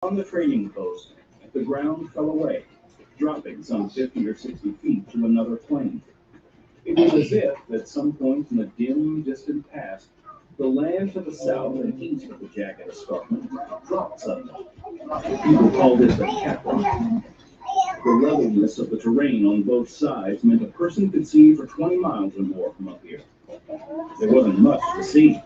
On the trading post, the ground fell away, dropping some 50 or 60 feet to another plane. It was as if, at some point in the dim, distant past, the land to the south and east of the jagged escarpment dropped suddenly. People called it the catwalk. The levelness of the terrain on both sides meant a person could see for 20 miles or more from up here. There wasn't much to see.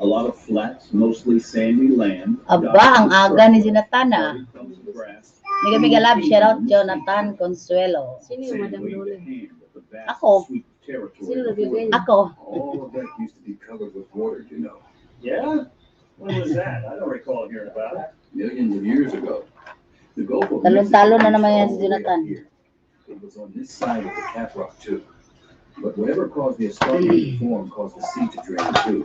A lot of flat, mostly sandy land. Aba, ang aga ni Jonathan ah. Mega mega love, shout out Jonathan Consuelo. Sino yung Madam Loli? Ako. Sino nagbibigay? Ako. All of that used to be covered with water, you know. Yeah? When was that? I don't recall hearing about it. Millions of years ago. The Gulf of Talon-talon na Mexico naman yan was si all the way up Jonathan. here. It was on this side of the cap rock too. But whatever caused the escarpment to form caused the sea to drain too.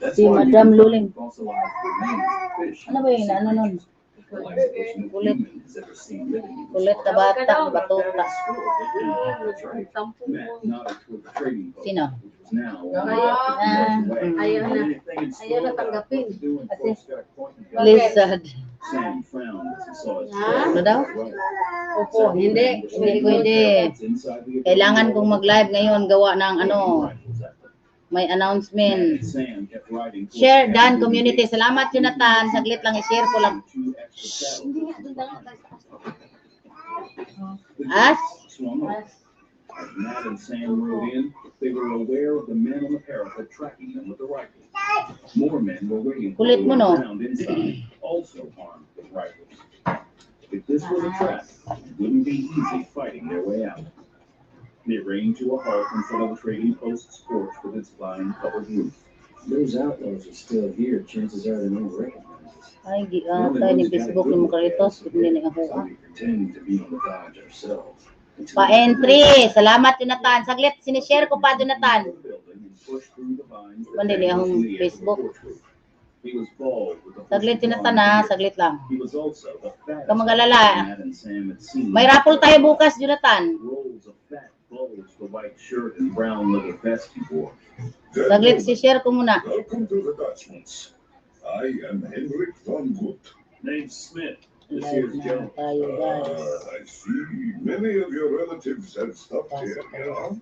That's Si why you Madam can Luling. find fossilized remains of fish. Ano ba yung ano nun? The last person who Kulit. human has ever seen living in this Kulit na water. bata, batuta. That's right. Tampong Matt mo. nodded toward the trading post, Sino? which was now on the Ah. north way. Ayaw na. Anything in store Ayaw na about tanggapin. what to do when Kasi- folks got caught in the gun. Lizard. Sam frowned as he saw his Ah? Ano daw? Opo, hindi. Hindi pwede. Kailangan kong mag-live ngayon, gawa ng ano, may announcement. Sam kept riding toward Share the Dan cabin. community. Salamat Jonathan. Saglit lang i-share ko lang. Two extra saddles. Hindi nga, doon lang. The As? jeep swung over. As Matt and Sam rode in, they were aware of the men on the parapet tracking them with the rifles. More men were waiting for Kulit mo, them no? around inside, also armed with rifles. If this was a trap, it wouldn't be easy fighting their way out. They reined to a halt in front of the trading post's porch with its vine-covered roof. Those outlaws are still here. Chances are they don't recognize us. Ay, di tayo ni Facebook ni Makaritos. Hindi na ako. We pretend to be on the dodge ourselves. Pa-entry. Salamat Jonathan. Saglit, sinishare ko pa Jonathan. Mandi niya akong Facebook. He was bald with a Saglit Jonathan ha. Saglit lang. He was also the fattest Huwag kang mag-alala. Matt and Sam had seen. May raffle tayo bukas Jonathan. Rolls of fat bulged the white shirt and brown leather vest he wore. Saglit, si-share ko muna. Welcome to the Dutchman's. I am Henrik von Gut. Name's Smith. This Live here's na Joe. tayo guys. I see many of your relatives have stopped here. Yeah?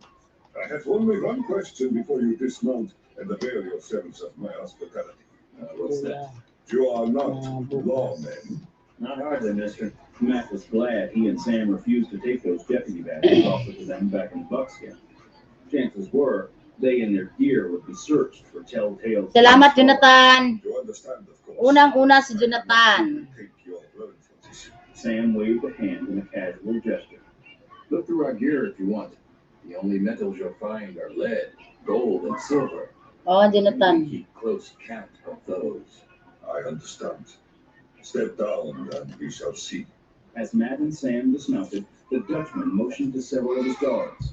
I have only one question before you dismount and avail yourselves of my hospitality. What's that? You are not lawmen. Not hardly, mister. Matt was glad he and Sam refused to take those deputy badges offered to them back in Buckskin. Chances were, they and their gear would be searched for telltale. Salamat Jonathan. You understand, of course. Unang-una si Jonathan. Take your word for this. Sam waved a hand in a casual gesture. Look through our gear if you want. The only metals you'll find are lead, gold, and silver. Oh, We Jonathan. keep close count of those. I understand. Step down and we shall see. As Matt and Sam dismounted, the Dutchman motioned to several of his guards.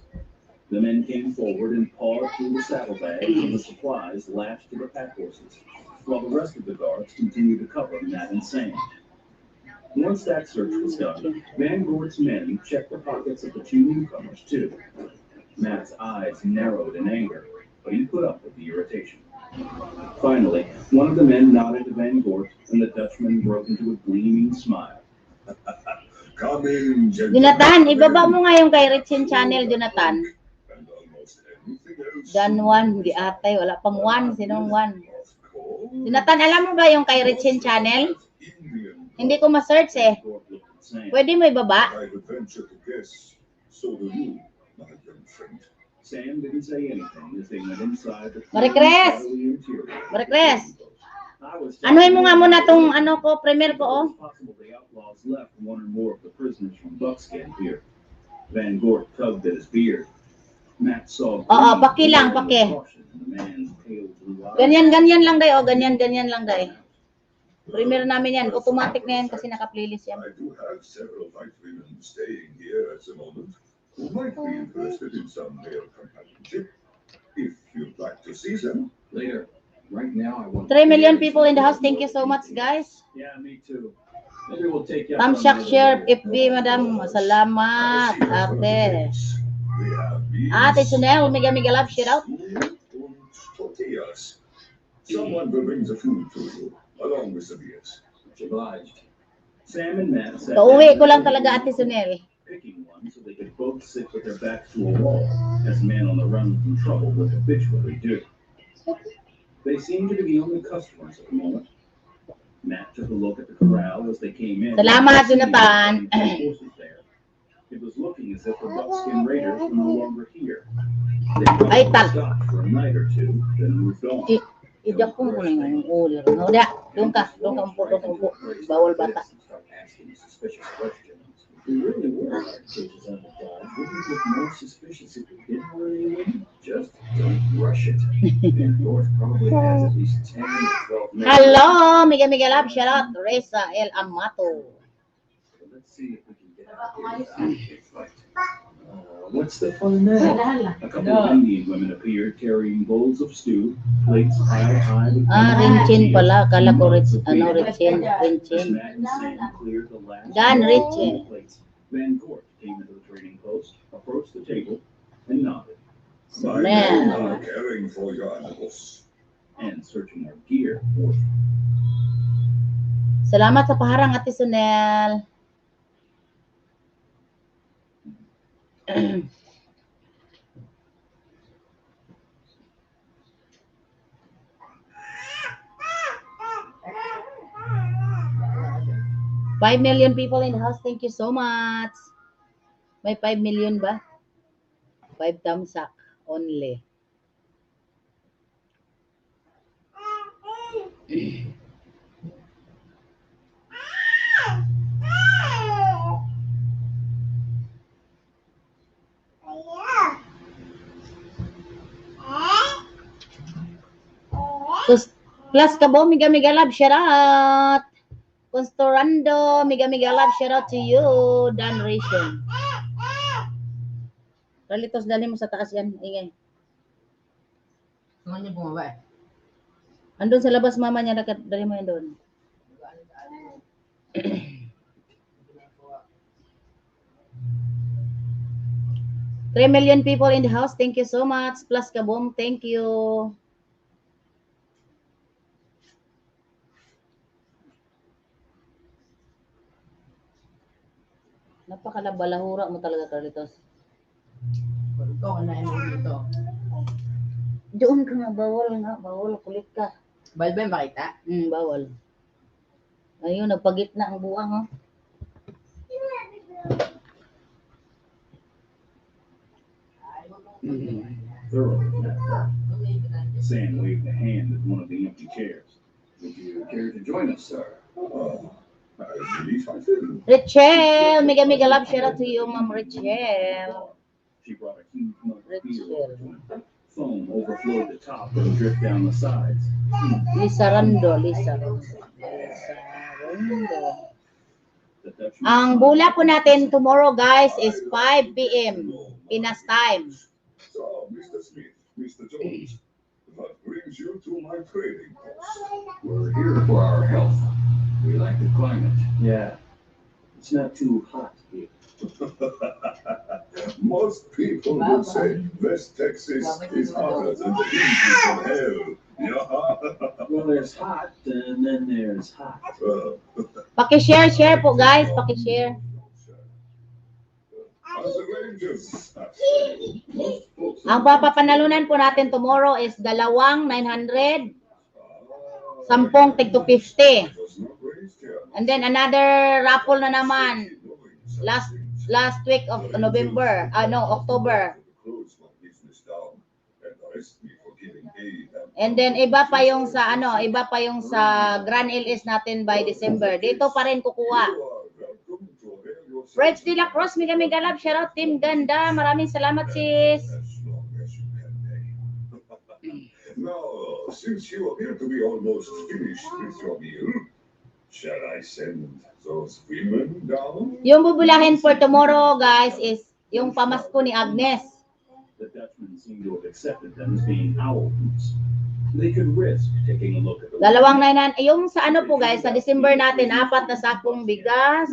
The men came forward and pawed through the saddlebags and the supplies lashed to the pack horses, while the rest of the guards continued to cover Matt and Sam. Once that search was done, Van Gort's men checked the pockets of the two newcomers, too. Matt's eyes narrowed in anger, but he put up with the irritation. Finally, one of the men nodded to Van Gort, and the Dutchman broke into a gleaming smile. Come in, gentlemen. Jonathan, ibaba mo nga yung kay Richin channel Jonathan. And almost anything else. Dan 1, di atay. Wala pang 1. Sinong 1? Of course. Jonathan, alam mo ba yung kay Richin channel? Indian. Hindi ko ma-search eh. Gort looked at Sam. Pwede mo ibaba? I would venture to guess. So do you, my young friend. Sam didn't say anything as they went inside the Maricres! shadowy interior. Maricres! I was Anuhin mo nga muna tong ano ko, premier ko oh. It's possible the outlaws left one or more of the prisoners from Buckskin here. Van Gort tugged at his beard. Matt saw Oo, gleam paki lang, of paki. caution in the man's pale blue eyes. Ganyan lang day oh. Ganyan lang day. Premier namin yan. Automatic na yan kasi naka-playlist yan. I do have several white women staying here at the moment who might be interested in some male companionship. If you'd like to see them. Later. Right now, I want 3 million people in the house. Thank you so much guys. Yeah, me too. Maybe we'll take you up Thumbs on up, that share, later. FB, madam. Salamat, ate. We have beans, Ate Chanel, mega love, shout out. and tortillas. Someone will bring the food to you, along with the beers. Much obliged. Sam and Matt sat Pauwi down ko lang at the talaga, table, Ate Sunel. picking one so they could both sit with their backs to a wall, as men on the run from trouble would habitually do. They seemed to be the only customers at the moment. Matt took a look at the corral as they came in. Salamat, Jonathan. Horses there. It was looking as if the buckskin raiders were no longer here. They Ay, probably tal. stopped for a night or two, then moved on. Ijakong ko na yung ulo. No, doon ka umpo. Bawal bata. Start asking suspicious questions. If we really were hard cases on the dog, wouldn't it look more suspicious if we didn't really win? Just don't rush it. And North probably has at least 10 to 12 minutes. Hello, Mega Love, shout out Reza El Amato. So let's see if we can get out here without a big fight. What's the fun there? A couple of Indian women appeared carrying bowls of stew, plates piled high with Rinchin pala, kala ko Rinchin. As Matt and Sam cleared the last Dan of Rinchin. the plates, Van Gort came into the trading post, approached the table, and nodded. My men are caring for your animals. And searching our gear for Salamat sa paharang, Ate Sunel. 5 million people in the house. Thank you so much. May 5 million ba? 5 thumbs up only. Plus Kabo, Mega Love, shout out. Constorando, Mega Love, shout out to you. Dan Ration. Ralitos, dali mo sa taas yan. Ingay. Saan niya bumaba eh? Andun sa labas, mama niya. Dali mo yan doon. 3 million people in the house. Thank you so much. Plus Kaboom, thank you. Napakalabalahura mo talaga, Carlitos. Ito, kanain mo dito. Doon ka nga, bawal nga. Bawal, kulit ka. Bawal ba yung makita? Bawal. Ayun, nagpagitna ang buwang, oh. thoroughly. Sam waved a hand at one of the empty chairs. Would you care to join us, sir? I believe I will. Rachel, Mega Love, shout out to you, Ma'am Rachel. She brought a huge mug of beer over to him. Foam overflowed the top and dripped down the sides. Lisa Rando. Ang bula po natin tomorrow, guys, is 5 p.m. Pinas time. So, Mr. Smith, Mr. Jones, what brings you to my trading post? We're here for our health. We like the climate. Yeah, it's not too hot here. Most people would say West Texas is hotter than the heat from hell. Yeah. Well, there's hot, and then there's hot. Paki-share po, guys. Paki-share. As the Rangers, Ang papapanalunan po natin tomorrow is 2,900, 10 tig to 50. And then another raffle na naman last week of November, October. And then iba pa yung sa Grand LS natin by December. Dito pa rin kukuha. Reds de la Cruz, Mega Love, shout out Team Ganda. Maraming salamat, sis. Now, since you appear to be almost finished with your meal, shall I send those women down? Yung bubulahin for tomorrow, guys, is yung pamasko ni Agnes. The Dutchmen seem to have accepted them as being owl boots. They could risk taking a look at the 2,900. Yung sa ano po, guys, sa December natin, 4 na sakong bigas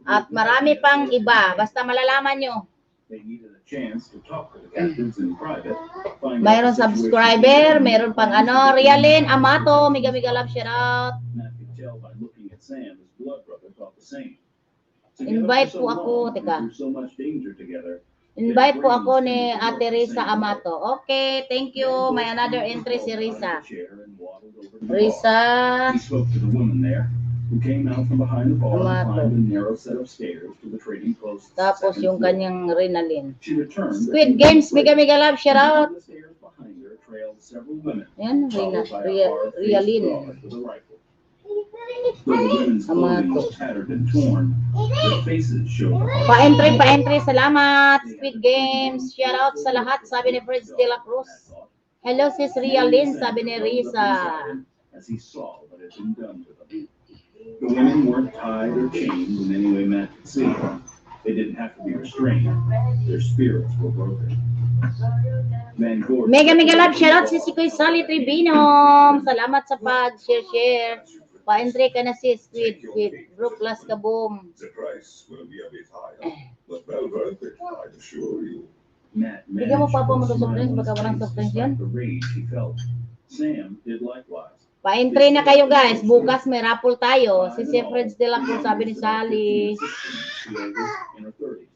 at marami pang iba. Basta malalaman nyo. They needed a chance to talk to the captains in private. Mayroon subscriber, mayroon pang Rialyn Amato, Mega Love, shout out. Matt could tell by looking at Sam, his blood brother thought the the same. Invite po ako, teka. So much danger together. Invite po ako ni Ate Risa Amato. Okay, thank you. May another entry si Risa. Risa He spoke to the woman there, who came out from behind the bar and Amato. climbed a narrow set of stairs to the trading post. Tapos yung kanyang Rinalin. She returned. Squid Games, mega mega love, shout out. The stairs behind her trailed several women, Yan, followed by a hard-faced Rialin. guard with a rifle. Though the women's clothing was tattered and torn, their faces showed the heart. Pa-entry, salamat. Squid Games, shout out sa lahat, sabi ni Fred de la Cruz. Hello, sis Rialin, sabi ni Risa. As he saw what had been done to them. The women weren't tied or chained in any way Matt could see. They didn't have to be restrained. Their spirits were broken. Mega mega love, shout out si Sikoy Sally Tribinom. Salamat sa pag-share. Pa-entry ka na sis, Squid Brook Las Kaboom. The price will be a bit higher, but well worth it, I assure you. Bigyan mo papa mo to soft drinks, baka walang soft drinks yan. The rage he felt. Sam did likewise. Pa-entry na kayo guys, bukas may raffle tayo. Si Fred de la Cruz, sabi ni Sally. In her 30s.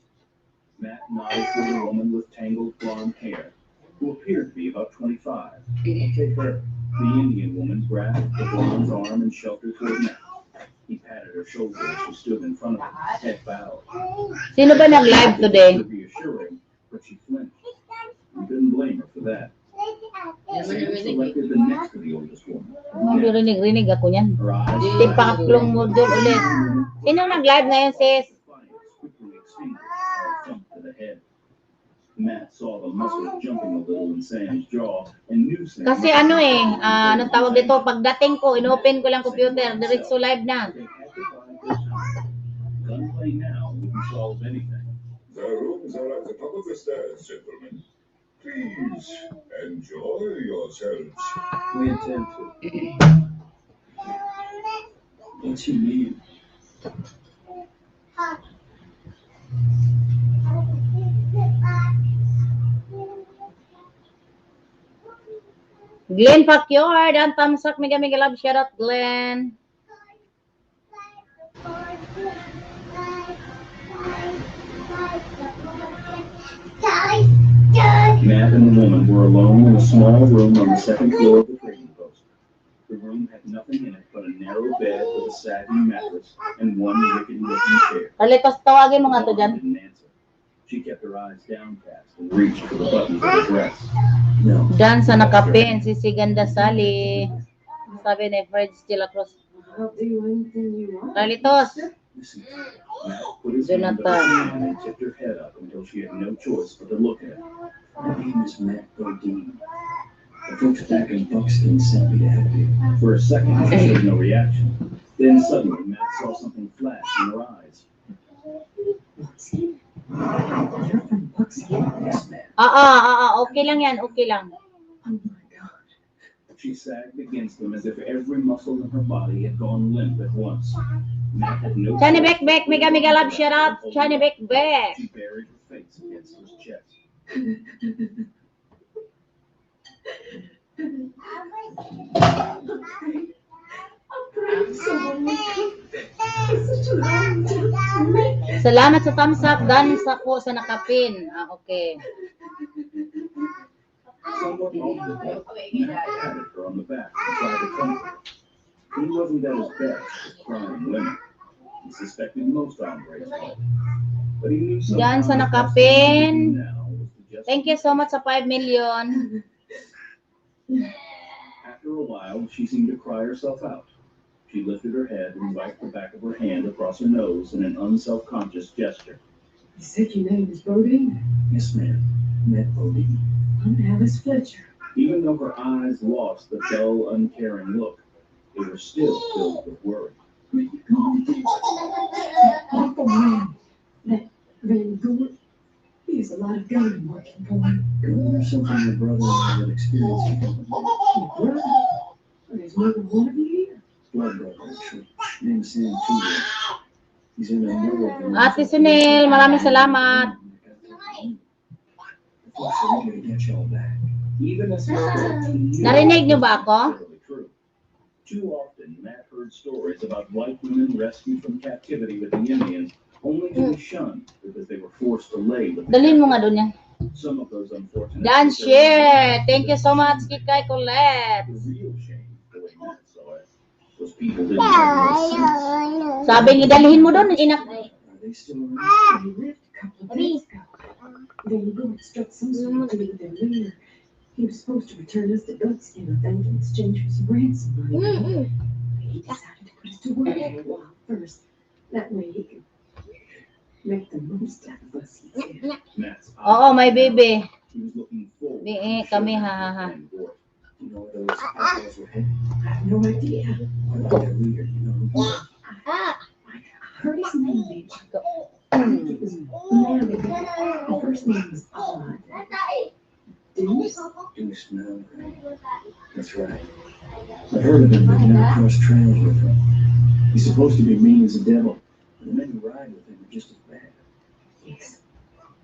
Matt nodded to a woman with tangled blonde hair, who appeared to be about 25. I'll take her. The Indian woman grabbed the blonde's arm and shoved her toward Matt. He patted her shoulder as she stood in front of him, head bowed. Sino ba nag-live today? Reassuring, but she flinched. You couldn't blame her for that. Yan mo Sam narinig. selected the next to the oldest woman. Hindi rinig ako niyan. Her eyes Di pangatlong module ulit. Sino nag-live ngayon sis? quickly extinguished by a thump to the head. Matt saw the muscle jumping a little in Sam's jaw and knew Sam. Kasi anong tawag dito, pagdating ko, inopen ko lang computer, diretso live na. They had to bide their time. Gunplay now wouldn't solve anything. The rooms are at the top of the stairs, gentlemen. Please enjoy yourselves. We intend to. What you mean? Glenn Pacquiao, Dan Tamsak, mega mega love, shout out Glenn. Matt and the woman were alone in a small room on the second floor of the trading post. The room had nothing in it but a narrow bed with a sagging mattress and one rickety-looking chair. Alitos, tawagin mo nga to dyan. Didn't answer. She kept her eyes downcast and reached for the buttons of her dress. No. Dan sa nakapin, si Siganda Sali. Sabi ni Fred de la Cruz. Alitos. Listen. Matt put his hand up Jonathan. her chin and tipped her head up until she had no choice but to look at him. My name is Matt Bodine. The folks back in Buxton sent me to help you. For a second, she showed no reaction. Then suddenly, Matt saw something flash in her eyes. Buxton? You're from Buxton? Yes, ma'am. Okay lang yan, okay lang. Oh my God. She sagged against him as if every muscle in her body had gone limp at once. Matt had no Chani choice. Beck, mega mega love, shout out. Chani Beck. She buried her face against his chest. Salamat sa thumbs up, Dan sa po sa nakapin. Okay. Somewhat awkwardly, Matt patted her on the back and tried to comfort her. He wasn't at his best with crying women. He suspected most hombres were. But he knew something. Yan sa nakapin. Thank you so much sa 5 million. After a while, she seemed to cry herself out. She lifted her head and wiped the back of her hand across her nose in an unself-conscious gesture. You said your name is Bodine? Yes, ma'am. Matt Bodine. I'm Alice Fletcher. Even though her eyes lost the dull, uncaring look, they were still filled with worry. Where you going? That awful man. That Van Gould. He has a lot of gun working for him. There's something your brother and I have experienced. Your brother? Well, there's more than one of you here. Blood brother, actually. Name's Sam Tudor. He's in a middle of the... Ate Sunil, maraming salamat. The folks are eager to get y'all back. Even as her Narinig niyo ba ako? True. Too often, Matt heard stories about white women rescued from captivity with the Indians, only to be shunned because they were forced to lay with the Dalhin mo nga captives. doon yan. Some of those unfortunate Dan stories- share. Thank you so much, Kikay Colette. The real shame, the way Matt saw it, was people didn't have no sense. Sabi niya, dalhin mo doon. Inak. Are they still around? They left a couple of days ago. Then the guard struck some sort of deal with their leader. He was supposed to return us the buckskin, I think, in exchange for some ransom money. He decided to put us to work for a while first. That way he could make the most out of us, he said. Matt's Oo, my baby. He was looking forward Di, to kami, showing ha, ha, ha. and Gort. You know where those outlaws were headed? I have no idea. What about their leader? You know who he was? I heard his name mentioned. I think it was Manny. The first name was Odd. Deuce? Deuce, no. That's right. I heard of him, but never crossed trails with him. He's supposed to be mean as a devil. The men who ride with him are just as bad. Yes.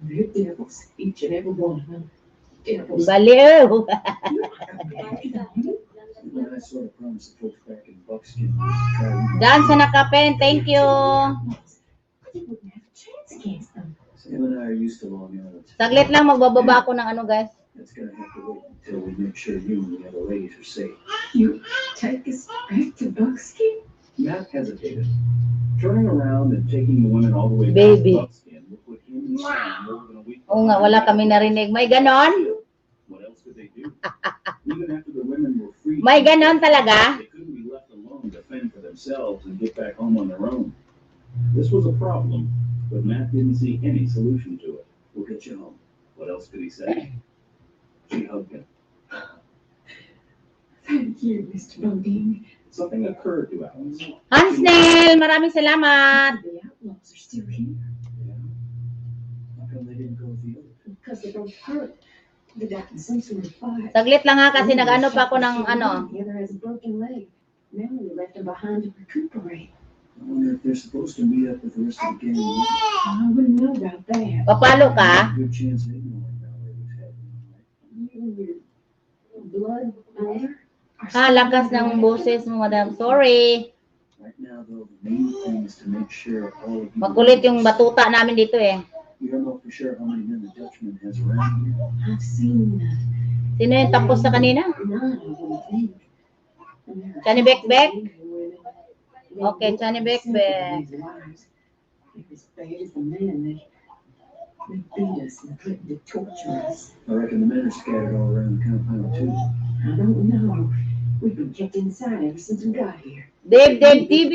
They're devils, each and every one of them. Devils. Baliw. When I sort of promised the folks back in Buckskin, try to- Dan sa nakapen. Thank you. You wouldn't have a chance against them. Sam and I are used to long odds. Saglit lang, magbababa ako ng ano, guys. That's gonna have to wait until we make sure you and the other ladies are safe. You take us back to Buckskin? Matt hesitated. Turning around and taking the women all the way back Baby. to Buckskin would put him and Sam more than a week. Oo nga, wala kami narinig. May ganon? What else could they do? Even after the women were free, May ganon talaga? they couldn't be left alone to fend for themselves and get back home on their own. This was a problem, but Matt didn't see any solution to it. We'll get you home. What else could he say? She hugged him. Thank you, Mr. Bodine. Something occurred to Alice. Hansnel, maraming salamat. The outlaws are still here Yeah. How come they didn't go with the others? because they're both hurt. They got in some sort of fight. Saglit lang ha, kasi nag-ano pa ako ng ano. The other has a broken leg. Melanie left him behind to recuperate. I wonder if they're supposed to meet up with the rest of the gang. I wouldn't know about that. Papalo ka? Good chance they know about where he's heading. You and your blood brother are Ha, lakas ng boses mo, madam. Sorry. Right now, though, the main thing is to make sure all of you. Makulit yung batuta namin dito eh. We don't know for sure how many men the Dutchman has around here. I've seen Sino yung tapos sa kanina? none of them think. And there are Johnny Beck-Beck? women. They Okay, look Johnny for Beck-Beck. these wives. They're as bad as the men. They beat us and threaten to torture us. I reckon the men are scattered all around the compound, too. I don't know. We've been kept inside ever since we got here. Dave TV,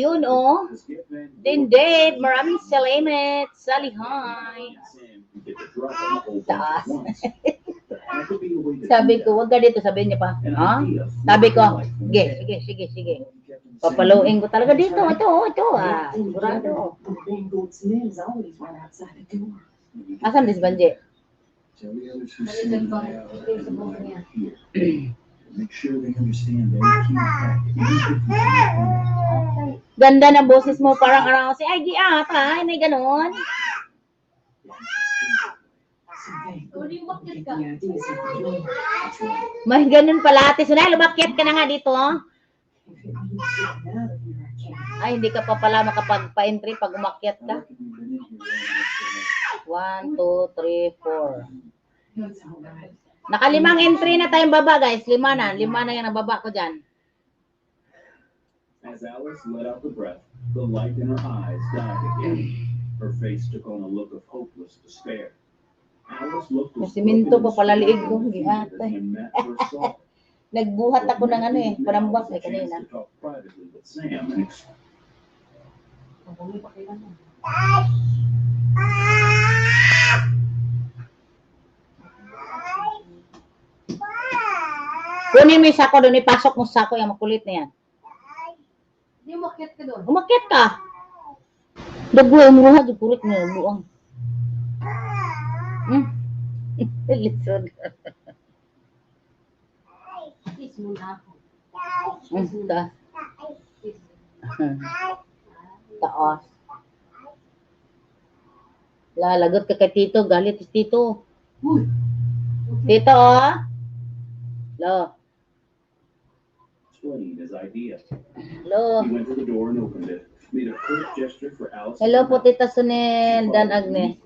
yun oh. Let's get Van Din Dave, maraming salamat. Sally hi. Sam can get the drop on the whole bunch Taas. at once. There had to be a way to Sabi do ko, wag ka dito, sabihin niya pa. that. An Ha? idea Sabi ko, like when sige, they- sige, sige, sige. kept them Papaluin ko talaga dito. Ito ah. Sigurado. The Vanguard's men is always right outside the door. saying, Asan disbanje? Tell the others who see me out and why we're here. Make sure they understand their key fact. Even if we can't Ganda ng boses mo, parang araw si IG ata. May ganon. So Vanguard will get the ideas of the door. That's right. May ganon pala. Ate Sunay, lumakyat ka na nga dito. Oh. If it means getting out of here, I can't. Ay, hindi ka pa pala makapag-pa-entry pag umakyat I ka. reckon we've been in here long enough to know. 1, 2, 3, 4. That's all right. Nakalimang entry na tayong baba, guys. Lima na yung nababa ko dyan. As Alice let out the breath, the light in her eyes died again. Her face took on a look of hopeless despair. Alice looked as Siminto pa pala broken liig and ko. scarred Hindi as ata. when Matt first saw her. Nagbuhat ako ng ano eh. Now Panambak was a eh kanina. chance to talk privately with Sam and Kunin mo yung sako doon. Ipasok mo sa sako. Yung makulit na yan. Hindi umakyat ka doon. Umakyat ka. Dagwa mo ha. Dukurit mo yung buang. Lisod. Kiss mo na ako. Taas. Taas. Lalagot ka kay Tito. Galit si Tito. Tito oh. Lo. explain his idea. Hello. He went to the door and opened it, made a quick gesture for Alice. Hello po, Tita Sunil, Dan Agne.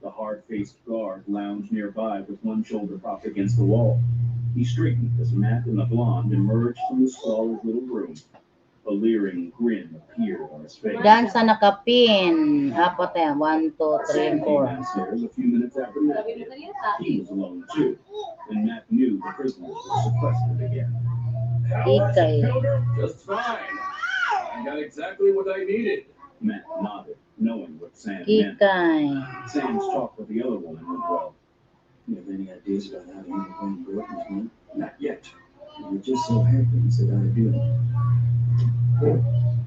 The hard-faced guard lounged nearby with one shoulder propped against the wall. He straightened as Matt and the blonde emerged from the squalid little room. A leering grin appeared on his face. Dan sa nakapin. Apat yan. 1, 2, 3, Sam came 4. downstairs a few minutes after Matt did. He was alone too, and Matt knew the prisoners were sequestered again. Ikay. Just fine. I got exactly what I needed. Matt nodded, knowing what Sam meant. Ikay. Sam's talk with the other woman went well. You have any ideas about how to handle Gordon's money? Not yet. It just so happens that I do.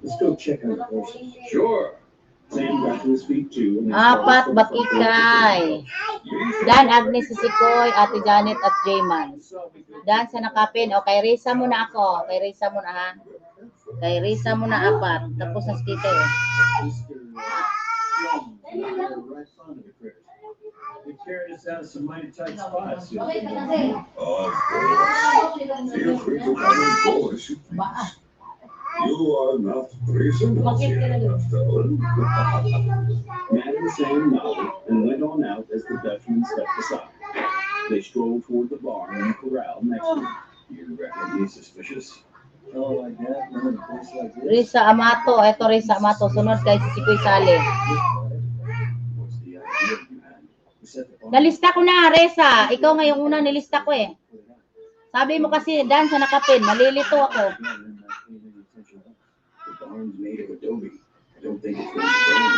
Let's go check on the horses. Sure. Sam got to his feet too. And Apat bakikay. Dan, Agnes, Sisikoy, Ate Janet at Jayman. Dan sa nakapin. O, kay Risa muna ako. Kay Risa muna ha. Kay Risa muna apat. Tapos na si Tita eh. They carried us out of some mighty tight spots. Of course. Feel free to come and go as you please. You are not prisoners here, after all. Matt and Sam nodded and went on out as the Dutchman stepped aside. They strolled toward the barn and corral next to him. You reckon he's suspicious? Oh, like that? No, in a place like this? Risa Amato. Ito Risa Amato. Sunod kay Sisikoy Sale. What's the idea you had? We set the barn. Nalista ko na, Risa. Ikaw nga yung una nilista ko eh. Sabi mo kasi, Dan sa nakapin. Malilito ako. The barn's made of adobe. I don't think it's going to burn.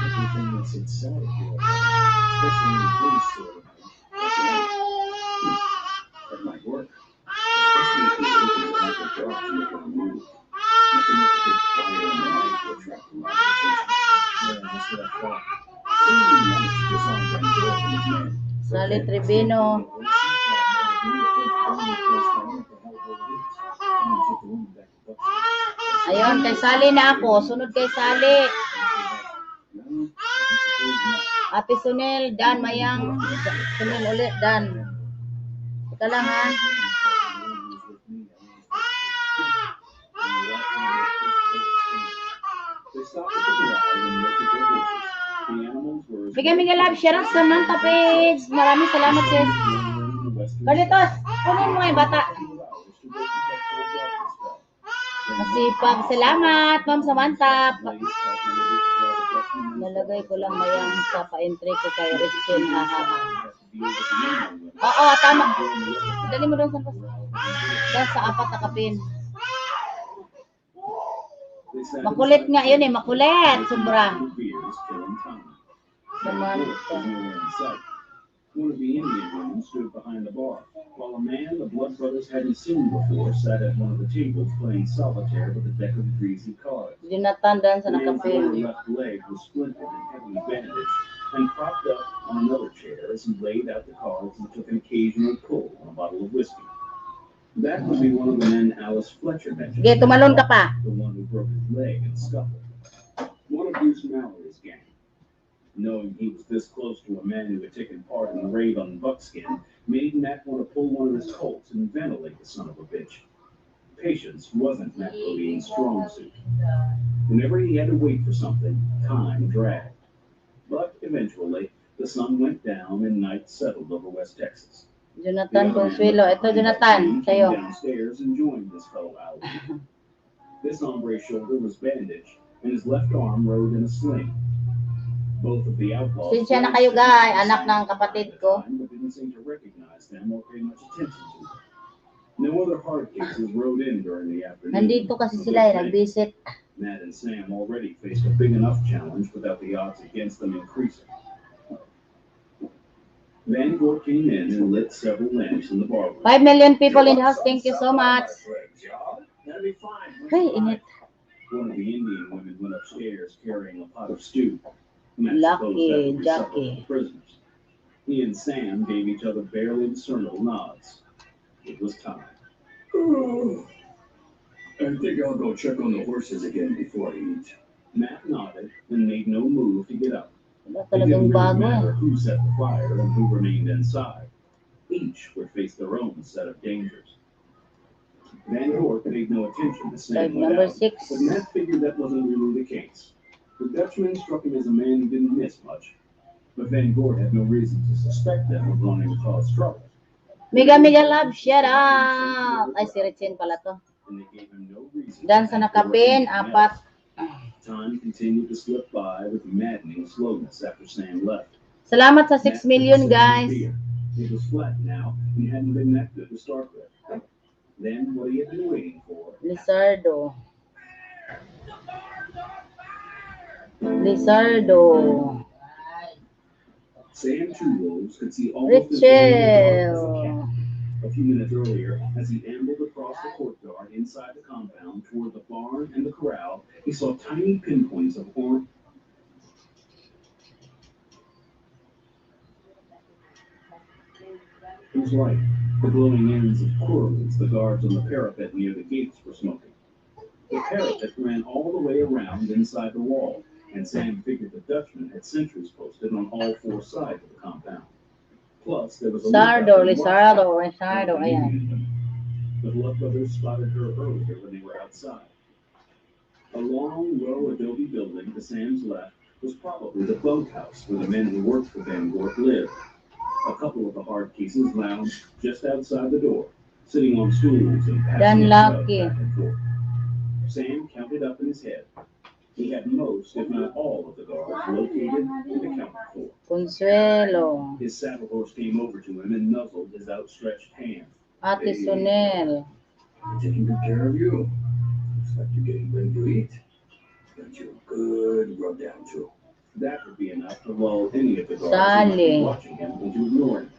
Everything that's inside of here, especially in the police store. That might work. Especially if you open it like a dark to make it move. Nothing like a big fire in the night to attract a lot of attention. Yeah, that's what I thought. He managed to disarm that door from his man. Sally Trevino. Ayun, kay Sally na ako. Sunod kay Sally. Ate Sunil, Dan, Mayang. Sunil ulit, Dan. Ika lang ha. Bigay mga love share sa Samantha page. Maraming salamat sis. Kalitos, kunin mo yung bata. Masipag. Salamat, Ma'am Samantha. Nalagay ko lang mayang sa pa-entry ko kay Richin. Oo, tama. Dali mo doon sa dahil sa apat na kapin. Makulit nga yun eh, makulit. Sobra. Samantha. One of the Indian women stood behind the bar, while a man the Blood Brothers hadn't seen before sat at one of the tables playing solitaire with a deck of greasy cards. Jonathan Dan sa The man's nakapin. left leg was splintered and heavily bandaged, and propped up on another chair as he laid out the cards and took an occasional pull on a bottle of whiskey. That would be one of the men Alice Fletcher mentioned. Sige, tumalon ka pa. The one who broke his leg in the scuffle. One of Bruce Mallory's gang. Knowing he was this close to a man who had taken part in the raid on Buckskin, made Matt want to pull one of his Colts and ventilate the son of a bitch. Patience wasn't Matt Bodine's strong suit. Whenever he had to wait for something, time dragged. But eventually, the sun went down and night settled over West Texas. Jonathan Consuelo. Ito, Jonathan. Sa'yo. Downstairs and joined this fellow out. This hombre's shoulder was bandaged, and his left arm rode in a sling. Both of the outlaws. Sinsya na kayo guys, anak ng kapatid ko. But didn't seem to recognize them or pay much attention to them. No other hard cases rode in during the afternoon. Nandito kasi sila eh, nag-visit. Matt and Sam already faced a big enough challenge without the odds against them increasing. Van Gort came in and lit several lamps in the bar. 5 million people in the house. Thank you so much. That'll be fine. Hey, init. One of the Indian women went upstairs carrying a pot of stew. Matt Lucky, supposed that would be supper for Jackie. the prisoners. He and Sam gave each other barely discernible nods. It was time. I think I'll go check on the horses again before I eat. Matt nodded and made no move to get up. Wala It talagang didn't really bago eh. matter who set the fire and who remained inside. Each would face their own set of dangers. Van Gogh paid no attention to Slide Sam went number out, 6. but Matt figured that wasn't really the case. The Dutchman struck him as a man who didn't miss much, but Van Gogh had no reason to suspect them of wanting to cause trouble. Mega Love, shout out! Ay, si Richin pala to. And they gave him no reason Dan to sa think there was nakapin, anything 4. else. Time continued to slip by with maddening slowness after Sam left. Salamat sa 6 Matt million, took a sip of guys. beer. It was flat now, and he hadn't been that good to start with. Then what he had been waiting for. Lizardo. Lizardo. Sam Two Wolves could see almost as well as a Richel. cat. A few minutes earlier, as he ambled across the courtyard inside the compound toward the barn and the corral, he saw tiny pinpoints of orange. He was right. The glowing ends of querls the guards on the parapet near the gates were smoking. The parapet ran all the way around inside the wall, and Sam figured the Dutchman had sentries posted on all 4 sides of the compound. Plus, there was a Lizardo, lookout Lizardo, ayan. The Blood Brothers spotted her earlier when they were outside. A long, low adobe building to Sam's left was probably the bunkhouse where the men who worked for Van Gogh lived. A couple of the hard cases lounged just outside the door, sitting on stools and passing Lucky. back and forth. Sam counted up in his head. He had most, if not all, of the guards located and accounted for. Consuelo. His saddle horse came over to him and nuzzled his outstretched hand. Ate Sunel. I'm taking good care of you. Looks like you're getting ready to eat. Got you a good rub down too. That would be enough to lull any of the guards who Sally. might be watching him into ignoring him.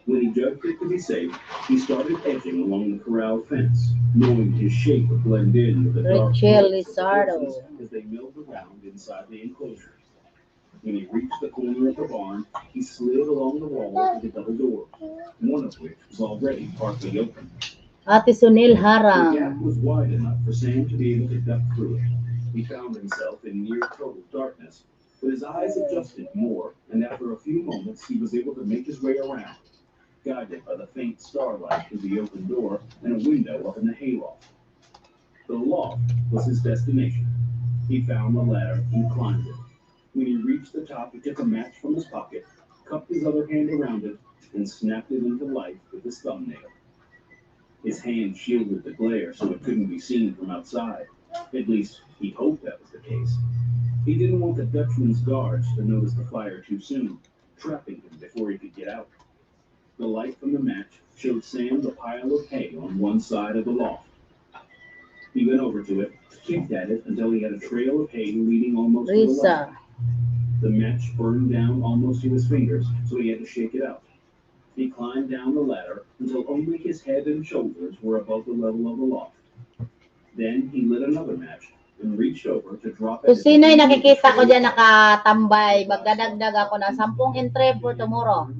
When he judged it to be safe, he started edging along the corral fence, knowing his shape would blend in with the dark Richel coats of the Lizardo. horses as they milled around inside the enclosure. When he reached the corner of the barn, he slid along the wall to the double doors, one of which was already partly open. Ate Sunil The gap Harang. was wide enough for Sam to be able to duck through it. He found himself in near total darkness, but his eyes adjusted more, and after a few moments, he was able to make his way around, guided by the faint starlight through the open door and a window up in the hayloft. The loft was his destination. He found the ladder and climbed it. When he reached the top, he took a match from his pocket, cupped his other hand around it, and snapped it into life with his thumbnail. His hand shielded the glare so it couldn't be seen from outside. At least, he hoped that was the case. He didn't want the Dutchman's guards to notice the fire too soon, trapping him before he could get out. The light from the match showed Sam the pile of hay on one side of the loft. He went over to it, kicked at it until he had a trail of hay leading almost to the ladder. Risa. The match burned down almost to his fingers, so he had to shake it out. He climbed down the ladder until only his head and shoulders were above the level of the loft. Then he lit another match and reached over to drop it. Kung sino'y nakikita ko dyan nakatambay, magdadagdag ako ng 10 entry for tomorrow.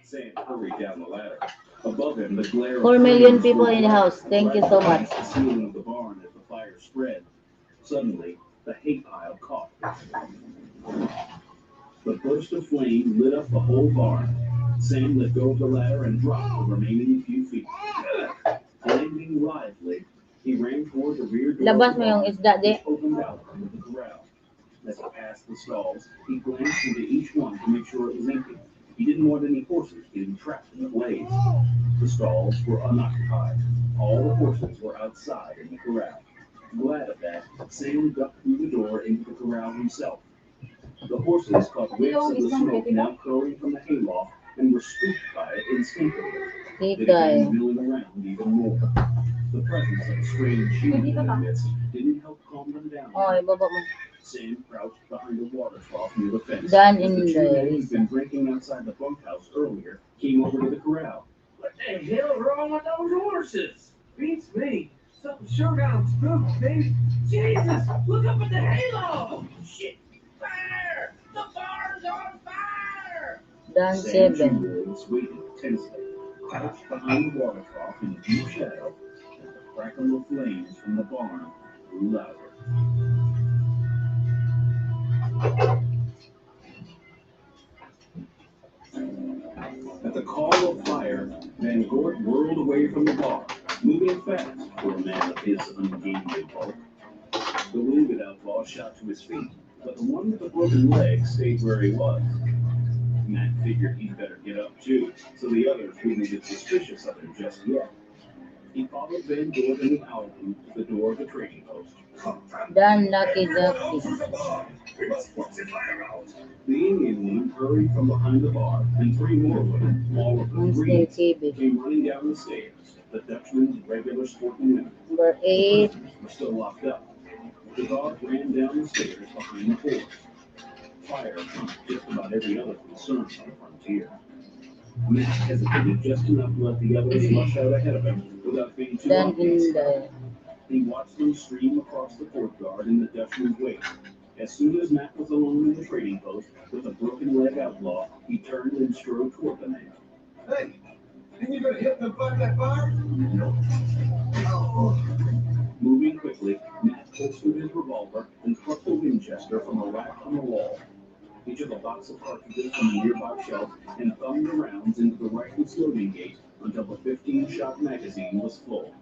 Sam hurried down the ladder. Above him, the glare 4 million people in the house. Thank you so much. The ceiling of the barn as the fire spread. Suddenly, the hay pile caught. The burst of flame lit up the whole barn. Sam let go of the ladder and dropped the remaining few feet. Landing lively, he ran toward the rear door Labas of the mo yung barn, isda, di. which opened out into the corral. As he passed the stalls, he glanced into each one to make sure it was empty. He didn't want any horses getting trapped in the blaze. The stalls were unoccupied. All the horses were outside in the corral. Glad of that, Sam ducked through the door into the corral himself. The horses caught whiffs of the smoke now curling from the hayloft and were spooked by it instinctively. They began milling around even more. The presence of a strange human in their midst didn't help calm them down. Oh, ibaba mo. Sam crouched behind a water trough near the fence. Done As in the two the men who'd been drinking outside the bunkhouse earlier came over to the corral. What the hell's wrong with those horses? Beats me. Something sure got them spooked, baby. Jesus, look up at the halo. Shit, fire! The barn's on fire! Dan Sam 7. Two waited tensely, crouched behind the water trough in deep shadow, as the crackle of flames from the barn grew louder. At the call of fire, Van Gogh outlaw shot to his feet, but the one with the broken leg stayed where he was. Matt figured he'd better get up too, so the others wouldn't get suspicious of him just yet. He followed Van Gogh and the owl group to the door of the trading post. Dan Lucky Ducky. We must put the fire out. The Indian woman hurried from behind the bar, and three more women, all of them Wednesday green, TV. came running down the stairs. The Dutchman's regular sporting women. Number 8. The prisoners were still locked up. The guard ran down the stairs behind the porch. Fire trumped just about every other concern on the frontier. Matt hesitated just enough to let the others rush out ahead of him without being too Dan obvious. Inday. He watched them stream across the courtyard in the Dutchman's wake. As soon as Matt was alone in the trading post with a broken leg outlaw, he turned and strode toward the man. Hey, think you're gonna hit them fight that fire? Moving quickly, Matt holstered his revolver and plucked the Winchester from a rack on the wall. He took a box of cartridges from a nearby shelf and thumbed the rounds into the rifle's loading gate until the 15-shot magazine was full.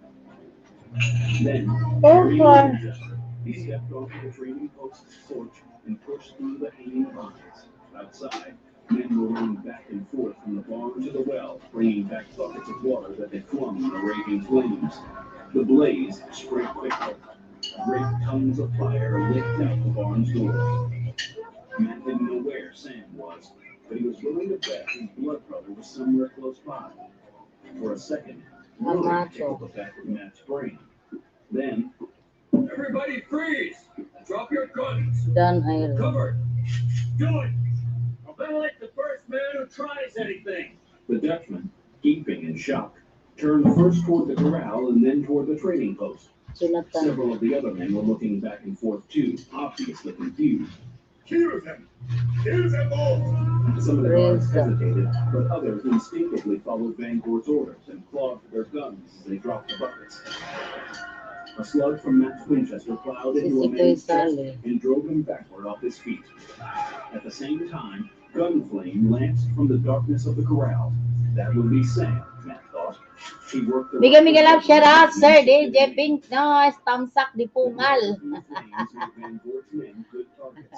Then, carrying the Winchester, he stepped onto the trading post's porch and pushed through the hanging vines. Outside, men were running back and forth from the barn to the well, bringing back buckets of water that they flung in the raging flames. The blaze spread quickly. Great tongues of fire licked out the barn's door. Matt didn't know where Sam was, but he was willing to bet his blood brother was somewhere close by. For a second, worry tickled the back of Matt's brain. Then, Everybody freeze! Drop your guns! Dan Iron. Cover! Do it! I'll bet like the first man who tries anything! the Dutchman, gaping in shock, turned first toward the corral and then toward the trading post. Jonathan. Several of the other men were looking back and forth too, obviously confused. Kill them! Kill them all! Some of the guards hesitated, but others instinctively followed Van Gort's orders and clawed for their guns as they dropped the buckets. A slug from Matt's Winchester plowed into a man's chest and drove him backward off his feet. At the same time, gun flame lanced from the darkness of the corral. That would be Sam, Matt thought. He worked the Bigyan Miguel up, shout out, Sir DJ Pink Noise, Tamsak di Pungal. Van Gort's men good targets.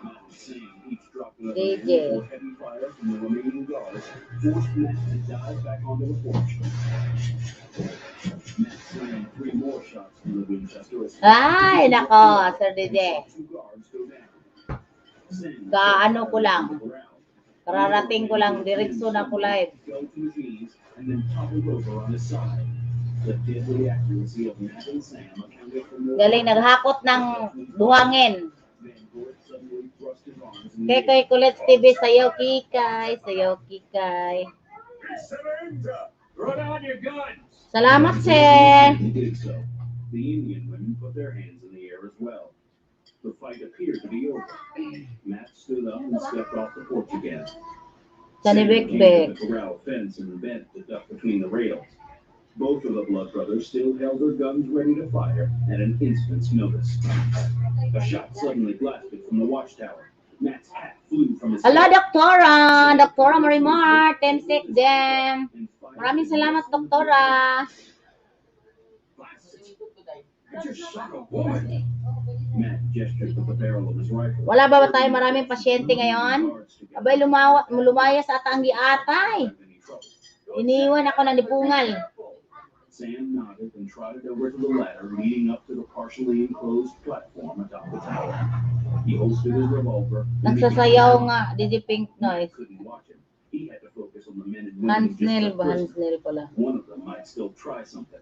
Matt and Sam each dropped another DJ. man before heavy fire from the remaining guards forced Matt to dive back onto the porch. Matt slammed three more shots from the Winchester as Ay, nako, Sir DJ. two guards go down. Sam Kaano ko lang. corral. Kararating ko lang, diretso na ko live. Fell to his knees and then toppled over on his side. The deadly accuracy of Matt and Sam accounted for more. Galing, naghakot ng buhangin. Van Gort suddenly thrust his arms in the Kay Koy Kulets TV, sayo kikay, sayo kikay. Surrender! Throw down your guns! Salamat, Sir. He did so. The Indian women put their hands in the air as well. The fight appeared to be over. Matt stood up and stepped off the porch again. Sani Sam came to Bekbek. the corral fence and bent to duck between the rails. Both of the Blood brothers still held their guns ready to fire at an instant's notice. A shot suddenly blasted from the watchtower. Matt's hat flew from his Hello, head. Doktora Marimar, 10-6 Jam. Maraming salamat, Doktora. I just shot a woman! Matt gestured with the barrel of his rifle. Wala ba tayo maraming pasyente ngayon? Abay, lumayas ata ang giatay. Iniwan ako ng lipungal. Sam nodded and trotted over to the ladder leading up to the partially enclosed platform atop the tower. He holstered his revolver. and Nagsasayaw nga, DJ Pink Noise. couldn't watch him. He had to focus on the men and women. Hans who just Nil got ba? Hans prisoners. Nil pala. One of them might still try something.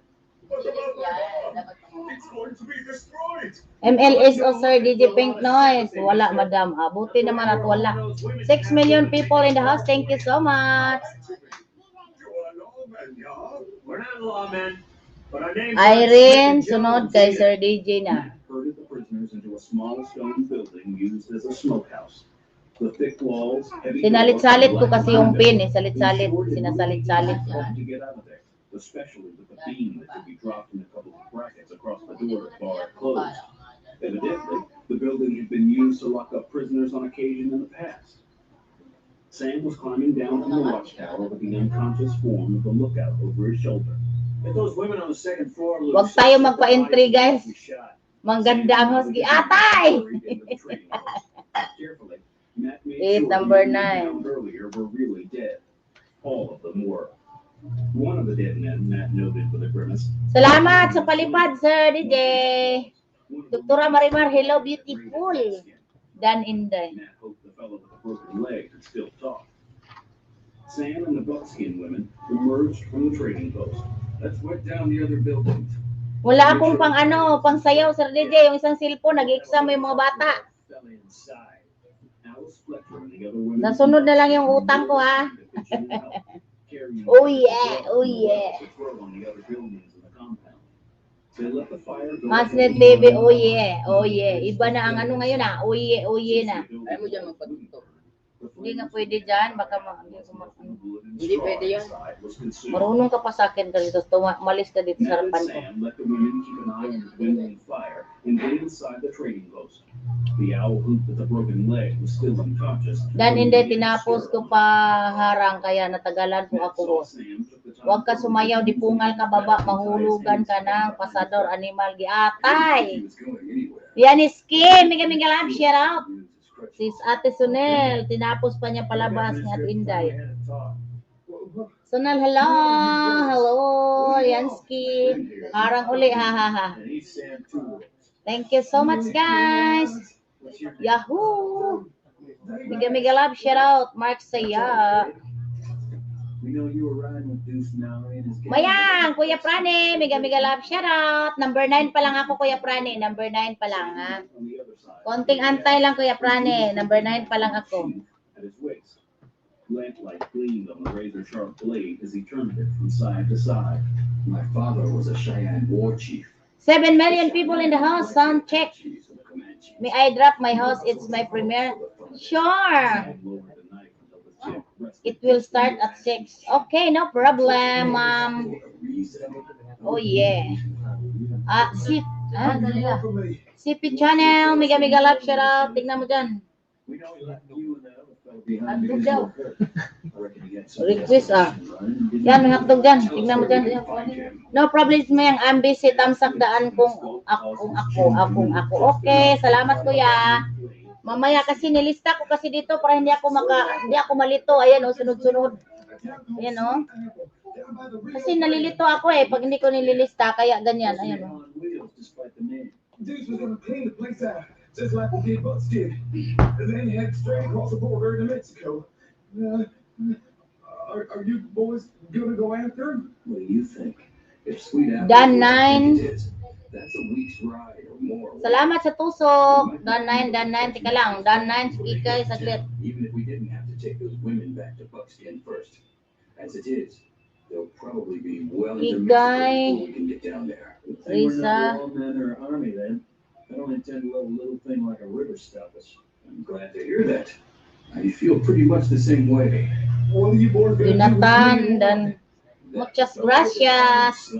What about the bomb? It's going to be destroyed! MLS o Sir DJ Pink Noise. Wala, madam. Buti naman at wala. 6 million people in the house. Thank you so much. You are lawmen, yeah? We're not lawmen, but our names Irene, sunod kay Sir DJ na. Matt herded the prisoners into a small stone building used as a smokehouse. The thick walls, heavy Sinalit-salit ko doors, kasi yung pin eh. black Salit-salit. windows, Sinasalit-salit ko. to get out of there, especially with the beam that could be dropped in a couple of brackets across the door as bar closed. Evidently, the building had been used to lock up prisoners on occasion in the past. Sam was climbing down from the watchtower with the unconscious form of the lookout over his shoulder. Get those women on the second floor. Huwag tayo magpa-entry, guys. Mangganda ang husky. Atay! Carefully, Matt made Eight, sure number the men nine. found earlier were really dead. All of them were. One of the dead men, Matt noted with a grimace. Salamat sa palipad, Sir DJ. Doktora Marimar, hello, beautiful. Dan Inday. Matt hoped the fellow with the broken leg could still talk. Sam and the buckskin women emerged from the trading post. Let's went down the other buildings. Wala akong pang sayaw, Sir DJ. Yung isang cellphone, nag-exam yung mga bata. Fell inside. Alice Fletcher and the other women. Nasunod na lang yung utang ko, ha? Oh yeah, oh yeah. Masnet TV, oh yeah, oh yeah. Iba na ang ano ngayon, ha? Oh yeah na. Ayaw mo dyan magpatuto. Hindi nga pwede dyan, baka Hindi pwede yan. marunong ka pa sa akin ka dito, malis ka dito sa harapan ko. Sam let the women keep an eye on the dwindling fire and get inside the trading post. The owl hoop with the broken leg was still unconscious. Dan hindi, tinapos ko pa harang, kaya natagalan po ako, boss. Huwag ka sumayaw, di pungal ka baba, mahulugan ka ng pasador, animal, giatay. Yan is Kim, miga love, shout out. Sis Ate Sunel, tinapos pa niya palabas ng Ate Inday. Sunel, hello, hello, Yansky. Harang uli, ha. Thank you so much, guys. Yahoo! Miga love, shout out, Mark Saya. We know you were riding with Deuce Mallory and his gang. Mayang, Kuya Prane, miga love, shout out. Number 9 pa lang ako, Kuya Prane. Number 9 pa lang, ha. Konting antay lang, Kuya Prane. Number 9 pa lang ako. At his waist. Lamplight gleamed on the razor-sharp blade as he turned it from side to side. My father was a Cheyenne war chief. 7 million people in the house, sound check. May I drop my house? It's my premiere. Sure. It will start at 6. Okay, no problem, ma'am. Oh, yeah. CP channel, miga love, shout out. Tignan mo dyan. Hotdog daw. Request, Yan, may hotdog dyan. Tignan mo dyan. No problem, mayang I'm busy. Tamsak daan kung ako. Okay, salamat kuya. Mamaya kasi nilista ko kasi dito para hindi ako malito. Ayan, sunod-sunod. Ayan, Kasi nalilito ako pag hindi ko nililista, kaya ganyan. Ayan, Dudes was gonna clean the place out, just like we did Buckskin. And then you had to straight across the border into Mexico. Are you boys gonna go after him? What do you think? If Sweet Apple Dan was 9. it is, that's a week's ride or more. Salamat sa tusok. Dan 9. Tika lang. Dan 9, sige kay saglit. Even if we didn't have to take those women back to Buckskin first. As it is, they'll probably be well into Mexico before we can get down there. Risa. All men are army then. I don't intend to let a little thing like a river stop us. I'm glad to hear that. I feel pretty much the same way. What are you boys gonna Jonathan, dan muchas gracias.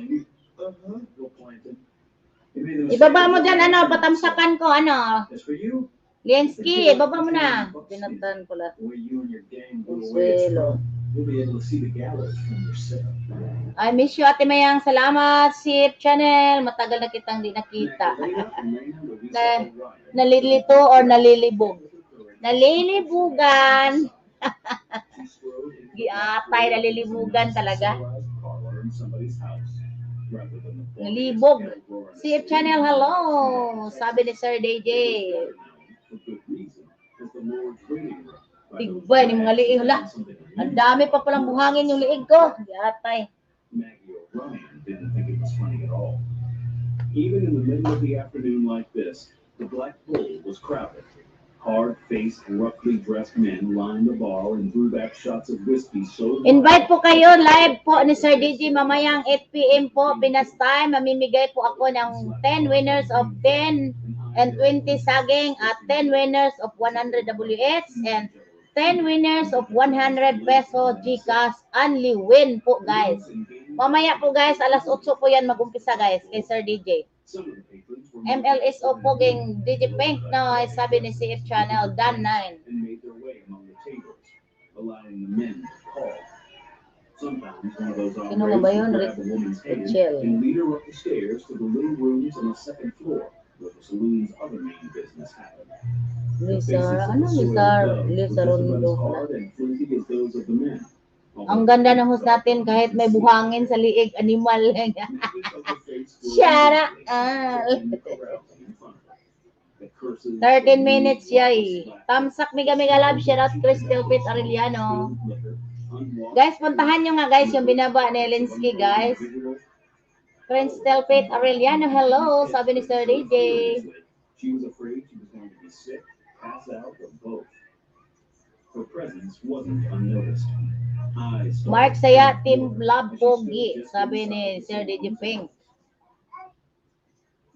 Ibaba mo dyan, patamsakan ko, As for you, Liensky, ibaba mo na. Jonathan pala. where you and your gang go away Consuelo. you'll be able to see the gallows from your cell. I miss you, Ate Mayang. Salamat, Sip Channel. Matagal na kitang di nakita. Nalilito or nalilibog? Nalilibugan. Giatay, nalilibugan talaga. Nalibog. Sip Channel, hello. Sabi ni Sir DJ. Tigbay ni mga liig. Hala, ang dami pa palang buhangin yung liig ko. Giatay. Maggie O'Brien didn't think it was funny at all. Even in the middle of the afternoon like this, the Black Bull was crowded. Hard-faced, roughly dressed men lined the bar and threw back shots of whiskey so Invite po kayo, live po ni Sir DJ mamayang 8 p.m. po, Pinas time. Mamimigay po ako ng 10 winners of 10 and 20 saging at 10 winners of 100 WS and 10 winners of 100 peso GCash. Only win po, guys. Mamaya po, guys, alas 8 po yan mag-umpisa, guys, kay Sir DJ. MLSO po ging DJ Pink, no, sabi ni CF Channel, Dan 9. and made their way among the tables, allowing the men to call. Sometimes one of those Sino ba yun? would grab a woman's hand Rachel. and lead her up the stairs to the little rooms on the second floor with the saloon's other main business happened. The Lisa, faces of ano the soiled Lisa, doves were Lisa just about as Rondo pala. hard and flinty as those of the men. Ang ganda ng host natin kahit may buhangin sa liig, animal. Maggie felt her face glow Shut up. immediately, carousing in front of her. The curses, 13 the minutes rude, yay. laughter, Tamsak mega mega love. Shout out Crystal Pit Arellano. Guys, puntahan nyo nga guys yung binaba ni Linsky guys. Crystal Pit Arellano, hello. Sabi ni Sir DJ. She was afraid she was going to be sick, pass out, or both. Her presence wasn't unnoticed. Eyes started Mark to Saya, turn Team blue Love as she stood Pogi. just Sabi inside ni the Sir DJ saloon's Pink.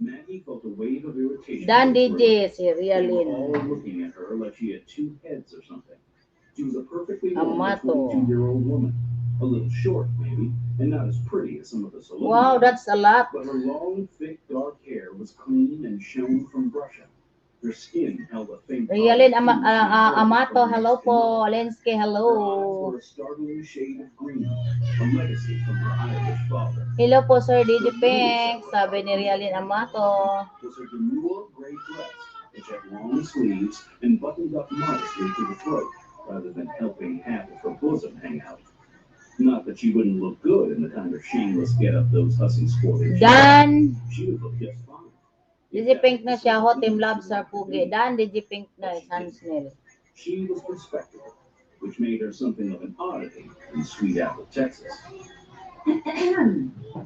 Maggie felt a wave of irritation. Dan go through DJ, her. si They were all Realin. looking at her like she had two heads or something. She was a perfectly Amato. normal 22-year-old woman. A little short, maybe, and not as pretty as some of the saloon Wow, women. that's a lot. But her long, thick, dark hair was clean and shone from brushing. Her skin held a faint Realin color, too, she inherited Amato, from her hello next po. mother. Linsky, Her eyes hello. were a startling shade of green, a legacy from her Irish father. Hello po Sir DJ Pink. Sabi ni Realin Amato. Was her demure gray dress, which had long sleeves and buttoned up modestly to the throat, rather than helping half of her bosom hang out. Not that she wouldn't look good in the kind of shameless get-up those hussies sported. Dan She would look just fine. DJ Pink na siya, ho, Team Love sa Pugi. Dan, DJ Pink na, Hansnell. She was respectable, which made her something of an oddity in Sweet Apple, Texas.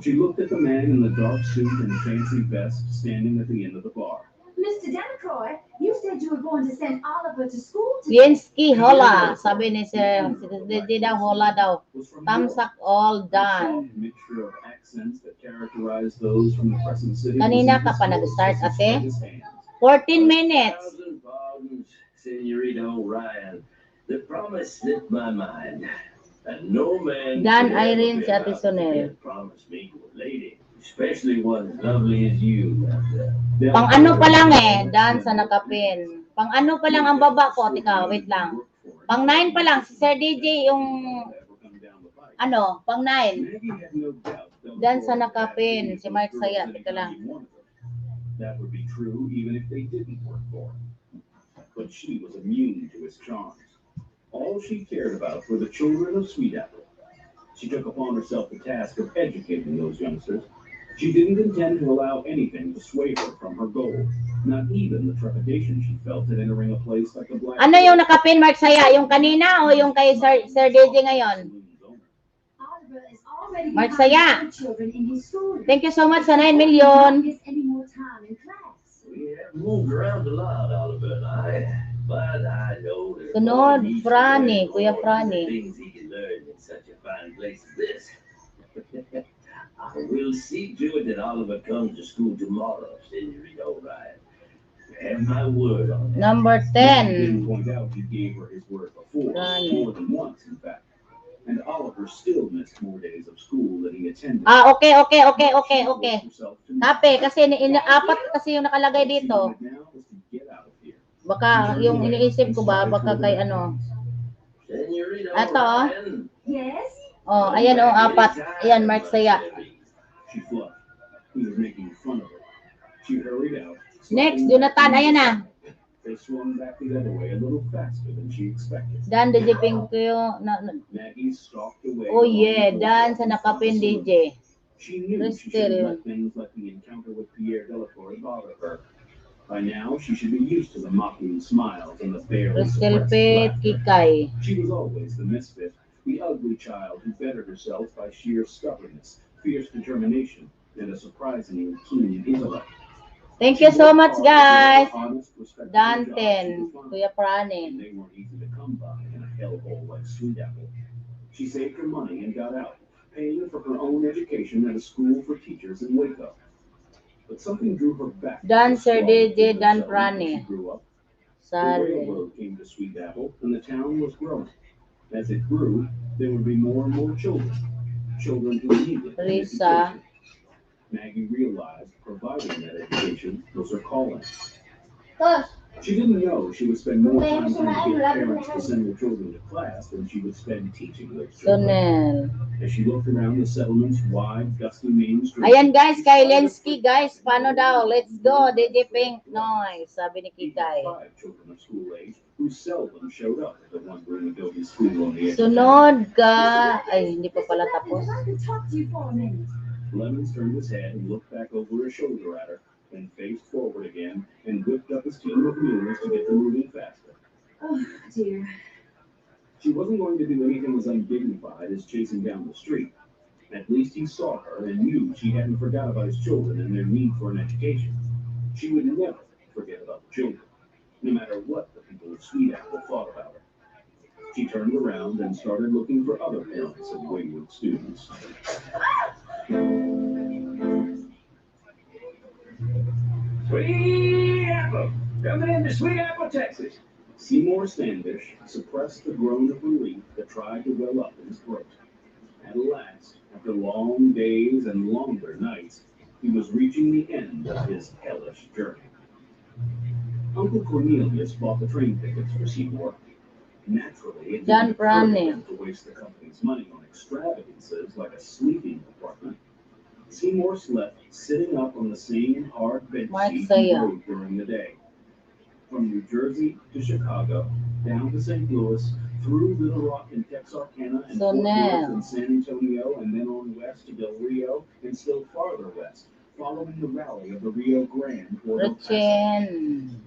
She looked at the man in the dark suit and fancy vest standing at the end of the bar. Mr. Delacroix, you said you were going to send Oliver to school today. Linsky, hola. Sabi ni Sir DJ daw, hola daw. Was from Thumbs up all The done. soft mixture of accents that characterized those from the Crescent City. Kanina was ka pa as nag-start, close as ate? his hands. 14 minutes. 1,000 pardons, Senorita O'Ryan. The promise slipped my mind. And no man Dan should ever Irene be si Ate allowed to Sonel. forget promise made to a lady, especially one as lovely as you. Pang ano pa lang Dan sa nakapin. Pang ano pa lang ang baba ko, tika, wait lang. Pang 9 pa lang, si Sir DJ yung, ano, pang 9. Maggie had no doubt Dan sa nakapin, si Mark Saya, tika lang. That would be true even if they didn't work for him. But she was immune to his charms. All she cared about were the children of Sweet Apple. She took upon herself the task of educating those youngsters. She didn't intend to allow anything to sway her from her goal, not even the trepidation she felt at entering a place like the Black. Ano yung nakapin, Mark Saya? Yung kanina o yung kay Sir DJ ngayon? Oliver is already Mark behind Saya. the other children in his school. Thank you so much sa 9 He million. won't miss any more time in class. We have moved around a lot, Oliver and I. But I know there's Sunod, more he Franny, should Kuya learn Franny. than things he can learn in such a fine place as this. I will see to it that Oliver comes to school tomorrow, Senorita O'Ryan. You have my word on that. Number He 10. didn't point out he gave her his word before, Franny. more than once, in fact. And Oliver still missed more days of school than he attended. Okay. She forced herself to Kape, kasi apat kasi yung nakalagay dito. What she needed now was to get out of here. Baka yung iniisip ko ba, baka kay ano. Senorita Ato, oh. O'Ryan. Yes? Oh, ayan oh, apat. Ayan, Mark Saya. She flushed. He was making fun of her. She hurried out. Next, Jonathan, ayan na. They swung back the other way a little faster than she expected. Dan, DJ Pink ko yung, Maggie stalked away. oh along yeah, the Dan sa boardwalk in front of nakapin the saloon. DJ. She knew she Crystal. shouldn't let things like the encounter with Pierre Delacroix bother her. By now, she should be used to the mocking smiles and the barely Crystal suppressed Pit, laughter. Kikay. She was always the misfit, the ugly child who bettered herself by sheer stubbornness, fierce determination, and a surprisingly keen intellect. Thank you so much, guys. Honest, respectable Dan jobs 10, she could find, Kuya and Prane. they weren't easy to come by in a hellhole like Sweet Apple. She saved her money and got out, paying for her own education at a school for teachers in Waco. But something drew her back. to Dan the Sir squalid DJ, Dan settlement where Prane. she grew up. The Sale. railroad came to Sweet Apple, and the town was growing. As it grew, there would be more and more children who needed an Risa. education. Maggie realized providing that education was her calling. She didn't know she would spend more time trying to get parents to send their children to class than she would spend teaching those children. Sonel. As she looked around the settlement's wide, dusty main street, Ayan guys, kay Lensky guys, paano daw? Let's go, DJ Pink Noise, sabi ni he had Kikay. 5 children of school age who seldom showed up at the one-room adobe school on the edge of town. Sunod ka, ay hindi pa pala tapos. I could talk to you for a minute. Lemons turned his head and looked back over his shoulder at her, then faced forward again and whipped up his team of mules to get them moving faster. Oh, dear. She wasn't going to do anything as undignified as chasing down the street. At least he saw her and knew she hadn't forgot about his children and their need for an education. She would never forget about the children, no matter what the people of Sweet Apple thought about her. She turned around and started looking for other parents of wayward students. Sweet Apple. Coming into Sweet Apple, Texas. Seymour Standish suppressed the groan of relief that tried to well up in his throat. At last, after long days and longer nights, he was reaching the end of his hellish journey. Uncle Cornelius bought the train tickets for Seymour. Naturally, it John didn't occur to Browne. him to waste the company's money on extravagances like a sleeping apartment. Seymour slept sitting up on the same hard bench Mark seat he Saya. rode during the day. From New Jersey to Chicago, down to St. Louis, through Little Rock and Texarkana and So Fort Worth now. and San Antonio, and then on west to Del Rio, and still farther west, following the valley of the Rio Grande toward El Paso. Richen.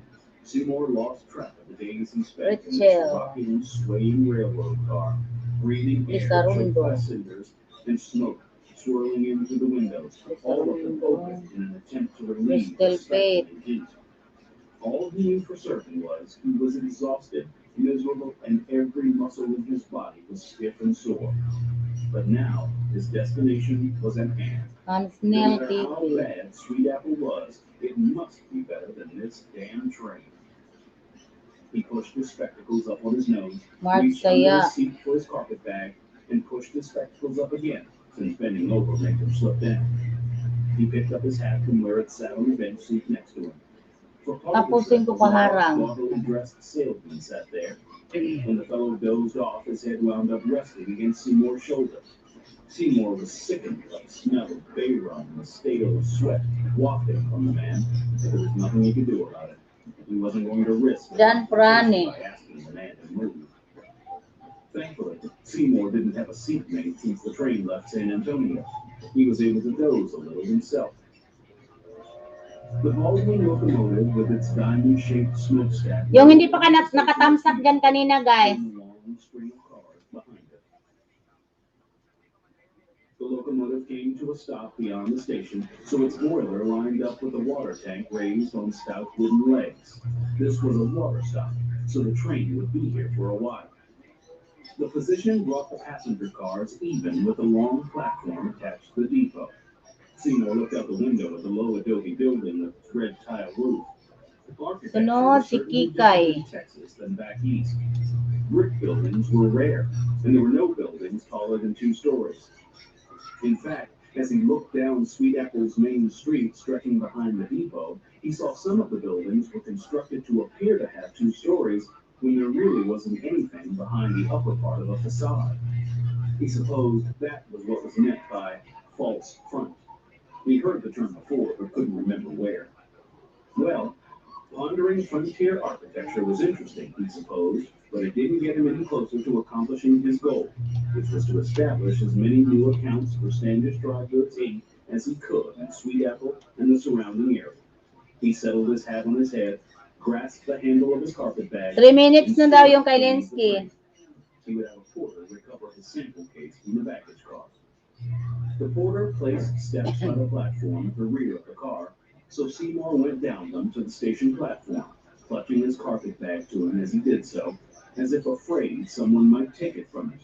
Seymour lost track of the days he spent in this Rachel. rocking and swaying railroad car, breathing air Lisa choked by Rundo. cinders and smoke swirling in through the windows, all of them open in an attempt to relieve the Crystal Fate. stifling heat. All he knew for certain was he was exhausted, miserable, and every muscle in his body was stiff and sore. But now his destination was at hand. On No Snail matter how TV. bad Sweet Apple was, it must be better than this damn train. He pushed his spectacles up on his nose, Mark reached under Saya. his seat for his carpet bag, and pushed his spectacles up again, since bending over made them slip down. He picked up his hat from where it sat on the bench seat next to him. For part of the Tapusin trip, ko a large, paharang. gaudily dressed salesman sat there. When the fellow dozed off, his head wound up resting against Seymour's shoulder. Seymour was sickened by the smell of bay rum and the stale sweat wafting from the man, but there was nothing he could do about it. He wasn't going to risk the John confrontation Prane. by asking the man to move. Thankfully, Seymour didn't have a seatmate since the train left San Antonio. He was able to doze a little himself. The Baldwin locomotive with its diamond-shaped smokestack. Yung hindi pa ka nakatamsak dyan kanina guys. and long string of cars behind it. The locomotive came to a stop beyond the station, so its boiler lined up with the water tank raised on stout wooden legs. This was a water stop, so the train would be here for a while. The position brought the passenger cars even with the long platform attached to the depot. Seymour looked out the window at the low adobe building with its red tile roof. Architecture Sunod was si certainly Kikay. different in Texas than back east. Brick buildings were rare, and there were no buildings taller than 2 stories. In fact, as he looked down Sweet Apple's main street stretching behind the depot, he saw some of the buildings were constructed to appear to have 2 stories when there really wasn't anything behind the upper part of a facade. He supposed that was what was meant by false front. He heard the term before, but couldn't remember where. Well, pondering frontier architecture was interesting, he supposed, but it didn't get him any closer to accomplishing his goal, which was to establish as many new accounts for Standish Dry Goods Inc. as he could in Sweet Apple and the surrounding area. He settled his hat on his head, grasped the handle of his carpet bag. 3 minutes and na daw stood yung kay to leave the Lensky. train. He would have a porter recover his sample case from the baggage car. The porter placed steps on the platform at the rear of the car, so Seymour went down them to the station platform, clutching his carpet bag to him as he did so, as if afraid someone might take it from him.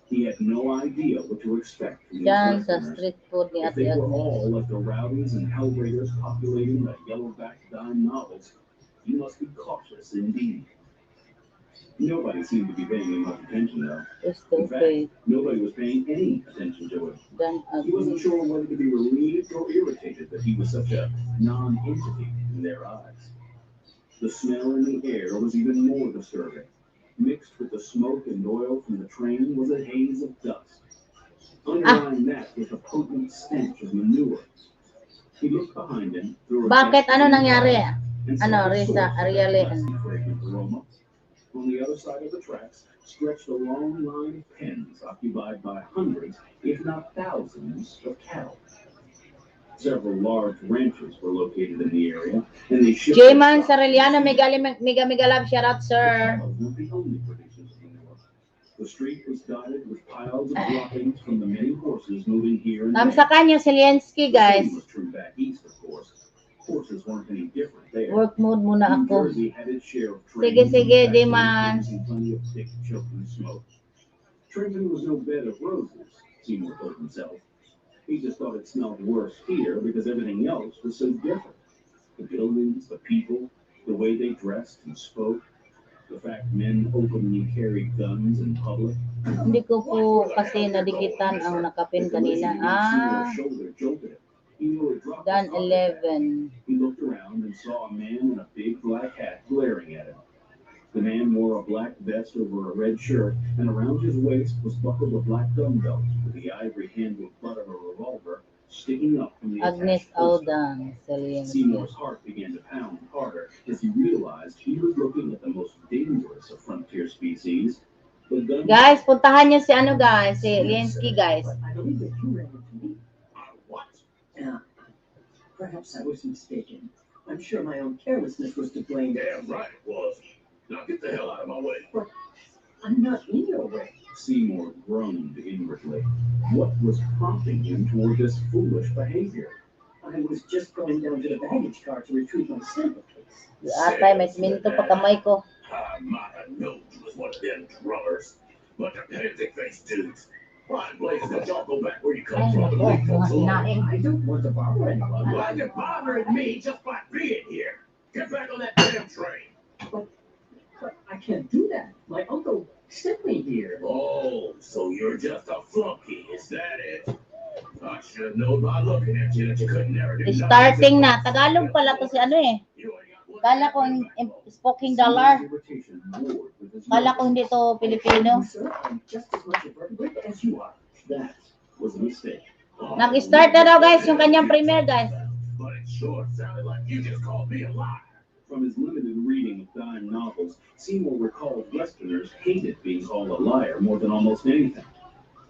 He had no idea what to expect from these Dyan sa Westerners. street food ni If Ate they were Agnes. all like the rowdies and hellraiders populating the yellow-backed dime novels, you must be cautious indeed. Nobody seemed to be paying him much attention, though. Crystal In fact, Fate. nobody was paying any attention to him. Dan He wasn't Agnes. sure whether to be relieved or irritated that he was such a non-entity in their eyes. The smell in the air was even more disturbing. Mixed with the smoke and oil from the train was a haze of dust. Underlying that was a potent stench of manure. He looked behind him through a Bakit? gap Ano in the nangyari? wall and Ano, saw a Risa, source of that Ariel? pleasant, fragrant aroma. On the other side of the tracks stretched a long line of pens occupied by hundreds, if not thousands, of cattle. Several large ranches were located in the area, and they shipped their J-Man stock. Sareliano, mega love, shout out, sir. Cows weren't the only producers of manure. The street was dotted with piles of droppings from the many horses moving here and there. Tamsakan yung Zelensky, The guys. same was true back east, of course. Horses weren't any different there. Work mode muna New ako. Jersey had its share of Sige, trains sige, and J-Man. factories and plenty of thick, choking smoke. Trenton was no bed of roses, Seymour told himself. He just thought it smelled worse here because everything else was so different. The buildings, the people, the way they dressed and spoke, the fact men openly carried guns in public. Hindi ko po kasi nadikitan ang nakapin kanina. Ah, Dan 11. He looked around and saw a man in a big black hat glaring at him. The man wore a black vest over a red shirt, and around his waist was buckled a black gun belt with the ivory-handled butt of a revolver sticking up from the Agnes attached holster. Aldan. Zelensky. Seymour's heart began to pound harder as he realized he was looking at the most dangerous of frontier species. The gun Guys, puntahan niyo si ano, guys. Si Zelensky, guys. But I believe that you ran into me. What? Perhaps I was mistaken. I'm sure my own carelessness was to blame. Damn right it was. Now get the hell out of my way. I'm not in your way. Seymour groaned inwardly. What was prompting him toward this foolish behavior? I was just going down to the baggage car to retrieve my sample case. Atay, may siminto pa kamay ko. I might have known you was one of them drummers. But the pansy-faced dudes. Why in blazes don't y'all go back where you come from and leave folks alone? I don't want to bother anyone. Why you bothering me just by being here? Get back on that damn train. But I can't do that. My uncle sent me here. Oh, so you're just a flunky, is that it? I should have known by looking at you that you couldn't never do nothing. Starting na. Tagalog pala to si ano eh. You ain't got one Kala ko yung speaking dollar. Irritation roared with his Kala ko nose. hindi to Pilipino. Sir, I'm just as much a vertebrate as you are. That was a mistake. Nag-start na daw, guys, yung kanyang premiere, guys. But it sure sounded like you just called me a liar. From his limited reading of dime novels, Seymour recalled Westerners hated being called a liar more than almost anything.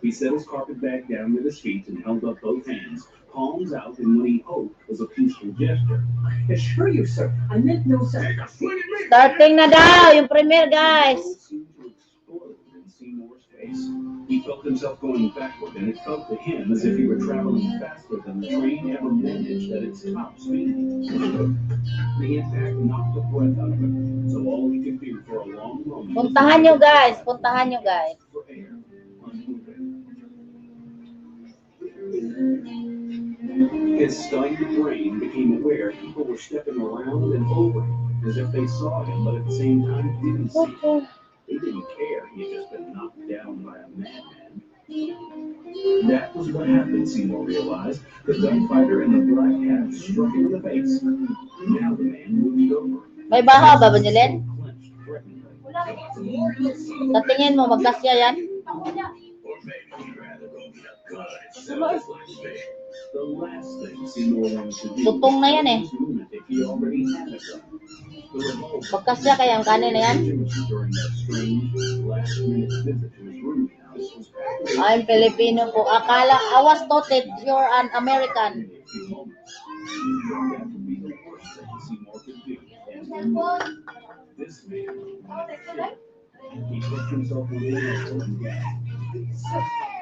He set his carpet bag down with his feet and held up both hands, palms out in what he hoped was a peaceful gesture. I assure you, sir, I meant no such. Take a swing at me. Starting na daw, yung premiere, guys. Hope seemed to explode in Seymour's face. He felt himself going backward, and it felt to him as if he were traveling faster than the train ever managed at its top speed. The impact knocked the breath out of him, so all he could do for a long moment. Puntahan nyo, guys. Puntahan nyo, guys. For air, unmoving. His stunned brain became aware people were stepping around and over him, as if they saw him, but at the same time didn't see him. They didn't care he had just been knocked down by a madman. That was what happened, Seymour realized. The gunfighter in the black hat struck him in the face. Now the man moved over. May baha ba, Banilin? Clenched threateningly. Sa tingin mo, magkasya yan? Or maybe you'd rather go get a gun and sell this like fish. The last thing Seymour wanted to do Tutong na yan eh. was lunatic. He already had a gun. The revolver. Magkasya kaya ang kanin na yan? During that strange last-minute visit to his rooming house was packed I'm Filipino po. Akala, I was taught that you're an American. in a few moments. That would be the worst thing Seymour could do. And this man wanted to kill. He pushed himself away and gasped.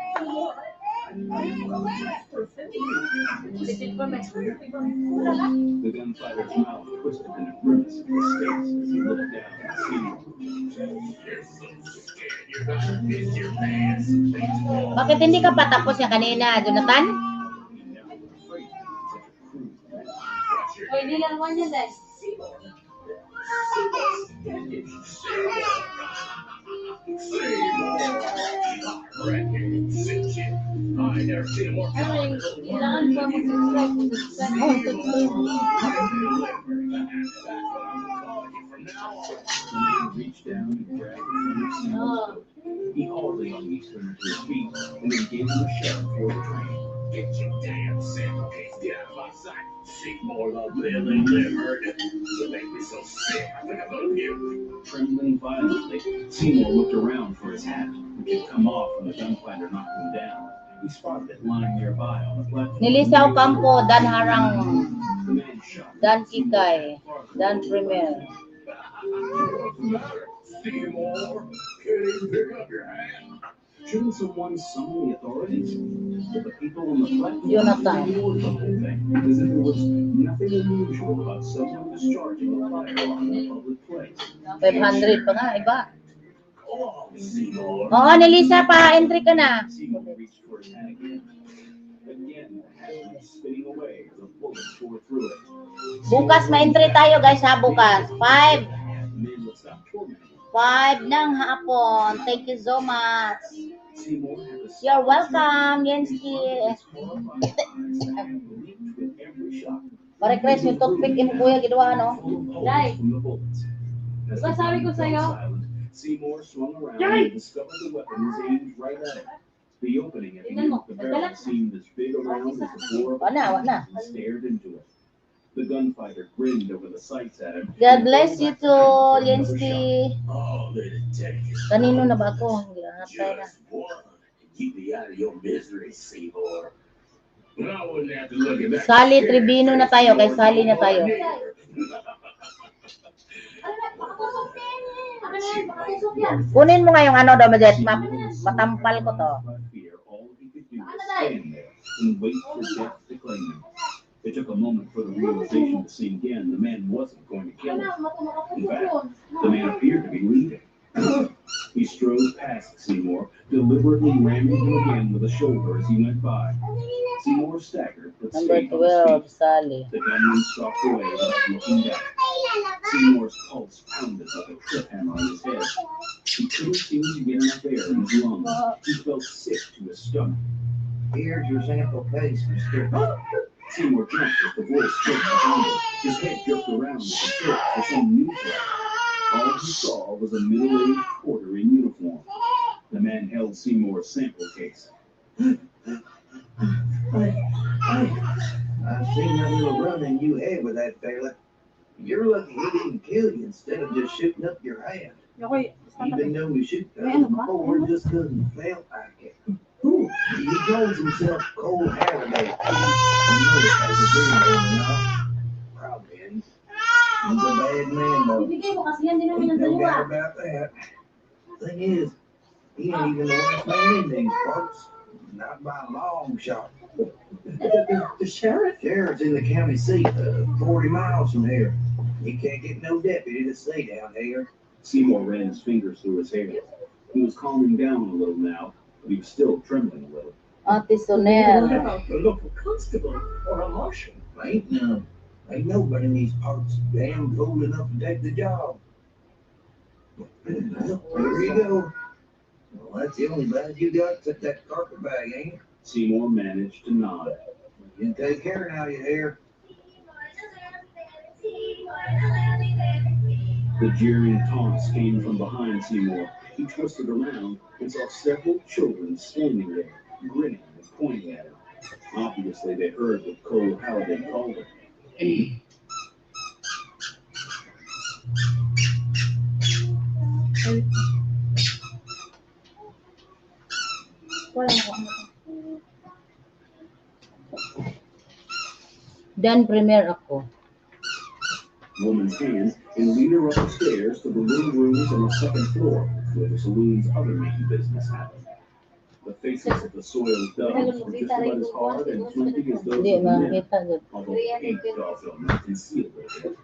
The gunfighter's mouth twisted in a grimace of disgust as he looked down at Seymour. You're so scared you're gonna piss your pants. Bakit hindi ka patapos yung kanina, Jonathan? He never was afraid of such a cruel man. O, hindi lang naman yan, guys. I never seen him more Ano, kailangan ba mag-subscribe? Mag-subscribe. Oh, The man reached down and grabbed Seymour's coat. He hauled the young Easterner to his feet and then gave him a shove toward the train. Get your damn sample case down my sight. Seymour love living, live hurt it. You make me so sick. I think I'm gonna puke. Trembling violently, Seymour looked around for his hat, which had come off when the gunfighter knocked him down. He spotted it lying nearby on the platform. Nilisaw kampo, dan harang, The man shot dan kikay, dan premier. What's the matter? Seymour, can't even pick up your hand. Shouldn't someone summon the authorities? But the people on the platform Jonathan. ignored the whole thing, as if there was nothing unusual about someone discharging a firearm in a public place. 500 pa nga, iba. Go on, Seymour. Oo, Nelisa, pa-entry ka na. Seymour reached for his hat again. Again, the hat went spinning away as a bullet tore through it. Bukas ma-entry tayo guys ha, bukas. 5. The man would stop tormenting him. 5 ng hapon. Thank you so much. Seymour had the You're welcome, Yensky. Pare-Chris, yung toothpick mo kuya, ginawa, no? Dai. As Diba sabi ko sa'yo? Seymour swung around Yay! and discovered the weapon was aimed right at him. The opening at the Tingnan end mo, of the barrel nagdalat. seemed as big around as the floor of a Wala, wala. and stared into it. The gunfighter grinned over the sights at him. God bless you too, Yensky. Oh, little detective. Kanino na ba ako? Hindi na tayo na. Just one. Keep me out of your misery, Seymour. I wouldn't have to look at that. Sally Tribino na tayo, kay Sally na tayo. Kunin mo nga yung ano daw, Majet. Matampal ko to. By fear, all he could do was stand there and wait for death to claim him. It took a moment for the realization to sink in. The man wasn't going to kill him. In fact, the man appeared to be leaving. He strode past Seymour, deliberately ramming him again with a shoulder as he went by. Seymour staggered, but Number stayed on his 12, feet. Sally. The gunman stalked away without looking back. Seymour's pulse pounded like a trip hammer on his head. He couldn't seem to get enough air in his lungs. He felt sick to his stomach. Here's your sample case, mister. Seymour jumped as the voice spoke behind him. His head jerked around as he searched for some news flash. All he saw was a middle-aged porter in uniform. The man held Seymour's sample case. I seen that little running you had with that fella. You're lucky he didn't kill you instead of just shooting up your hand. Even though we shoot those before, just couldn't felt like it. He calls himself Cole Halliday. I know it has a dream or not. Probably isn't. He's a bad man though. Ibigay mo kasi yan din namin Ain't ng no dalawa. doubt about that. Thing is, he ain't even the worst man in these parts. Not by a long shot. The sheriff? Sheriff's in the county seat, 40 miles from here. He can't get no deputy to stay down here. Seymour ran his fingers through his hair. He was calming down a little now, but he was still trembling a little. Ate What Sonel. about the local constable or a marshal? Ain't none. Ain't nobody in these parts damn old enough to take the job. Well, there you go. Well, that's the only bag you got except that carpet bag, ain't it? Seymour managed to nod. You can take care now, you hear? The jeering taunts came from behind Seymour. He twisted around and saw several children standing there, grinning and pointing at him. Obviously, they heard what Cole Halliday called him. Dan premier ako. Woman's hands and lead her up the stairs to the little rooms on the second floor, where the saloon's other main business happened. The faces of the soiled doves were just about as hard and flinty as those Hindi, of the men, makita dyan. although the pink dog filament concealed their head.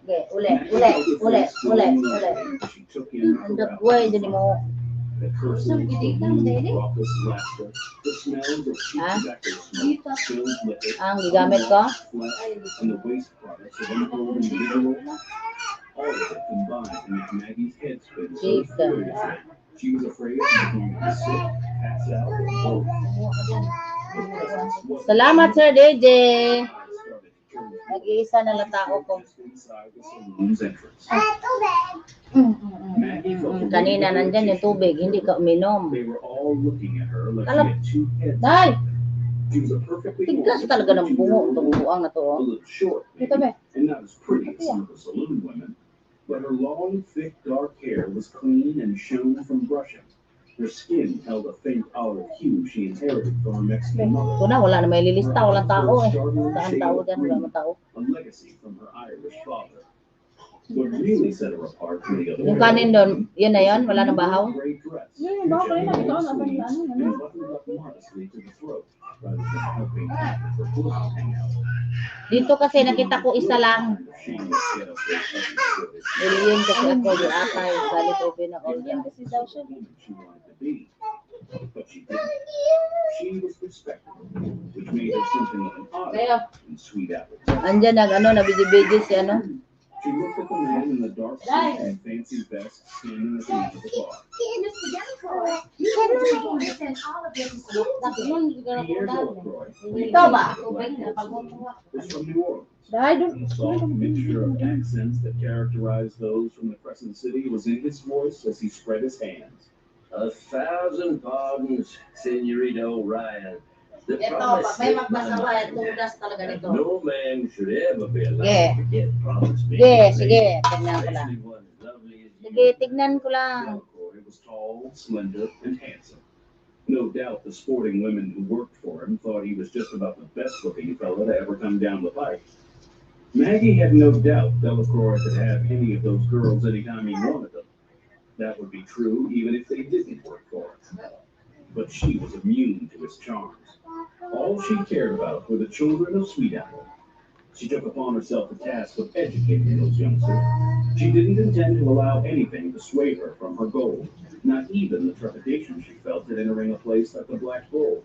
Okay, uli. She took in her Dagway, dyan mo. the curses, the rude, raucous laughter, the smells of cheap Ah? tobacco smoke, spilled liquor, Ang gigamit ko? flesh, and the waste products of untold individual. All of it combined to make Maggie's head spin so Jesus. furiously. She was afraid she was going to sick, pass out, or both. The presence was- Salamat, Sir DJ. started to turn Nag-iisa na lang tao ko. Just inside the saloon's entrance. Kanina nandyan yung tubig, hindi ka uminom. They were all looking at her like she Kalap. had two heads. Day! She was a perfectly Tigas normal talaga ng bungo. Itong girl, buang na to. a Oh. little short, Dito maybe, be. and not as pretty as some of the saloon women, but her long, thick, dark hair was clean and shone from brushing. Her skin held a faint olive hue she inherited from her Mexican mother. Ito na, wala na may lilista. Walang tao eh. Startling Saan shade tao of dyan? Wala green, mo tao. a legacy from her Irish father. What really set her apart from the other Yung kanin doon, yun na yun? Wala nang bahaw? gray dress, Yun, yung bahaw pa rin which had nakita ko. no Nasa sleeves ano, and buttoned up modestly to the throat, rather than helping half of her clothes hang out. Dito kasi nakita ko isa lang. Shameless ghetto face husband stood. Million kasi ako yung atay. Galit ko na all She yan. was the woman she wanted to be, but she didn't. She was respectable, which made her something of an oddity in Sweet Apple. Andyan nabidi-bidi si ano. She looked at the man in the dark suit and fancy vest standing at the edge of the bar. Mr. Delacroix, you said you were going to send Oliver to school today. Pierre Delacroix, Ito ba? was from New Orleans. Day, The soft mixture of accents that characterized those from the Crescent City was in his voice as he spread his hands. 1,000 pardons, Senorita O'Ryan. The Ito, promise pag may slipped my magpasawa, mind. tudas talaga And nito. no man should ever be allowed Sige. to forget promise made. Sige, sige. Tignan ko lang. Especially one as lovely as you. Sige, tignan ko lang. Delacroix was tall, slender, and handsome. No doubt the sporting women who worked for him thought he was just about the best-looking fella to ever come down the pike. Maggie had no doubt Delacroix could have any of those girls anytime he wanted them. That would be true even if they didn't work for him. But she was immune to his charms. All she cared about were the children of Sweet Apple. She took upon herself the task of educating those youngsters. She didn't intend to allow anything to sway her from her goal, not even the trepidation she felt at entering a place like the Black Bull,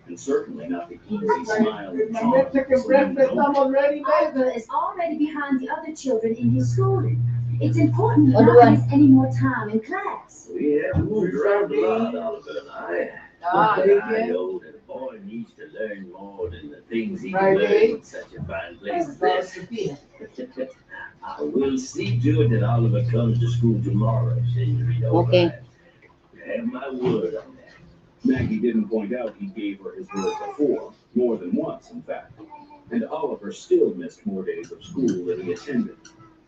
and certainly not the easy smile and charm of the saloon owner. Oliver is already behind the other children in his schooling. It's important he Ano not ba? miss any more time in class. We have moved around a lot, Oliver and I. But I know that a boy needs to learn more than the things he can learn in such a fine place as this. I will see to it that Oliver comes to school tomorrow, Senorita Okay. O'Ryan. You have my word on that. Maggie didn't point out he gave her his word before, more than once, in fact. And Oliver still missed more days of school than he attended.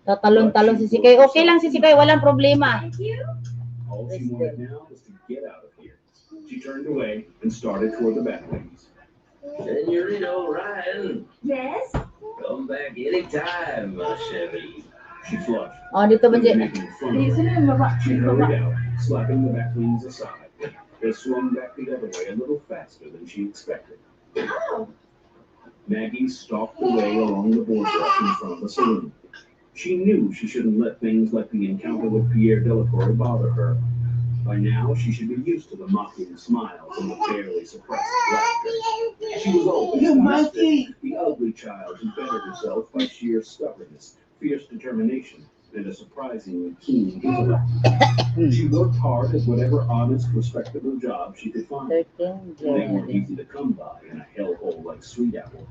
Tatalon-talon si Sikay. Okay lang si Sikay, walang problema. Thank you. All she wanted now was to get out of here. She turned away and started toward the back lanes. Senorita O'Ryan, Yes? come back anytime, my chérie. She flushed. Oh, dito ba She was siya? making fun of her. She hurried out, slapping the back lanes aside. They swung back the other way a little faster than she expected. Oh, Maggie stalked away along the boardwalk in front of the saloon. She knew she shouldn't let things like the encounter with Pierre Delacroix bother her. By now, she should be used to the mocking smiles and the barely suppressed laughter. She was always the ugly child who bettered herself by sheer stubbornness, fierce determination, and a surprisingly keen intellect. She worked hard at whatever honest, respectable job she could find. 13 They weren't January. easy to come by in a hellhole like Sweet Apple.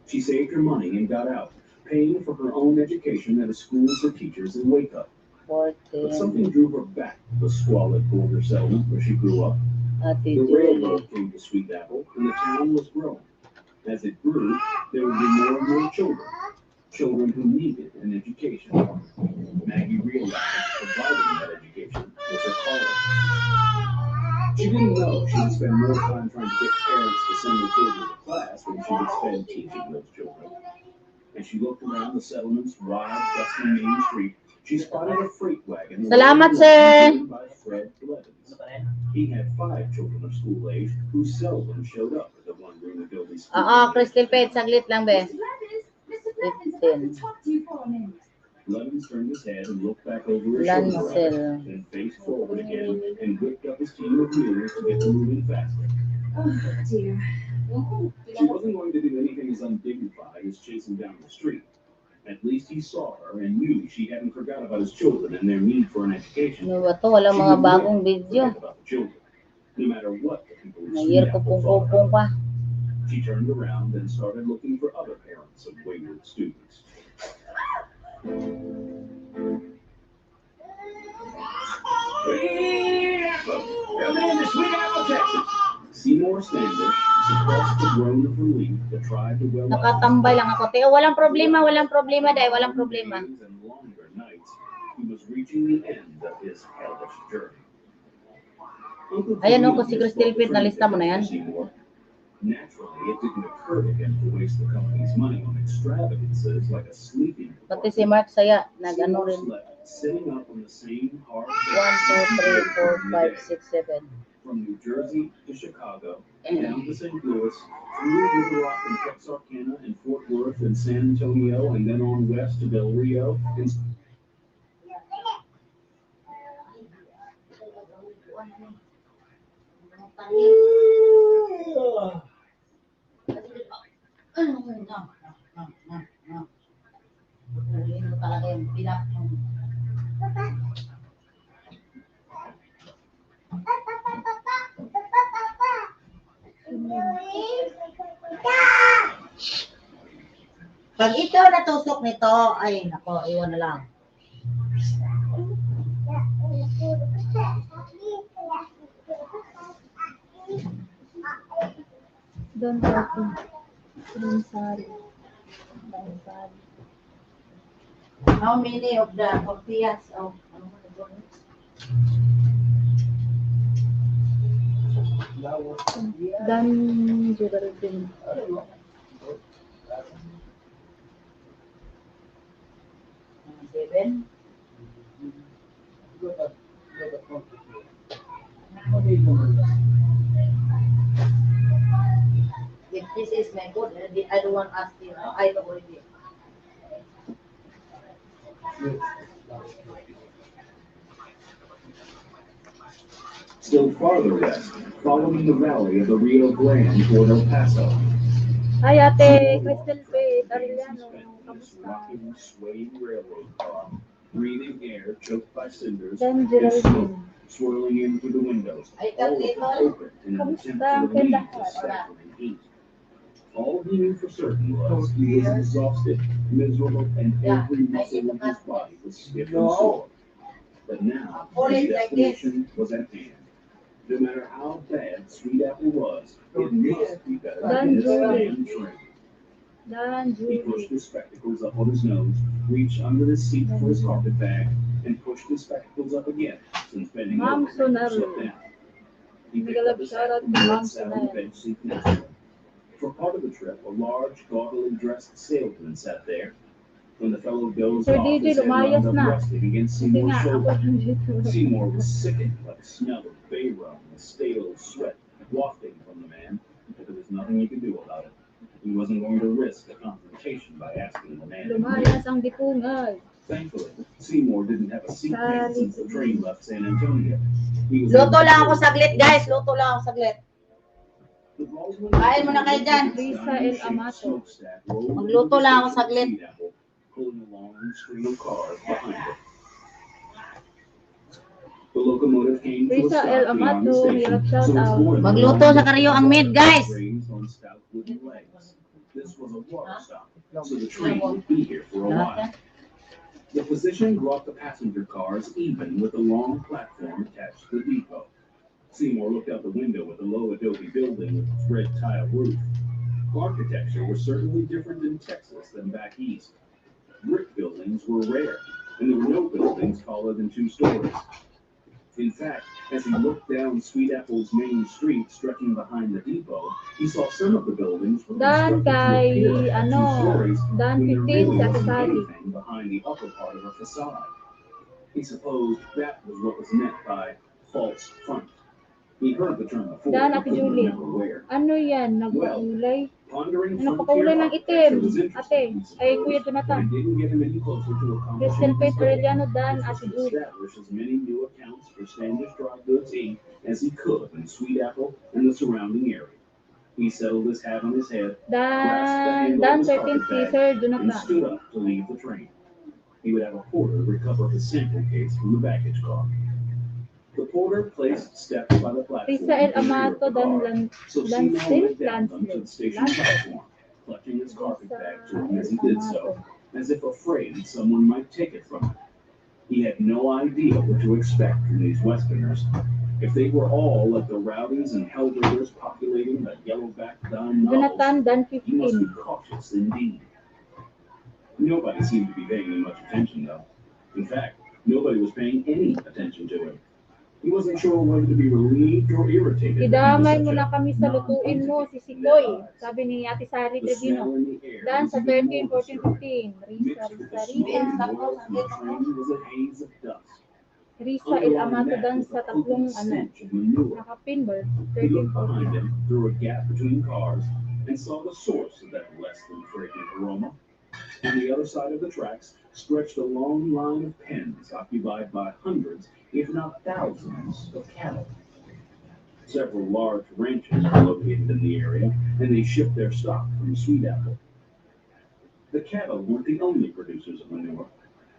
She saved her money and got out, paying for her own education at a school for teachers in Wake Up. But 14. something drew her back to the squalid border settlement where she grew up. Ate The Julie. railroad came to Sweet Apple, and the town was growing. As it grew, there would be more and more children who needed an education. Maggie realized providing that education was her calling. She didn't know she would spend more time trying to get parents to send their children to class than she would spend teaching those children. As she looked around the settlement's wide, dusty main street, she spotted a freight wagon. Salamat, sir. driven by Fred Blevins. He had 5 children of school age who seldom showed up at the one room building school. Oo, Crystal Pet, saglit lang be. Mr. Blevins, I'd like to talk to you for a minute. Blevins turned his head and looked back over his shoulder, Lancel. then faced forward again and whipped up his team of mules to get them moving faster. Oh, dear. She wasn't going to do anything as undignified as chasing down the street. At least he saw her and knew she hadn't forgot about his children and their need for an education. Ano ba to? Walang She mga would bagong never video. forget about the children, no matter what the people in Nayir Sweet ko Apple thought pong about her. pa. She turned around and started looking for other parents of wayward students. Seymour Standish suppressed the groan of relief that tried to well up. Nakatambay lang ako. Teo, walang problema dahil walang problema. And longer nights, he was reaching the end of his hellish journey. Ayan o, kung si Crystal Pitt, nalista mo na yan. Naturally, it didn't occur to him to waste the company's money on extravagances like a sleeping Pati si Mark Saya, nag-ano rin. sitting up on the same hard 1, 2, 3, 4, 5, 6, 7. from New Jersey to Chicago, down to St. Louis, through Little Rock and Texarkana and Fort Worth and San Antonio, and then on west to Del Rio. And Pag ito natusok nito, ay nako, iwan na lang. Doon ako. Sorry. How many of the tortillas of Dan Geraldine. Seven. If this is my good, I don't want us to. I don't want it. still farther west, following the valley of the Rio Grande toward El Paso. Hi, Ate Crystal Pitt, Arellano. This rocking, swaying railroad car, breathing air choked by cinders, Dan and smoke Geraldine. swirling in through the windows, Ay, all of them Tito. open in an attempt Kamusta ang to relieve the lahat? stifling heat. All he knew for certain was he was exhausted, miserable, and every muscle in his body was stiff and sore. But now his destination was at hand. No matter how bad Sweet Apple was, it must be better than this damn train. Dan He pushed Julie. his spectacles up on his nose, reached under his seat for his carpet bag, and pushed his spectacles up again, since bending Ma'am over him Sonal. slipped down. He picked Nagalab up his shout hat out and to Ma'am sat on Sonal. the bench seat next to him. For part of the trip, a large, gaudily dressed salesman sat there. When the fellow dozed Sir off, DJ, his head lumayas wound na. up resting against Kasi Seymour's nga, ako shoulder. lang dito. Seymour was sickened by the smell of bay rum and stale sweat wafting from the man, but there was nothing he could do about it. He wasn't going to risk a confrontation by asking the man. Lumayas ang dipungal. Thankfully, Seymour didn't have a seatmate since the train left San Antonio. Luto lang ako saglit, guys. Luto lang ako saglit. Kain muna kayo dyan. Lisa El Amato. Magluto lang ako saglit. Pulling a long string of cars behind it. The locomotive came to a Lisa stop El beyond Amato, the station, hirap shout so it's out. more than Magluto sa Karyo ang meat, guys. raised on stout wooden legs. This was a water stop, so the train would be here for a while. The position brought the passenger cars even with the long platform attached to the depot. Seymour looked out the window at the low adobe building with its red tile roof. Architecture was certainly different in Texas than back east. Brick buildings were rare, and there were no buildings taller than 2 stories. In fact, as he looked down Sweet Apple's main street stretching behind the depot, he saw some of the buildings were Dan constructed to kay, appear to have 2 ano, stories Dan when there 15 really sa wasn't Kasali. anything behind the upper part of a facade. He supposed that was what was meant by false front. He heard the term before, Dan, but Ate couldn't Julie. remember where. Ano yan? Nagpakulay? Pondering Nagpakulay ng itim. Ate, ay Kuya but Jonathan. it didn't get him any closer to Crystal accomplishing Pitt, his goal, Arellano, Dan, which was Ate to Julie. establish as many new accounts for Standish Dry Goods Inc. as he could in Sweet Apple and the surrounding area. He settled his hat on his head, Dan 13C, Sir and Jonathan. stood up to leave the train. He would have a porter recover his sample case from the baggage car. The porter placed steps by the platform. Risael to the rear of Amato, the car. So Seymour Lancel, went down onto the station platform, clutching his carpet bag to him as he did so, as if afraid someone might take it from him. He had no idea what to expect from these Westerners. If they were all like the rowdies and hellraisers populating the yellow-backed dime novels, Jonathan, Dan he must be 15. cautious indeed. Nobody seemed to be paying him much attention, though. In fact, nobody was paying any attention to him. He wasn't sure whether to be relieved or irritated. Idamay mo na kami sa lutuin mo, si Sikoy. Sabi ni Ate Sari The Trevino. smell in the air Dan was sa even 13, more 14, disturbing. 15. Risa, Mixed with the Risa, smoke Risa. and oil from the train was a haze of dust. Risa El Amato, Dan sa tatlong Stench of manure. nakapin ba? He 13, looked behind 14. him through a gap between cars and saw the source of that less than fragrant aroma. On the other side of the tracks stretched a long line of pens occupied by hundreds, if not thousands, of cattle. Several large ranches were located in the area, and they shipped their stock from Sweetapple. The cattle weren't the only producers of manure.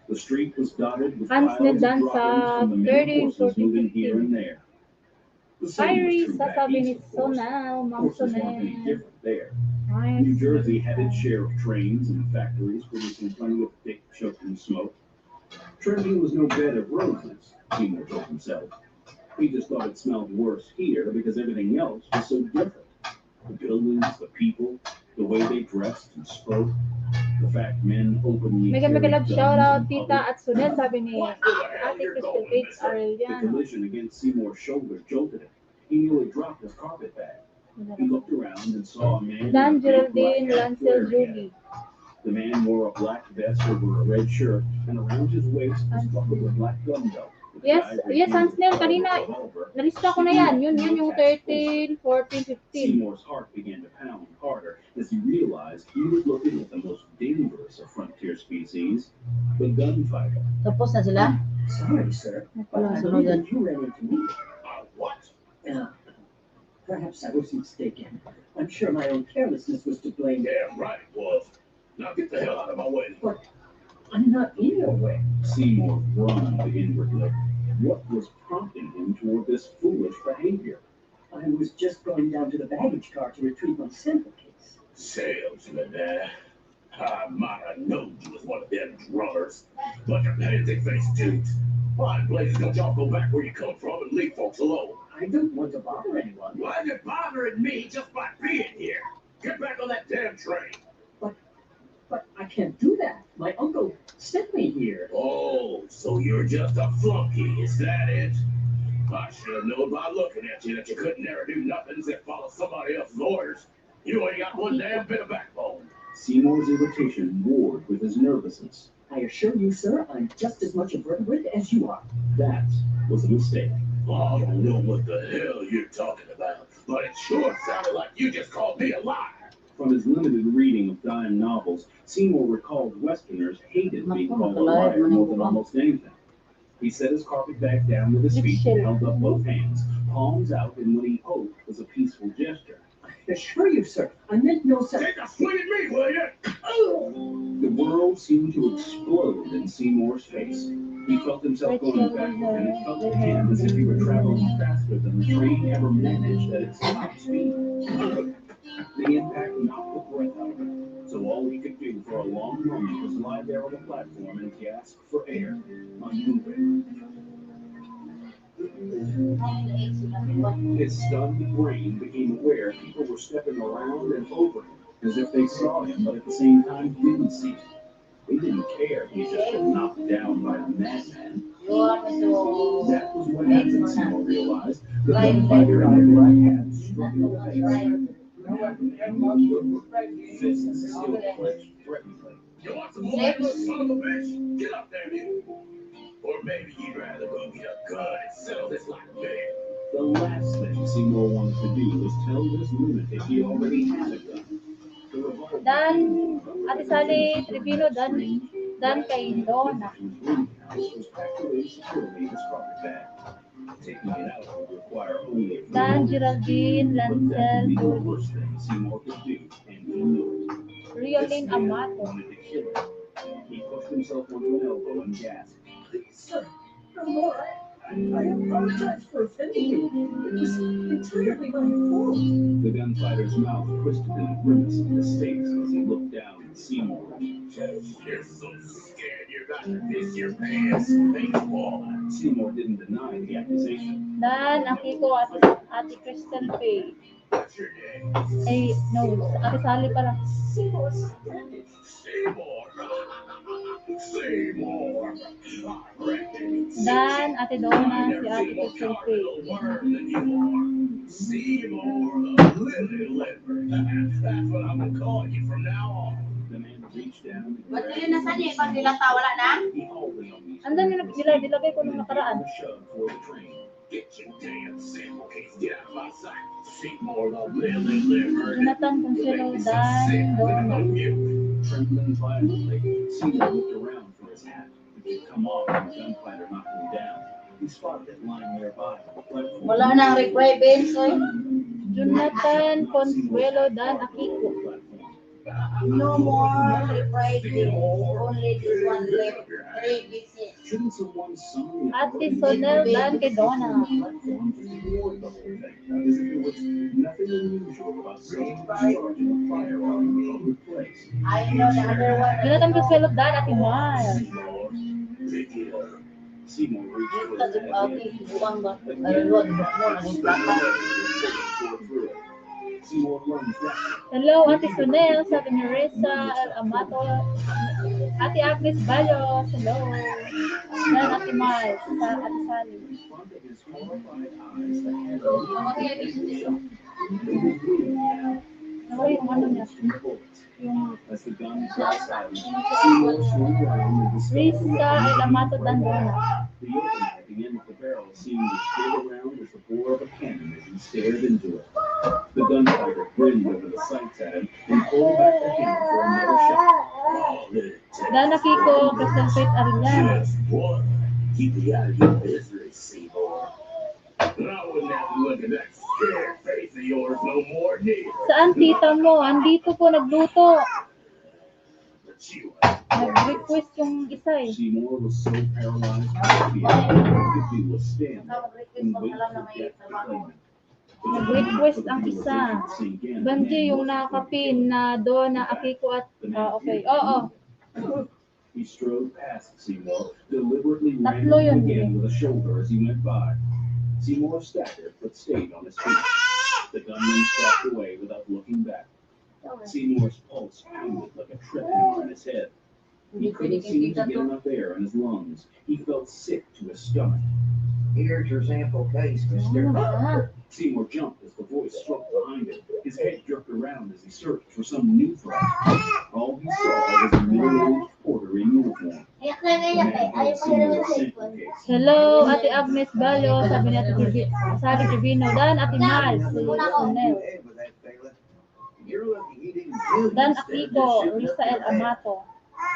The street was dotted with Hans piles of Nedan droppings sa from the many 13, horses 14, moving here 15. and there. The same was Iris, true back sasabi ni east, of course. Sonal, Ma'am Horses weren't any Sonel. different there. Nice. New Jersey had its share of trains and factories producing plenty of thick, choking smoke. Trenton was no bed of roses, Seymour told himself. He just thought it smelled worse here because everything else was so different. The buildings, the people, the way they dressed and spoke, the fact men openly Mega carried love guns shout out in Tita public. at Sunel, sabi ni Where the hell Ate you're Crystal going, Kate mister? The Arellano. collision against Seymour's shoulder jolted him. He nearly dropped his carpet bag. He looked around and saw a man with a Dan big black Geraldine hat Lancel glaring at him. Julie. The man wore a black vest over a red shirt, and around his waist was buckled a black gun belt. with the Yes, ivory yes, handle Hansnel, of a kanina, revolver nalista ko na yan. sticking Yun out yung from the attached 13, 14, 15. Seymour's heart began to pound harder as he realized he was looking at the most dangerous of frontier species, the gunfighter. Tapos na sila? Sorry, sir, but I Sunod believe yan. that you ran into me. What? Perhaps I was mistaken. I'm sure my own carelessness was to blame. Damn right it was. Now get the hell out of my way. I'm not in your way. Seymour groaned inwardly. What was prompting him toward this foolish behavior? I was just going down to the baggage car to retrieve my sample case. Salesman, I might have known you was one of them drummers. Bunch of pansy-faced dudes. Why in blazes don't y'all go back where you come from and leave folks alone? I don't want to bother anyone. Why is it bothering me just by being here? Get back on that damn train. But I can't do that. My uncle sent me here. Oh, so you're just a flunky, is that it? I should have known by looking at you that you couldn't never do nothing except follow somebody else's orders. You ain't got one damn bit of backbone. Seymour's irritation warred with his nervousness. I assure you, sir, I'm just as much a vertebrate as you are. That was a mistake. I don't know what the hell you're talking about, but it sure sounded like you just called me a liar. From his limited reading of dime novels, Seymour recalled Westerners hated being called a liar more than almost anything. He set his carpet bag down with his feet and held up both hands, palms out in what he hoped was a peaceful gesture. I assure you, sir, I meant no such. Take a swing at me, will you? The world seemed to explode in Seymour's face. He felt himself going backward, and it felt to him as if he were traveling faster than the train ever managed at its top speed. The impact knocked the breath out of him, so all he could do for a long moment was lie there on the platform and gasp for air, unmoving. His stunned brain became aware people were stepping around and over him, as if they saw him, but at the same time didn't see him. They didn't care if he had just been knocked down by a madman. That was what happened, Seymour realized. The gunfighter in the black hat struck him in the face. Fists still clenched threateningly. You want some more, son of a bitch? Get up there, you. Or maybe you'd rather go get a gun and settle this like men. The last thing Seymour wanted to do was tell this lunatic he already had a gun. The revolver Dan, Ate Sally Trevino, Dan kay Donna. was packed away securely in his carpet bag. Taking it out would require only a few Dan moments. Geraldine But that would Lancel be the Julie. worst thing Seymour could do, and he knew it. Riolin This man Amato. wanted to kill him. He pushed himself onto an elbow and gasped. Please, sir, no more. I apologize for offending you. It was entirely my fault. The gunfighter's mouth twisted in a grimace of distaste as he looked down at Seymour. You're so scared you're about to piss your pants. Baseball. Seymour didn't deny the accusation. Dan, Akiko, Ate Crystal Faye. What's your name? Ay, no, Ate Sally pala. Seymour. Dan, Ate Donna, si Ate Crystal Faye. Seymour, the lily liver. That's what I'm gonna call you from now on. The man reached down and Ba't grabbed yun nasa niya? Pag dilata, wala na? He hauled it on these Andan yung dilagay ko nung nakaraan. shove toward the train. Get your damn sample case. Get out of my sight. Seymour, the lily liver. Jonathan Consuelo, Dan, Donna. Trembling violently, Seymour looked around for his hat, which had come off when the gunfighter knocked him down. He spotted it lying nearby on the platform. Wala nang reply, Benson. Jonathan Consuelo, Dan, Akiko. No more reply, only this one left. 3 visits. Shouldn't someone summon the Ate authorities? Sonel, Dan, kay Donna. Platform to reward the whole thing, as if there was nothing unusual about someone discharging a firearm in a public place. I know the other one. Jonathan Consuelo, Dan, Ate Mar. Seymour reached for his Okay, hat. buwang ba? Ayun, buwang ang plata. Seymour lunged back. Hello, Ate Sonel, sabi ni Reza El Amato. Ate Agnes Balos, hello. Dan, Ate Mar, sa Ate Sally. In front of his horrified eyes, the head of the Ano yung ano niya? as the gun fell silent, Seymour swung around and discovered Reza El Amato, Dan, Donna. the opening at the end of the barrel seemed to spin around as the bore of a cannon as he stared into it. The gunfighter grinned over the sights at him and pulled back the hammer for another shot. Dan, Akiko, Crystal Faith Arellano. Just one. Keep me out of your business, Seymour. And I wouldn't have to look at that scared face of yours no more neither. Saan tita mo? Andito po, nagluto. But you Nag-request yung isa eh. Seymour was so paralyzed by fear that he was standing and wait to get the claimant. Nag-request ang isa. Banji, yung nakapin na doon na Akiko at... okay. Oo. He strode past Seymour, deliberately ran Tatlo him yun, again with a shoulder as he went by. Seymour staggered but stayed on his feet. The gunman stalked away without looking back. Seymour's pulse pounded like a treadmill in his head. He couldn't seem to get enough air in his lungs. He felt sick to his stomach. Here's your sample case, mister. Seymour jumped as the voice struck behind him. His head jerked around as he searched for some new threat. All he saw was a middle-aged porter in uniform. The man held Seymour's sample case. Hello, Ate Agnes Balo, sabi ni Ate Sally Trevino. Dan, Ate Mal, si Sonel. You're lucky he didn't kill you Dan, instead of Akiko, just shooting Risa up El your head. Amato.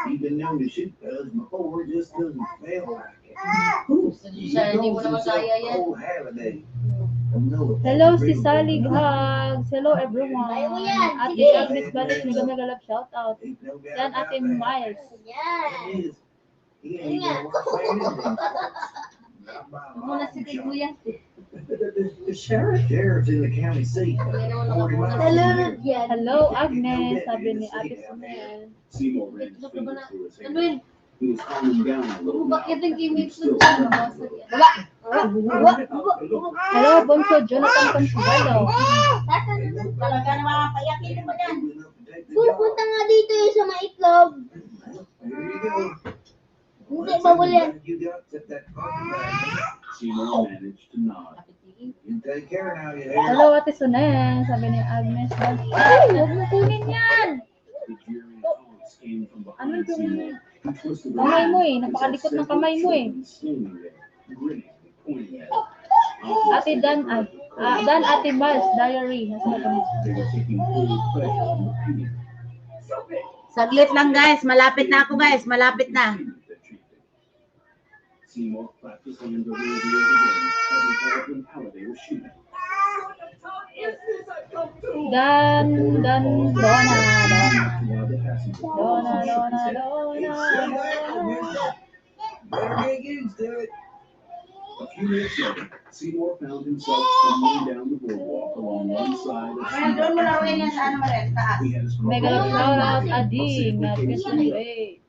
He's been known to shoot thugs before, just doesn't feel like it. Hindi mo naman kaya yan. Whole holiday. No, Hello, si Sally Hugs. Hello, everyone. Ate Agnes Balo, mega love shout out. ain't no doubt Dan, about Ate that. Miles. It is. He ain't gonna work for anything. Not by a Muna si long Kuya. The sheriff? Sheriff's in the county seat. 40 miles from here. Hello, Agnes, sabi ni Ate Sonel. Seymour ran his fingers through his hair. Manuel, He was calming down a little now. bakit ang gimmick Still sa Hello, Bonso Jonathan Consuelo. Talaga naman ang payakin mo yan. Pupunta nga dito yung sa maitlog. There you go. Hindi bawal yan. You got that parking bag. Seymour managed to nod. You take care now, you hear? Hello, Ate Sonel, sabi ni Agnes. Ay, huwag mo kunin yan. The jeering taunts came from Ano behind yung Seymour. He twisted kamay mo eh? around Napakalikot and ng kamay mo eh. children standing there, grinning and pointing at him. Ate Dan, Dan, Ate Miles, diary. Nasa ba? They were taking full pleasure in repeating Saglit lang guys, malapit na ako guys, malapit na. Seymour clapped his hands over his ears again, having heard when Halliday was shooting. Dan, Donna. While the passengers Donna. Better get used to it. A few minutes later, Seymour found himself stumbling down the boardwalk along one side of Well, doon mo laruin yan sa ano mo rin, taas. He had his Mega front shout out row Ading at safely Mr. cased in. A.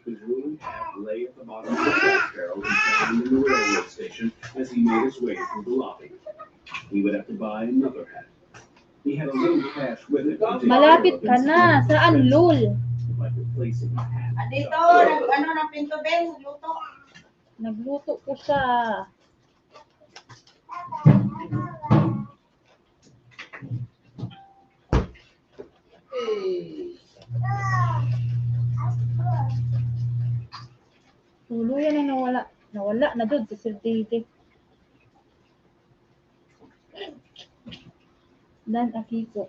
His ruined hat lay at the bottom of the trash barrel and found in the railroad station as he made his way through the lobby. He would have to buy another hat. He had a little cash with him. to take Malapit care ka of na. incidental Saan, expenses, Lul? like replacing a hat. Dito, ng pinto, Ben, luto. Nagluto ko siya. Tuluyan na nawala. Nawala na doon sa Sir Dede. Dan Akiko.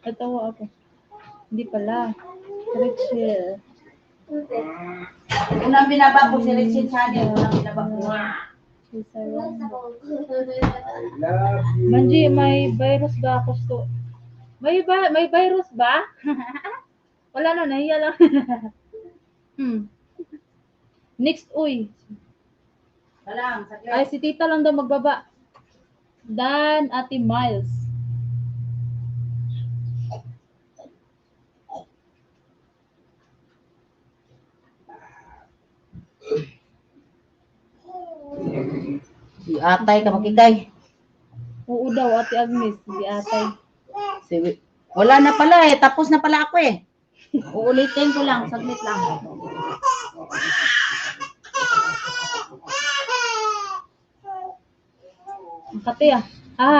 Natawa ako. Hindi pala. Rachel. Unang binaba ko si Richard Channel, unang binaba ko. Si Sarah. Manji, may virus ba ako to? May virus ba? Wala na, nahiya lang. Next, uy. Salam, saglit. Ay, si tita lang daw magbaba. Dan, Ate Miles. Si Atay ka makikay. Oo daw, Ate Agnes. Si Atay. Wala na pala eh, tapos na pala ako eh. Uulitin ko lang, saglit lang. Makati ah.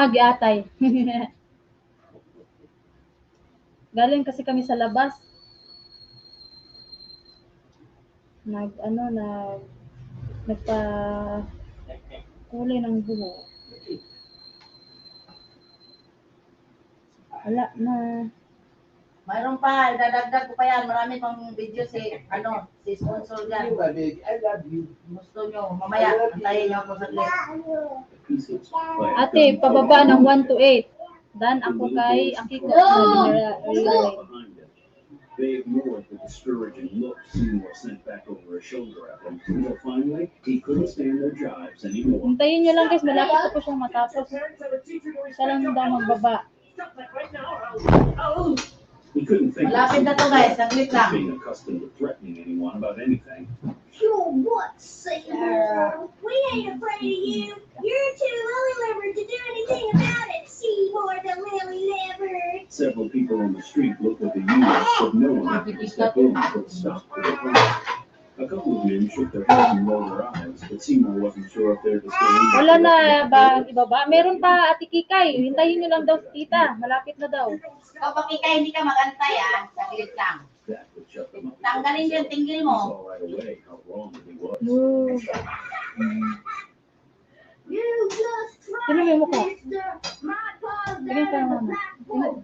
Giatay. Galing kasi kami sa labas. Nagpa kulay ng buhok. Wala na. Mayroon pa, dadagdag ko pa yan. Marami pang video si sponsor dyan. Gusto nyo, mamaya, antayin nyo ako saglit. Ate, pababa ng 1 to 8. Dan ako kay Akiko. They ignored the discouraging look Seymour sent back over his shoulder at them until finally he couldn't stand their jibes anymore. Hintayin nyo lang guys, malapit na po siyang matapos. Siya lang daw magbaba. He couldn't think Malapit na to guys, saglit lang. being accustomed to threatening anyone about anything. Sure, what, Seymour? We ain't afraid of you. You're too lily livered to do anything about it, Seymour the lily livered. Several people on the street looked at the units, but no one could step in and put a stop to their crime. A couple of men shook their heads and rolled their eyes, but Seymour wasn't sure if their disdain. Wala na ba ibaba? Meron pa, Ate Kikay. Hintayin nyo lang daw si tita. Malapit na daw. O pakikay, hindi ka magantay ah. Saglit lang. That would shut them up. Tanggalin yung tinggil He mo. saw right away how wrong he was. No. You just Sino may mukha? mister. My paws Tingnan ka naman.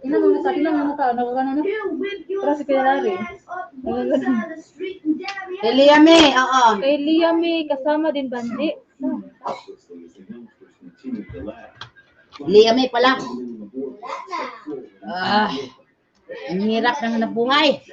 Tingnan mo mukha. Nagkakano na. You whip your Pero si Pilari. ass up one side of the street and down the other. Eliame, oo. Kay Lia may kasama din bandi. Helplessly as the youngsters continued to laugh. Eliame pala. Ang hirap ng nabuhay.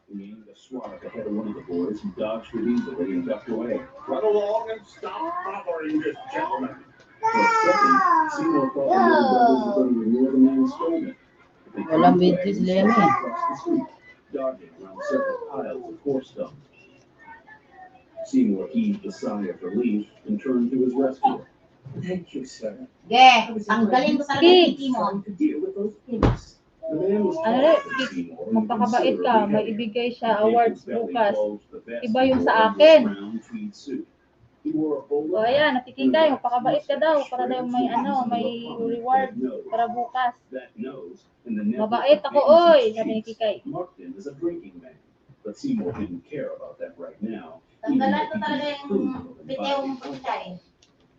He aimed a swat at the head of one of the boys who dodged it easily and ducked away. Run along and stop bothering this gentleman. For a second, Seymour thought the little brothers were going to ignore the man's scolding. But they Walang turned away bintis and Leme. started across the street, dodging around several piles of horse dung. Seymour heaved a sigh of relief and turned to his rescuer. Thank you, sir. Tanggalin ko talaga yung titi mo. To deal with those imps. The man was Ano tall rin, than Seymour and magpakabait ka. considerably May heavy. ibigay siya He awards gave his belly bukas. bulge the vest Iba yung he sa wore under akin. a brown tweed suit. He wore a bowler So ayan, hat Ate Kikay, and a magpakabait ka daw para daw may mustache may reward para bukas. That nose and the network Mabait of ako, veins in oy, his sabi ni cheeks Kikay. marked him as a drinking man. But Seymour didn't care about that right now. even Tanggalan though ko he talaga didn't yung approve of bitiw inviting mong pakikay.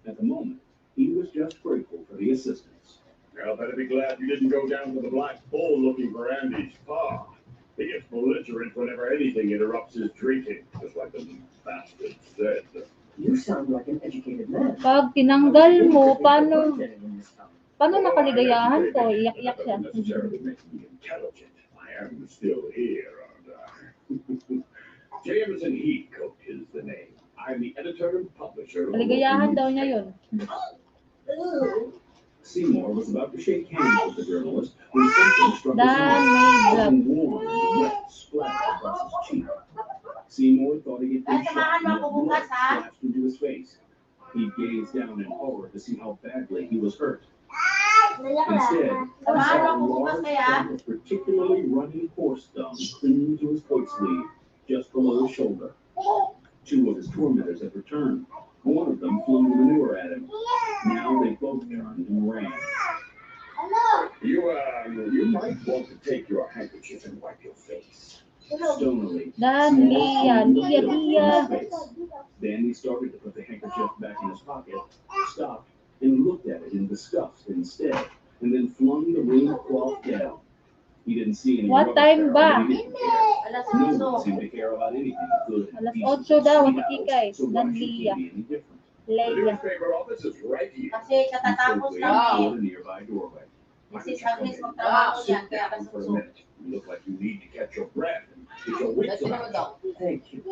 At the moment, he was just grateful for the assistance. Well, better be glad you didn't go down to the Black Bull looking for Andy's pa. He gets belligerent whenever anything interrupts his drinking, just like the bastard said. You sound like an educated man. Pag tinanggal mo, paano In this town. nakaligayahan ko? Iyak-iyak siya. That doesn't necessarily make me intelligent. My am still here, aren't I? James and Heathcote is the name. I'm the editor and publisher of the Kaligayahan daw local niya yun. Seymour was about to shake hands with the journalist when something struck his Dan arm. may vlog. Something warm and wet splashed across his cheek. Seymour thought he had been shot and that blood splashed into his face. He gazed down in horror to see how badly he was hurt. Instead, he saw a large clump of particularly runny horse dung clinging to his coat sleeve, just below his shoulder. Two of his tormentors had returned. One of them flung the manure at him. Now they both turned and ran. You might want to take your handkerchief and wipe your face. Stonily, Dan, Seymour Leah, pulled the Leah, blood from his face. Then he started to put the handkerchief back in his pocket, stopped, and looked at it in disgust instead, and then flung the ruined cloth down. He didn't see any What rubber time barrel, ba? but he didn't care. Alas No 8. one seemed to care about anything good and Alas decent 8 daw, in Ate Sweet Kikay. Apples, so why Dan should he Leah. be any different? The Leia. newspaper office is right here. Kasi He katatapos stood lang waiting eh. for a nearby doorway. Mrs. Agnes magtrabaho yan, Sit kaya down for a kasusok. minute. You look like you need to catch your breath and get your wits about you. Thank you.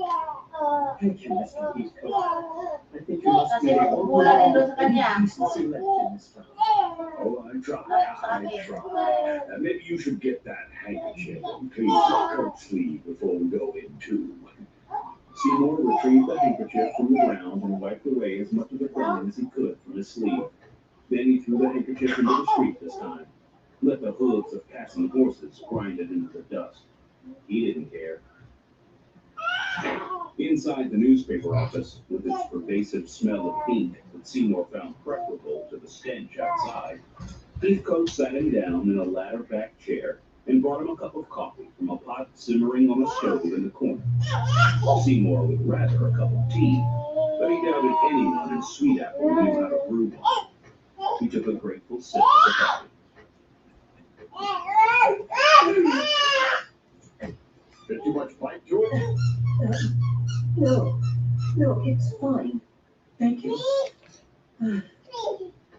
Thank you, Mr. Heathcote. I think you must Kasi be the magkukulang din doon sa only kanya. decency left in this town. Oh, I try. Maybe you should get that handkerchief and clean your coat sleeve before we go in too. Seymour retrieved the handkerchief from the ground and wiped away as much of the clothing as he could from his sleeve. Then he threw the handkerchief into the street this time. Let the hooves of passing horses grind it into the dust. He didn't care. Inside the newspaper office, with its pervasive smell of ink that Seymour found preferable to the stench outside, Heathcote sat him down in a ladder-backed chair and brought him a cup of coffee from a pot simmering on a stove in the corner. Seymour would rather a cup of tea, but he doubted anyone in Sweet Apple knew how to brew one. He took a grateful sip of the coffee. Bit too much bite to it? No, no, it's fine. Thank you.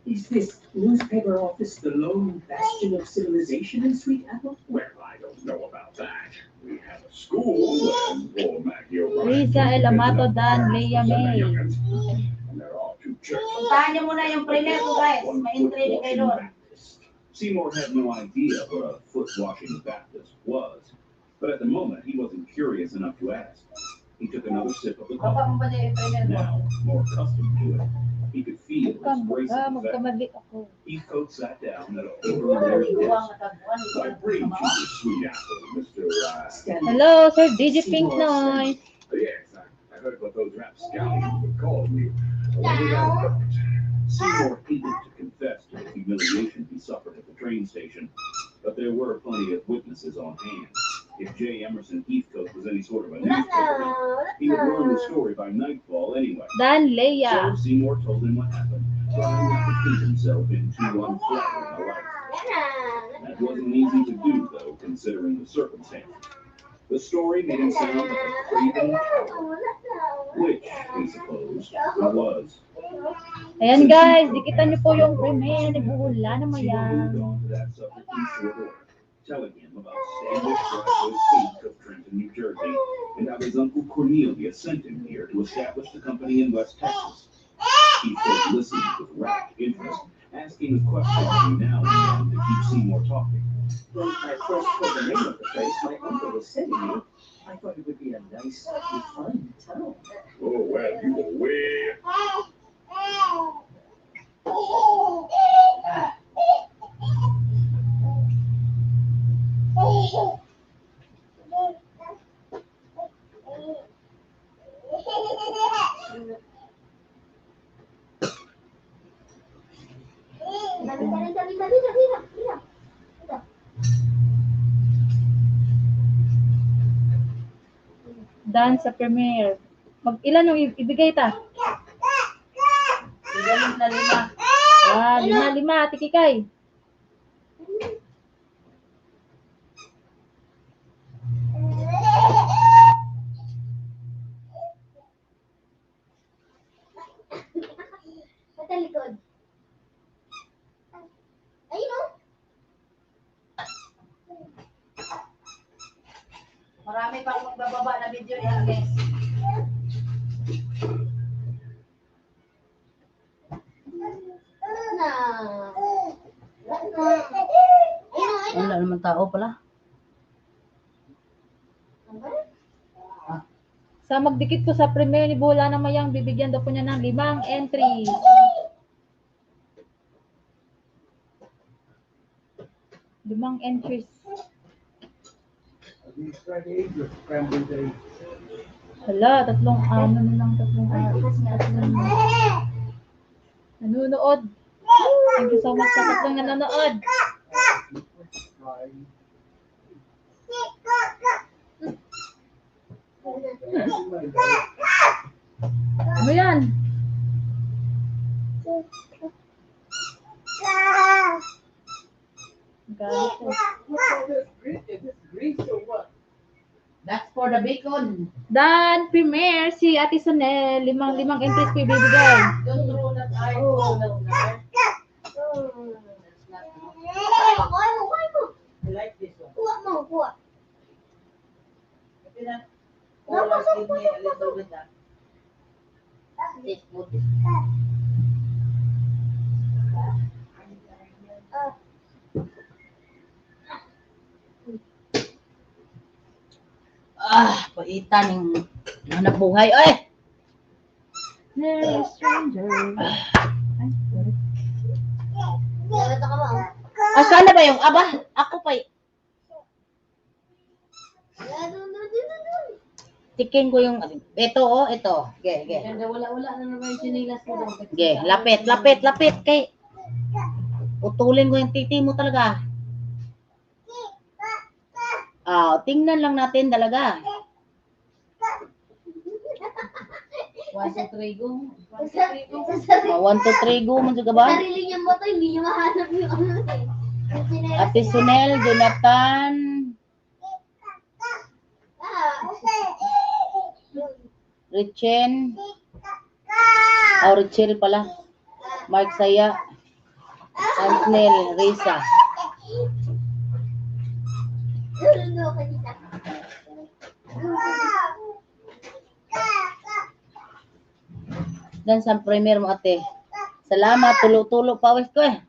Is this newspaper office the lone bastion of civilization in Sweet Apple? Well, I don't know about that. We have a school and poor Maggie O'Brien. Risa El Amato, Dan, Leia May. And there are two churches. Puntahan niyo muna yung premier ko guys. One May foot entry kayo washing doon. Baptist. Seymour had no idea what a foot-washing Baptist was, but at the moment he wasn't curious enough to ask. He took another sip of the Baba coffee. mo ba niya yung premier ko? Now, more accustomed to it, he could feel its bracing effect. Magkamali ako. Heathcote sat down at a familiar Buwang desk. nakabuan. I bring to you Sweet Apple, Mr. Stand Hello, Sir DJ Pink Noise. Yes, I heard what those rapscallions were calling you. What was that about? Seymour hated to confess to the humiliation he suffered at the train station, but there were plenty of witnesses on hand. If J. Emerson Heathcote was any sort of a newspaperman, he would learn the story by nightfall anyway. Dan Leia. So Seymour told him what happened, trying not to paint himself in too unflattering a light. That wasn't easy to do, though, considering the circumstances. The story made him sound like a craven coward, which, we suppose, he was. Ayan guys, dikitan niyo po yung premiere ni Buhula na Seymour moved mayan. on to that subject in short order, telling him about Standish Driveway Inc. of Trenton, New Jersey, and how his uncle Cornelius sent him here to establish the company in West Texas. Heathcote listened with rapt interest, asking a question every now and then to keep Seymour talking. When I first heard the name of the place my uncle was sending me, I thought it would be a nice, refined town. Oh, well, you were way. Dan sa premiere. Ilan yung ibigay ta? Bigyan mo na 5. Lima, Ate Kikay. Sa likod. Ayun o. Marami pang magbababa na video ni Agnes. Wala naman tao pala. Sa magdikit ko sa premiere ni Bola na Mayang, bibigyan daw po niya ng 5 entries. Limang entries. Hala, tatlong ano na lang, tatlong nanonood. Thank you so much sa tatlong nanonood. Ano yan? Galit ko. That's for the bacon. Dan, premiere si Ate Sonel, limang entries ko ibibigay. Don't throw that iron. Oh, no, no. I like this one. Maybe not all are give me a little bit that. This wood. Paitan yung hanap buhay. Oy! Mary Stranger. Ay, sorry. Asan na ba yung aba? Ako pa. Tikin ko yung ito ito. Ge. Wala na naman yung sinilas ko daw. Ge, lapit kay. Utulin ko yung titi mo talaga. Tingnan lang natin talaga. 1, 2, 3, go. 1, 2, 3, go. 1, 2, 3, go man ka ba? Sarili niyang bato, hindi niya mahanap yung ano eh. Ate Sunel, Jonathan, Richen, Richel pala, Mark Saya, Ansnel, Risa. Dan sa premier mo ate. Salamat, tulo-tulo pawis ko eh.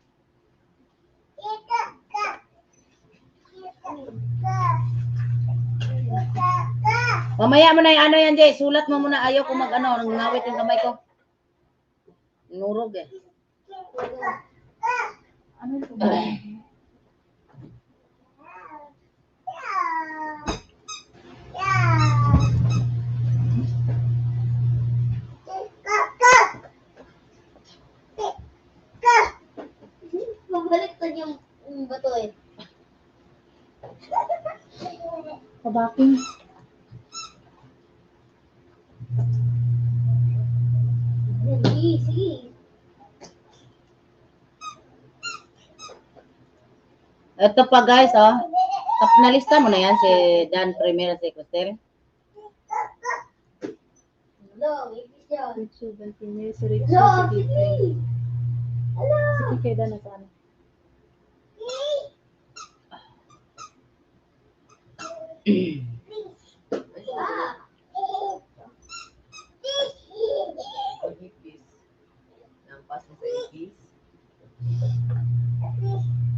Mamaya mo na yung ano yan, Jay. Sulat mo muna. Ayaw ko mag-ano. Ngawit yung kamay ko. Nurog eh. Ano ito? Mabaliktad yung bato eh. Pabaking. Sige. Ito pa guys, oh. Nalista mo na yan si Dan Primera si Costel. No, ipis yun. YouTube and premiere si Rick. No, Si sige. Hello. Kay Dan na sana.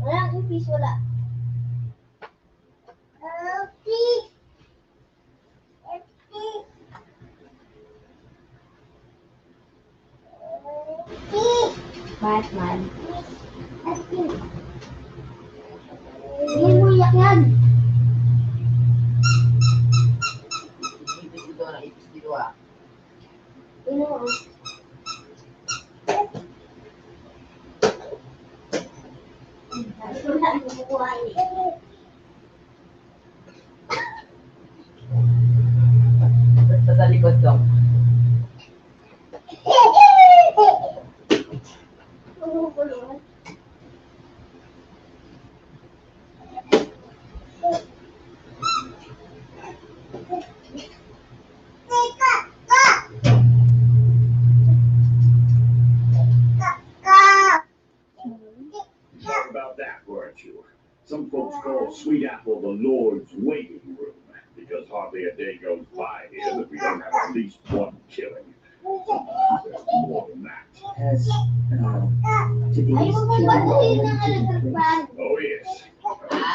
Walang ipis, wala. Batman. Hindi mo iyak yan. Ano? Wala mo kukuha eh. Sa likod ko. About that, weren't you? Some folks call Sweet Apple the Lord's waiting room because hardly a day goes by here that we don't have at least one killing. There's more than that. Has today's killing already taken place? Oh, yes.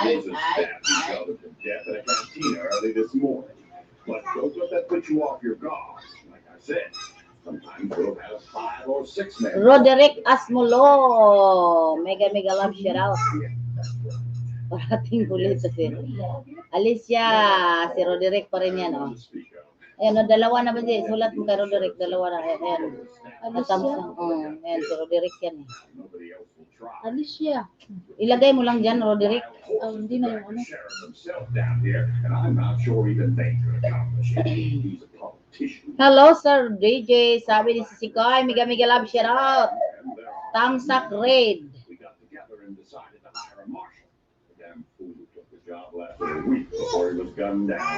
Jesus stabbed each other to death in a cantina early this morning. But don't let that put you off your guard. Like I said, sometimes we'll have 5 or 6 men. Roderick Asmulo. Mega love shout out. Parating ulit si Alicia. Si Roderick pa rin yan, oh. Ayan, dalawa na ba di? Sulat mo kay Roderick, dalawa na. Ayan. Samsung. Ayan, si Roderick yan. Alicia. Ilagay mo lang dyan, Roderick. Hindi na yung ano. Hello, Sir DJ. Sabi ni si Sikoy, Mega love shout out. Tamsak Raid.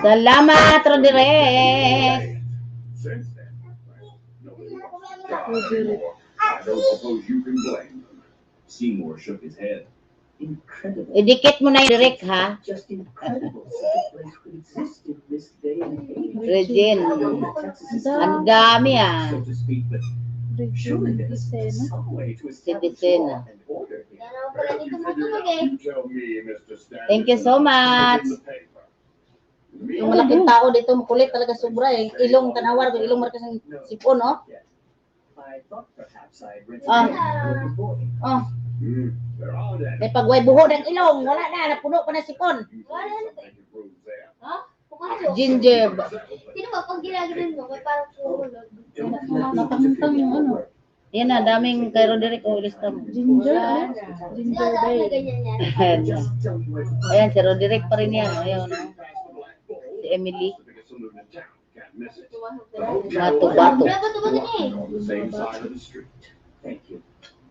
Salamat, Roderick. Since then, nobody wants to die anymore. I don't suppose you can blame them. Seymour shook his head. Incredible. Idikit mo na yung Roderick, ha? Just incredible such a place could exist in this day and age. Regine. Texas is Ang dami, ah. So to speak, but surely there's some way to establish law and order here. Yan ako pala dito matulog eh. You tell me, Mr. Stanton. Thank you so much. Yung malaking tao dito, makulit talaga sobra eh. Ilong tanawar, ilong markas ng sipon, no? I thought perhaps I read Ah. boy. Oh, They're all dead. may pagway buhod ang ilong. Wala na, napuno pa na sipon. Pukaso. Ginger. Sino ba pag ginaganon mo? May parang sumulog. Nakangtang yung ano. Yan na, daming kay Roderick o ilista mo. Ginger. Ginger Lahat Bay. na ganyan yan. Ayan, Just tell me where to ayan, si Roderick pa rin yan. Ayun, no? Si Emily. Bato-bato. Wala ba ito ba ganyan eh? On the same side of the street. Thank you.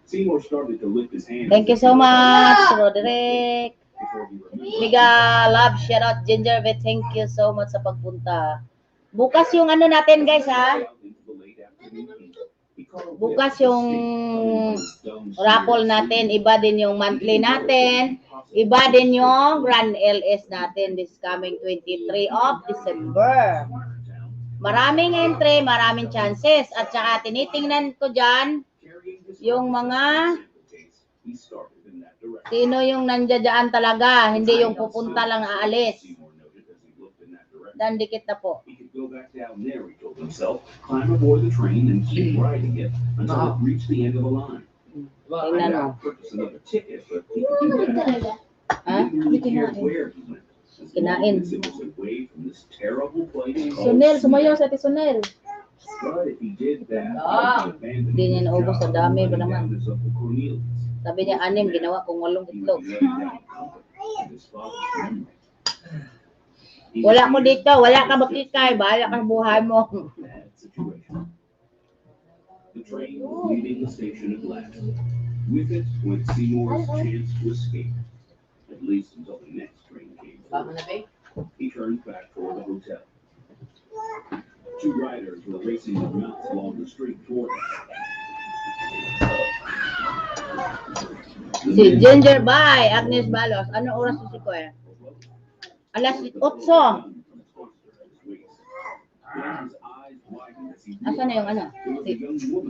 Seymour started to lift his hand. Thank you so much, Roderick. Before he removed Mega love, shout out Ginger Vet. Thank you so much sa pagpunta. Bukas yung ano natin, guys, ha? into the late afternoon heat. He called Bukas yung raffle natin. Iba din yung monthly natin. Iba din yung Grand LS natin this coming 23 of December. Maraming entry, maraming chances. At saka tinitingnan ko dyan yung mga He started in that direction. sino yung nandiyan talaga. Hindi yung pupunta lang aalis. Seymour noted as he looked in that direction. Dan dikit na po. He could go back down there, he told himself, climb aboard the train and keep riding it until it reached the end of the line. Tingnan mo. Purchase another ticket, but he could do that. Ha? He didn't really care where he went. As long Kinain. as it was away from this terrible place called Sonel, sumayaw Seattle. sa ati Sonel. But if he did that, Ah. he abandoned Hindi niya his naubos, job ang dami and ba letting naman? down his Uncle Cornelius. Sabi niya 6, ginawa kong 8 He would itlog. be letting down the company and his father's memory. He Wala was ko in dito, wala ka makikay, bahala ka sa buhay mo. a bad situation. The train was leaving the station at last. With it went Seymour's chance to escape, at least until the next train came through. He turned back toward the hotel. 2 riders were racing their mounts along the street toward him. Si Ginger Bay, Agnes Balos. Ano oras si ko eh? Alas 8. Asan na yung ano?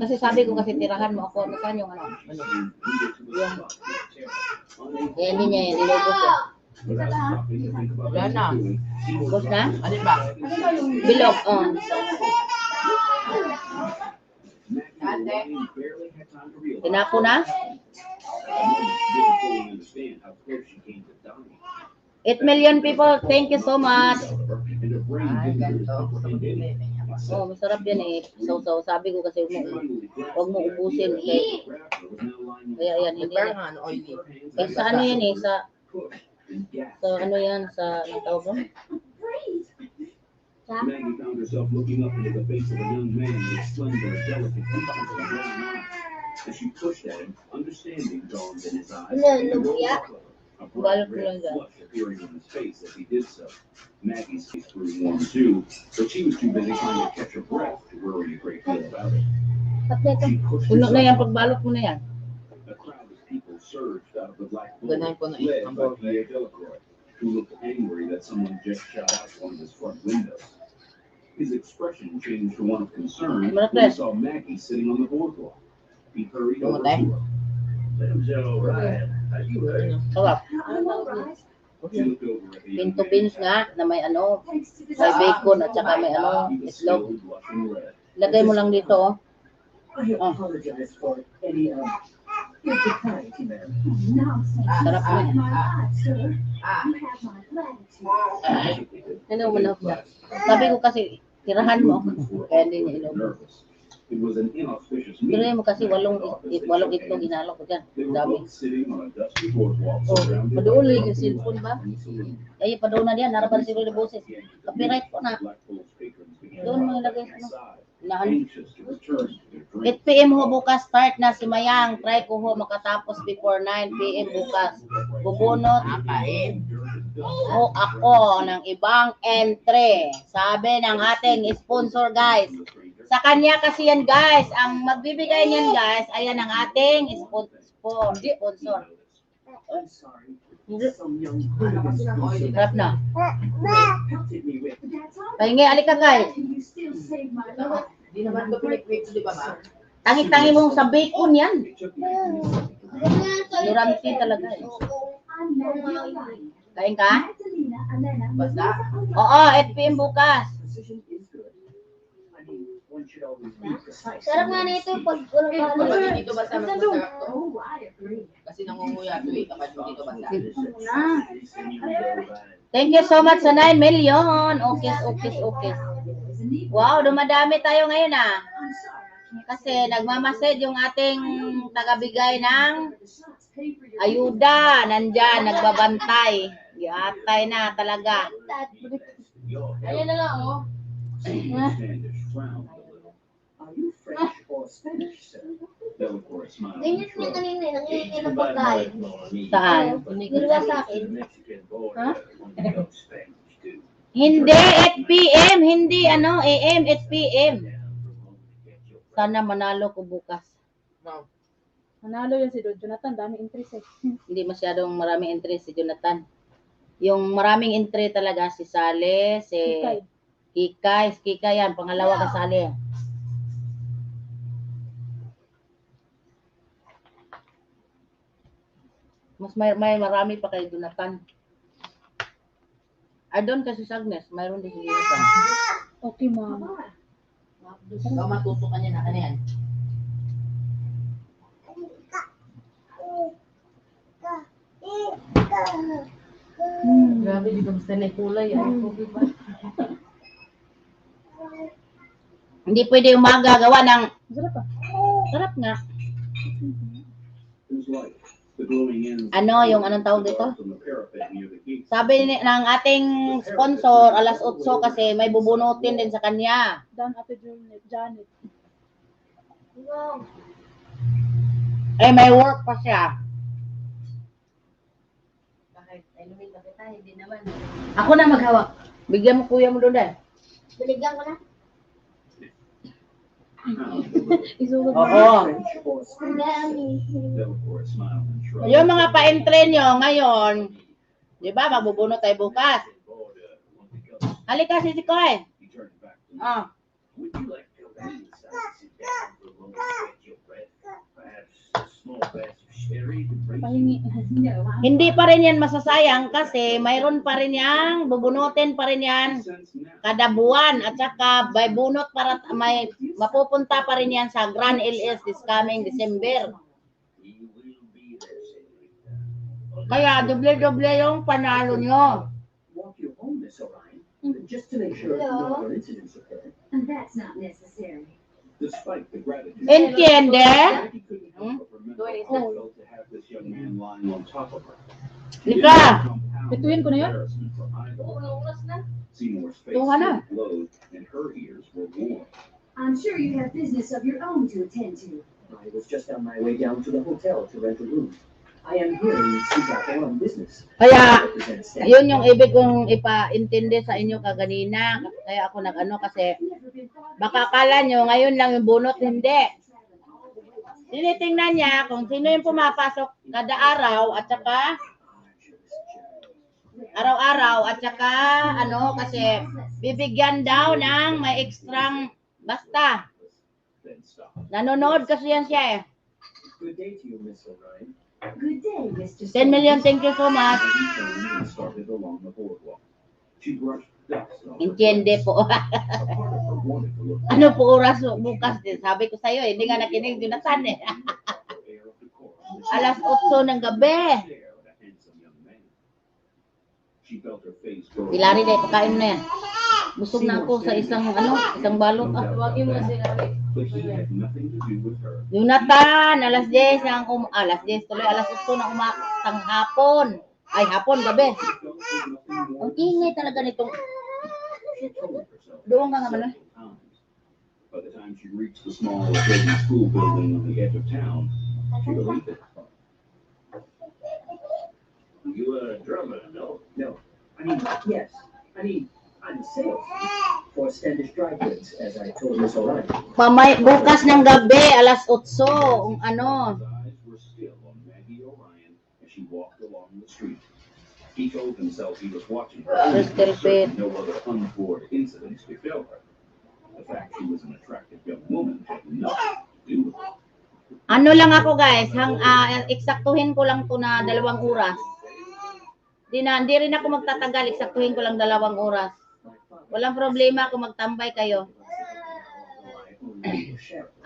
Kasi sabi ko kasi tirahan mo ako. Nasaan yung ano? Eh, hindi niya yan. Inubos yan. Wala na. Ubos na? Ano ba? Bilog. Oh. Tinapo na? 8 million people. Thank you so much. Oh, masarap yan eh. So, sabi ko kasi huwag mo ubusin. Kaya yan, hindi Parang na. ano, oily. Eh, sa ano yan eh, sa ano yan, sa, anong tawag mo? Maggie found herself looking up into the face of a young man with slender, delicate features and brown eyes. As she pushed at him, understanding dawned in his eyes. A bright Balot mo lang red dyan. flush appearing on his face as he did so. Maggie's face grew warm too, but she was too busy trying to catch her breath to worry a great deal about it. She pushed Puno na herself yan, up. pagbalot mo na yan. A crowd of people surged out of the black bull, Ganahin ko na led by hamburger. Pierre Delacroix. who looked angry that someone just shot out one of his front windows. His expression changed to one of concern when he saw Maggie sitting on the boardwalk. He hurried over to her. Them's all right. How you heard? Sarap. She looked over at the young Pinto man. beans nga na may ano, may bacon at saka may ano, He was itlog. still blushing red. Lagay mo lang dito, oh. I apologize for any impropriety, ma'am. Sarap mo. Ano mo na? Sabi ko kasi, tirahan mo. Kaya hindi niya inom. Nervous. It was an inauspicious Tirahan meeting. mo kasi walong itlog inalo ko dyan. They were Dami. both sitting on a dusty boardwalk Oh, surrounded by paduol yung the cellphone ba? in the saloon. Ay, padoon na diyan. Narapan siguro ni boses. Copyright po na. Blackpool's patrons began Doon mo ilagay. inside, Nahan. anxious to return to their 8 drink. p.m. ho bukas start na si Mayang. Try ko ho makatapos before 9 p.m. bukas. Bubunot ho ako ng ibang entry. Sabi ng ating sponsor guys. Sa kanya kasi yan guys. Ang magbibigay niyan guys, ayan ang ating sponsor. I'm sorry. Some young hooligans Harap na. pelted me with. Pahingi, alika guys. You still saved my life. Di naman ito pinik-pinik, di ba ba? Tangi-tangi mo sa bacon yan. It took me a few Durante talaga. I'm Maggie. Kain ka? Magdalena, Elena, Basta. Oo, 8 p.m. bukas. Precision is good. I mean, one should always be precise. Sarap nga nito pag walang Kapag kanin. dito basta, mas masarap to. Oh, I agree. Kasi nangunguya to eh, kapag dito basta. Thank you so much sa 9 million. Okay. Wow, dumadami tayo ngayon ah. Kasi nagmamasid yung ating tagabigay ng ayuda. Nandyan, nagbabantay. Yatay na talaga. Ayan na lang, oh. Standish frowned a little. Are you French or Spanish, sir? Bellicor smiled. Ganyan niya kanina, nangingi ng Too bad pagkain. my law needs Saan? Ginawa sa akin. the Mexican border when you go Spanish too. Hindi, 8 p.m. Hindi, ano, AM, 8 p.m. Sana manalo ko bukas. Manalo yan si Don Jonathan. Dami interest eh. Hindi masyadong maraming entry si Jonathan. Yung maraming entry talaga si Sale, si Kikay yan, pangalawa kasali. Mas may marami pa kay Jonathan. Doon kasi si Agnes, mayroon din si Jonathan. Okay, ma'am. Ikaw matutukan niya na kanyan. Grabe, di ba basta na kulay. Ano ko ba? Hindi pwede umaga gawa ng Sarap ah. sarap nga. Whose life? The glowing ends Ano, yung anong tawag dito? from the parapet near the gate. Sabi ng ating sponsor, alas 8 kasi may bubunutin din sa kanya. Dan Ate Janet. Eh, may work pa siya. Bakit? Inumin ba kita? Hindi naman. Ako na maghawak. Bigyan mo kuya mo doon eh. Binigyan ko na. Isulog Oo. French or Spanish, Dami. Bellicor smiled and shrugged. Yung mga pa-entry nyo ngayon, di ba, magbubunot tayo bukas. Halika si Sikoy. He turned back to me. Ah, Would you like to go back inside and sit down for a moment to catch your breath? Perhaps a small glass of sherry to break you? pahingi. hindi pa rin yan masasayang kasi mayroon pa rin yan, bubunutin pa rin yan Sense now. kada buwan at saka may bunot para may mapupunta pa rin yan sa Grand LS this coming December. You will be there, señorita. Kaya doble-doble yung panalo nyo. walk you home, Miss Orion, just to make sure no other incidents occur. And that's not necessary. Despite the gratitude, Entiende? Jackie couldn't help but remember how it felt to have this young man lying on top of her. She Lika. didn't compound Bituin ko na yun. embarrassment for either. Seymour's face Tuwa na. glowed and her ears were warm. I'm sure you have business of your own to attend to. I was just on my way down to the hotel to rent a room. I am here in Singapore on business. Kaya, Represent Stan. yun yung ibig kong ipaintindi sa inyo kaganina. Kaya ako nag-ano kasi baka akala nyo ngayon lang yung bunot, hindi. Tinitingnan niya kung sino yung pumapasok kada araw at saka Araw-araw at saka ano kasi bibigyan daw ng may ekstrang basta. Then stop. Nanonood kasi yan siya eh. Good day to you, Miss O'Ryan. Good day, Mr. 10 million, thank you so much. He turned and started along the boardwalk. She brushed dust off her Entiende dress. po. A part of her wanted to look Ano po oras bukas din? Sabi ko sa'yo, hindi nga nakinig, Jonathan eh. Alas 8 ng gabi. Si Larry dahil pagkain mo na yan. Busog na ako sa isang balot. Tawagin mo si Larry. Jonathan, alas 10 alas 10 tuloy, alas 8 na umatang hapon. Ay, hapon, gabi. Ang ingay talaga nitong doon ka nga man. By the time she reached the small adobe school building on the edge of town, she believed it. You are a drummer, no? No. Yes. I'm sales for Standish Dry Goods, as I told Miss O'Reilly. Bukas ng gabi, alas 8, ano. His eyes were still on Maggie O'Ryan as she walked along the street. He told himself he was watching her. Crystal Pit. No other untoward incidents befell her. The fact she was an attractive young woman had nothing to do with it. Ano lang ako guys, eksaktuhin ko lang to na 2 oras. Di rin ako magtatagal, eksaktuhin ko lang 2 oras. Walang problema kung magtambay kayo.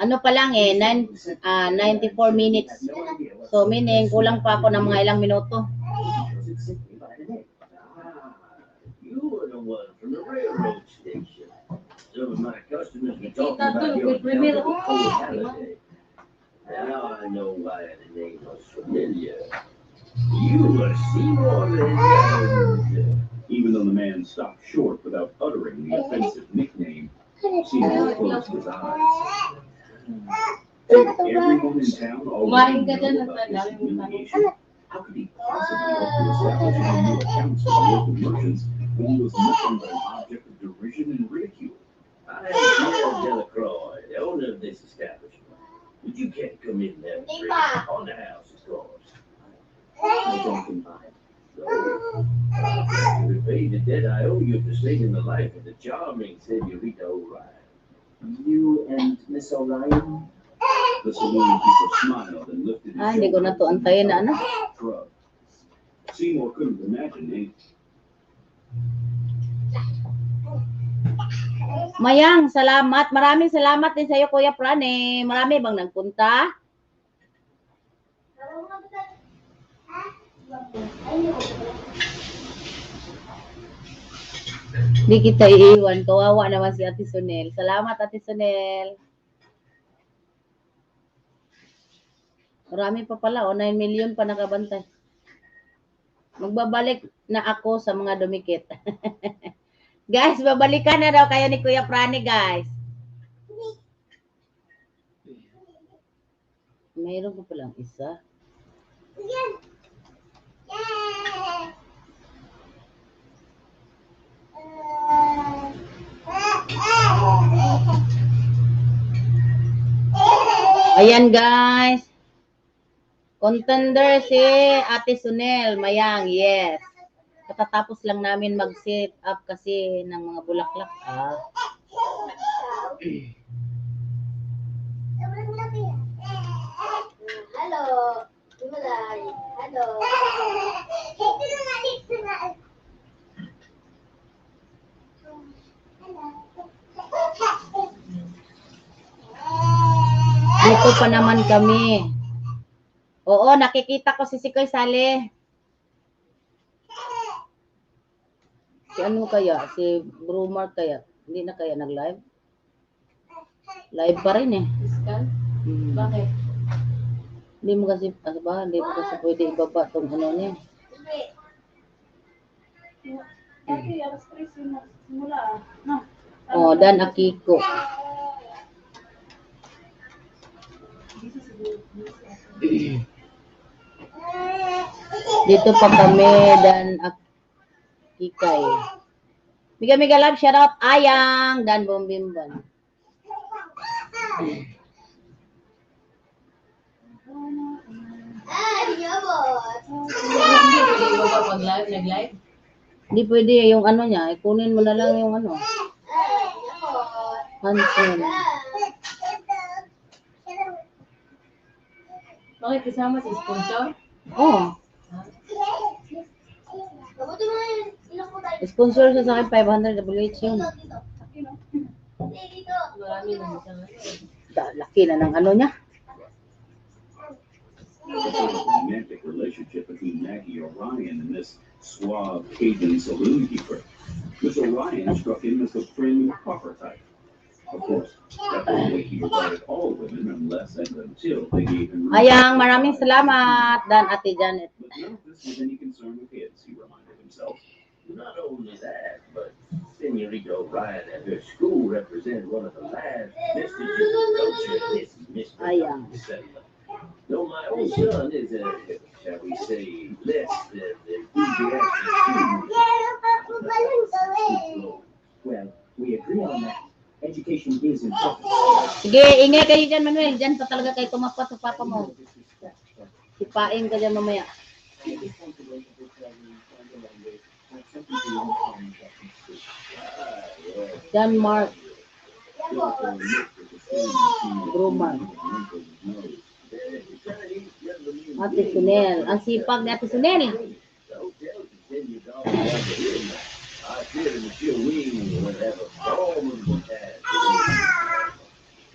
Ano pa lang eh, 94 minutes. So meaning, kulang pa ako ng mga ilang minuto. You were the one from the railroad station. Some of my customers were talking about your Delta holiday. Now I know why the name was familiar. You were Seymour and Even though the man stopped short without uttering the offensive nickname, Seymour closed his eyes. Everyone in town already knew about this humiliation. How could he possibly hope to establish any new accounts with local merchants when he was nothing but an object of derision and ridicule? I am Pierre Delacroix, the owner of this establishment. But you can't come in there on the house, of course. I don't combine. So, to repay the debt I owe you for saving the life of the charming Senorita O'Ryan. You and Miss O'Ryan? The saloon keeper smiled and lifted his Hindi ko na to antayin na ano. Shrug. Seymour couldn't imagine anything. Mayang, salamat. Maraming salamat din sa iyo, Kuya Prane. Marami bang nagpunta? Hindi kita iiwan. Kawawa naman si Ate Sunel. Salamat, Ate Sunel. Marami pa pala. 9 million pa nakabantay. Magbabalik na ako sa mga dumikit. Guys, babalikan na daw kayo ni Kuya Prane, guys. Mayroon ko palang isa. Ayan, guys. Contender si Ate Sunel Mayang, yes. Katatapos lang namin mag-set up kasi ng mga bulaklak. Hello. Himalay. Hello. Dito pa naman kami. Oo, nakikita ko si Sikoy Sale. Si ano kaya? Si Brumar kaya? Hindi na kaya nag-live? Live pa rin eh. Iskal? Bakit? Hindi mo kasi pwede ibaba tong ano niya. Dati, alas 3 simula no? Oh, Dan Akiko. Dito pa kami, Dan Akikay. Miga love, shout out Ayang, Dan Bombimban. Ay, yabot. Hindi ba pag live, nag-live? Hindi pwede yung ano niya. Kunin mo na lang yung ano. Cancel. Bakit kasama si sponsor? Oh. Sponsor siya sa akin 500 WH yun. Marami na siya. Laki na ng ano niya. Romantic relationship between Maggie Orion and this suave Cajun saloon keeper. Miss Orion struck him as the prim and proper type. Of course, that was the way he regarded all women unless and until they gave him room. Ayang, maraming salamat, Dan Ate Janet. But none of this was any concern of his, he reminded himself. Not only that, but Senorita Orion at her school represent one of the last vestiges of culture in this Ayan. settlement. Though my own son is a, shall we say, less than enthusiastic student. Well, we agree on that. Education is important. Sige, ingay kayo dyan, Manuel. Dyan pa talaga kayo tumapat sa papa mo. Sipain ka dyan mamaya. John Mark. Brumar. Ate Sunel. Ang sipag ni Ate Sunel. I fear that your wings will have a formidable task.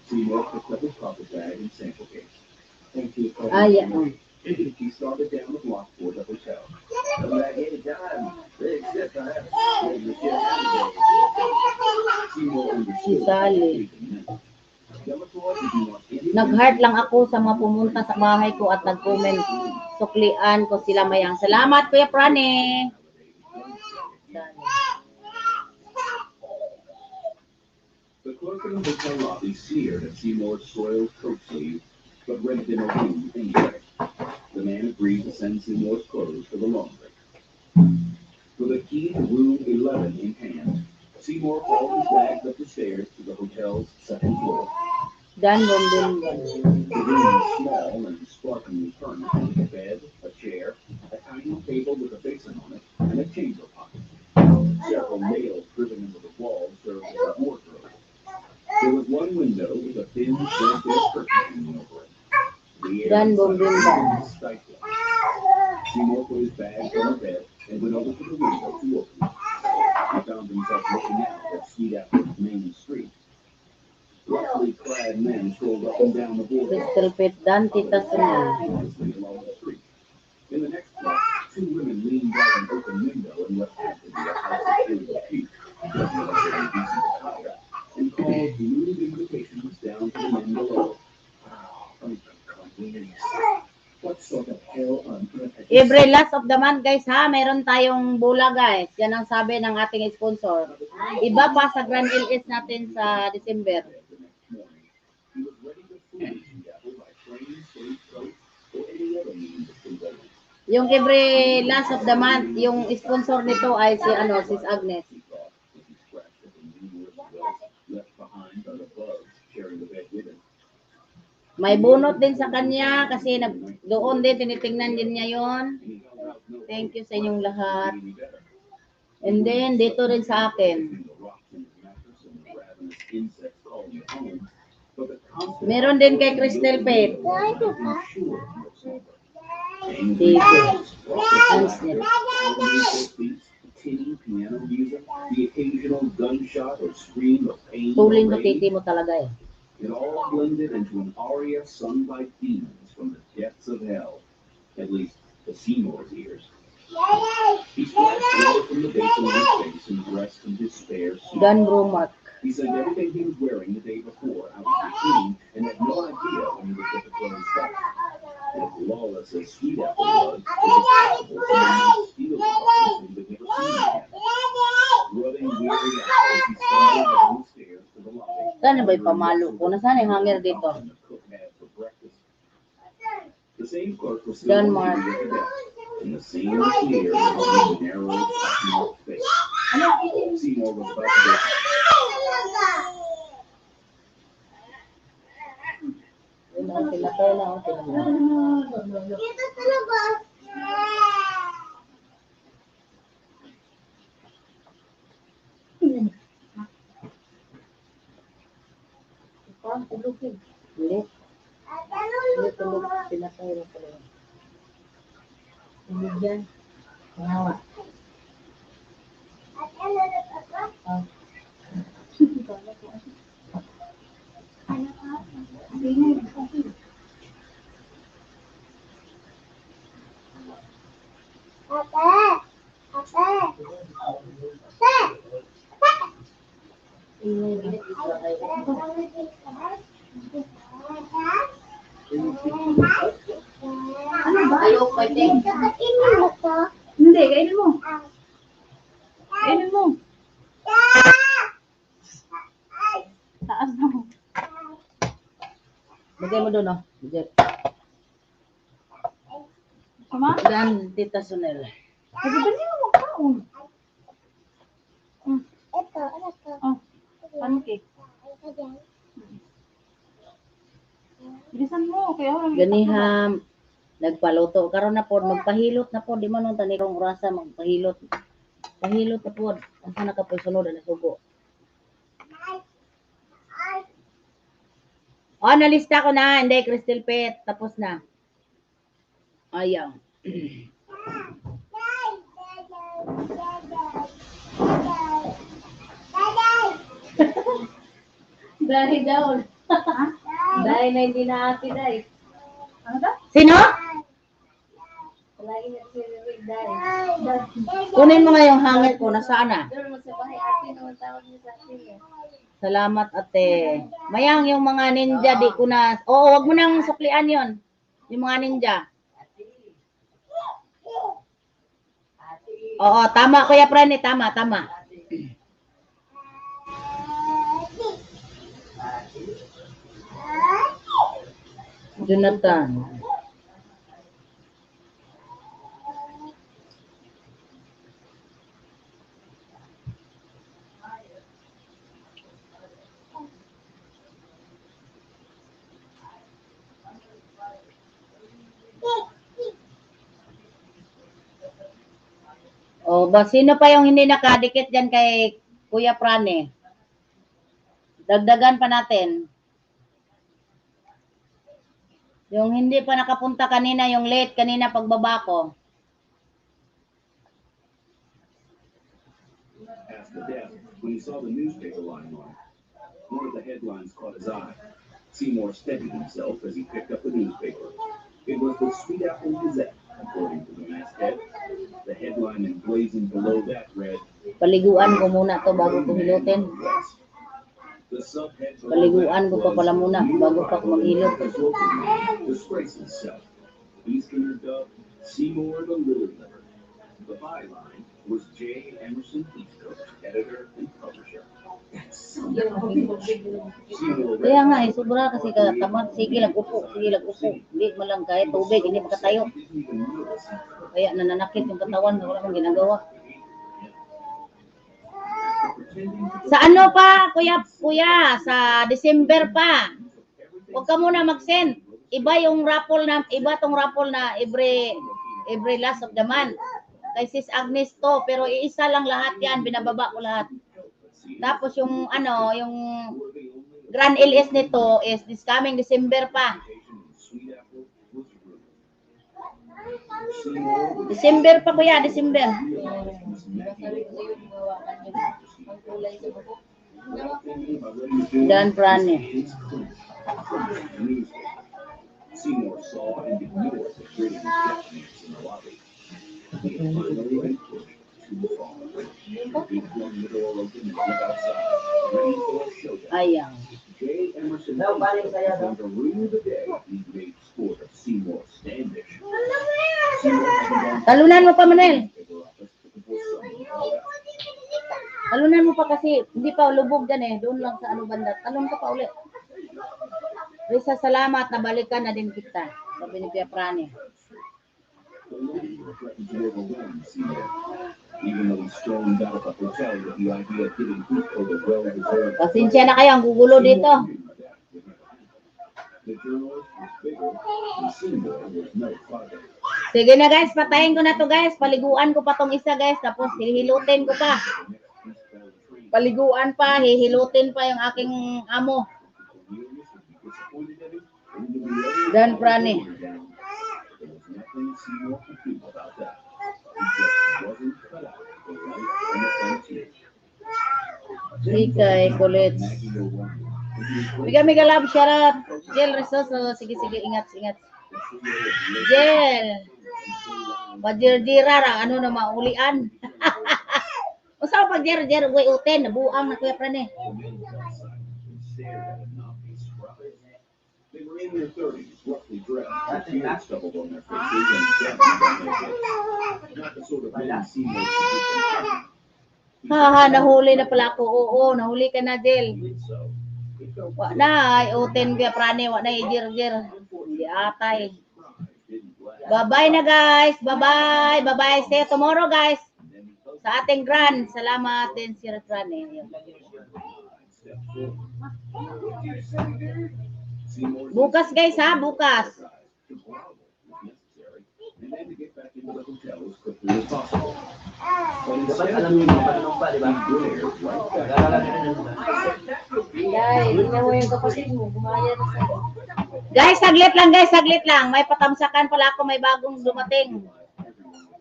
Seymour picked up his carpet bag and sample case. Thank you. Ayan. He started down the block toward the hotel. Come back anytime, except I have to Seymour Si understood. Sally. Delator did not want any Nag-heart lang ako sa mga pumunta sa bahay ko at nag-comment. Suklian ko sila mayang. Salamat, Kuya Prane. The clerk in the hotel lobby sneered at Seymour's soiled coat sleeve, but rented in a room anyway. The man agreed to send Seymour's clothes to the laundry. With a key to room 11 in hand, Seymour hauled his bags up the stairs to the hotel's second floor. Dan Rondon. The room was small and sparkingly furnished with a bed, a chair, a tiny table with a basin on it, and a chamber pocket. Several nails driven into the wall served as a wardrobe. There was one window with a thin, threadbare curtain hanging over it. The air Dan inside Bombinda. was stifling. Seymour put his bags on the bed and went over to the window to open it. He found himself looking out at Sweet Apple's main street. Roughly clad men strolled up and down the boardwalk. Crystal Pet Dan Tita Sunel. Aimlessly along the street. In the next block, two women leaned out an open window and what had to be a high-security peak, looking like an indecent attire, and called lewd invitations down to the men below. What sort of hell on earth had you Every last of the month, guys, ha? Meron tayong bula, guys. Yan ang sabi ng ating sponsor. Iba pa sa Grand LS natin sa December. the next morning? He was ready to fool Sweet Apple by train, stagecoach, or any other means of conveyance. Yung every last of the month, yung sponsor nito ay si Sis Agnes. He thought, as he scratched at the numerous welts left behind by the bugs sharing the bed with him. May bunot din sa kanya kasi doon din tinitingnan din niya yon. And he held out no Thank you sa inyong lahat. any better. And then, dito rin sa akin. The rocks in his mattress and the ravenous insects calling it home. But the constant Meron din kay Crystal Pet. sure Dito. Ang snip. tinny piano music, the occasional gunshot or scream of pain. Tuling or ko rage. titi mo talaga eh. It all blended into an aria sung by demons from the depths of hell, at least to Seymour's ears. He splashed water from the basin on his face and dressed in his spare suit. Dan Brumark. He sent everything he was wearing the day before out of routine and had no idea when he would get the clothes back. As lawless as Sweet Apple was, it was possible someone might steal the clothes and would never see him again. Rubbing weary eyes, he stumbled down the stairs to the lobby. Saan na ba'y pamalo ko? Nasaan yung hanger dito? The cook had for breakfast. The same clerk was still John on Mark. duty at the desk, and the same sneer was on his narrow, pock-marked face. Seymour was about to go. Pinatay na ako. Tulogin. Hindi. Hindi tulog. Pinatay na pala. Tulog yan. Ngawa. Ano ba? Ayok, pwede. Hindi, kainin mo. Kainin mo. Taas na mo. Bagay mo doon, oh. Bigay. Sama? Dan, Tita Sunel. Sabi ba niyo magkaon? Oh, pancake. Bilisan mo. Kaya wala Ganiham. Nagpaluto. Karon na po, magpahilot na po. Di man nung tanirong orasa, magpahilot. Pahilot na po. Asa na ka po sunod na sugo. Oh, nalista ko na. Hindi, Crystal Pet. Tapos na. Ayaw. Dahil daw. Dahil na hindi na ate dahil. Ano ba? Sino? Lagi na si Rick dahil. Kunin mo nga yung hangit ko. Nasaan na? Doon mo sa bahay ate naman tawag niya sa atin. Salamat, ate. Mayang yung mga ninja, di ko na... Oo, wag mo nang suklian yon. Yung mga ninja. Oo, tama, Kuya Prene. Tama, tama. Jonathan. O, ba, sino pa yung hindi nakadikit dyan kay Kuya Prane? Dagdagan pa natin. Yung hindi pa nakapunta kanina, yung late kanina pagbaba ko. Past the desk, when he saw the newspaper lying on it, one of the headlines caught his eye. Seymour steadied himself as he picked up the newspaper. It was the Sweet Apple Gazette, according to the masthead. The headline emblazoned below that read, Paliguan ko muna to bago ko hilutin. The subhead Paliguan ko pa pala muna bago pa ko maghilot. disgraces himself. Easterner dubbed Seymour the Little Liver. The byline was J. Emerson Heathcote, editor and publisher. Seymour Kaya nga, sobra kasi tamad. Sige lang upo, sige lang upo. Hindi mo lang kahit tubig, hindi makatayo. Kaya nananakit yung katawan, wala kang ginagawa. Sa ano pa, kuya, sa December pa. Huwag ka muna mag-send. Iba tong raffle na every last of the month. Kay Sis Agnes to, pero iisa lang lahat yan, binababa ko lahat. Tapos yung Grand LS nito is this coming December pa. December pa kuya, December. Dan Prane. Seymour saw and ignored the gritty rejections in the lobby. He finally went too far. He flung the door open and went outside, ready for a showdown. Ayaw. J. Emerson going to rue the day he made sport of Seymour's standish. Talunan mo pa, Manuel. Talunan mo pa kasi hindi pa lubog dyan eh. Doon lang sa banda. Talon ka pa ulit. Risa, salamat. Nabalikan na din kita. Sabi ni Kuya Prane. Even though he stormed out of the hotel with the idea of getting Heathcote a well-deserved Pasensya na kayo. Ang gugulo dito. The journalist was bigger and Seymour was no farther. Sige na guys. Patayin ko na to guys. Paliguan ko pa tong isa guys. Tapos hihilutin ko pa. Paliguan pa. Hihilutin pa yung aking amo. disappointed in him, or he could do everything Dan all Prani. over again. There was nothing Seymour could do about that. He just wasn't cut out for life on the frontier. Ikay, kulit. Maggie no wonder. Biga mega love, shout out. Jel Resoso. Sige, sige, ingat, ingat. Jel. Pajir-jira ra, ano na maulian. Usaw pag-jir-jir, way uten, nabuang na kuya Prane. They were in their 30s, roughly dressed, with tears stubbled on their faces and death on their heads. Not the sort of men Seymour should be. Haha, nahuli na pala ako. Oo, nahuli ka na, Jel. So, it felt Wa na, ay uten kuya Prane, wa na i-jir-jir. Hindi atay. Bye-bye na guys. Bye-bye. Bye-bye. See you tomorrow guys. Sa ating grand. Salamat din si Prane. Bukas guys ha, bukas. Dapat alam niyo yung patanong pa, di ba? Guys, tingnan mo yung kapatid mo. Gumaya na sa'yo. Guys, saglit lang guys, saglit lang. May patamsakan pala ako, may bagong dumating.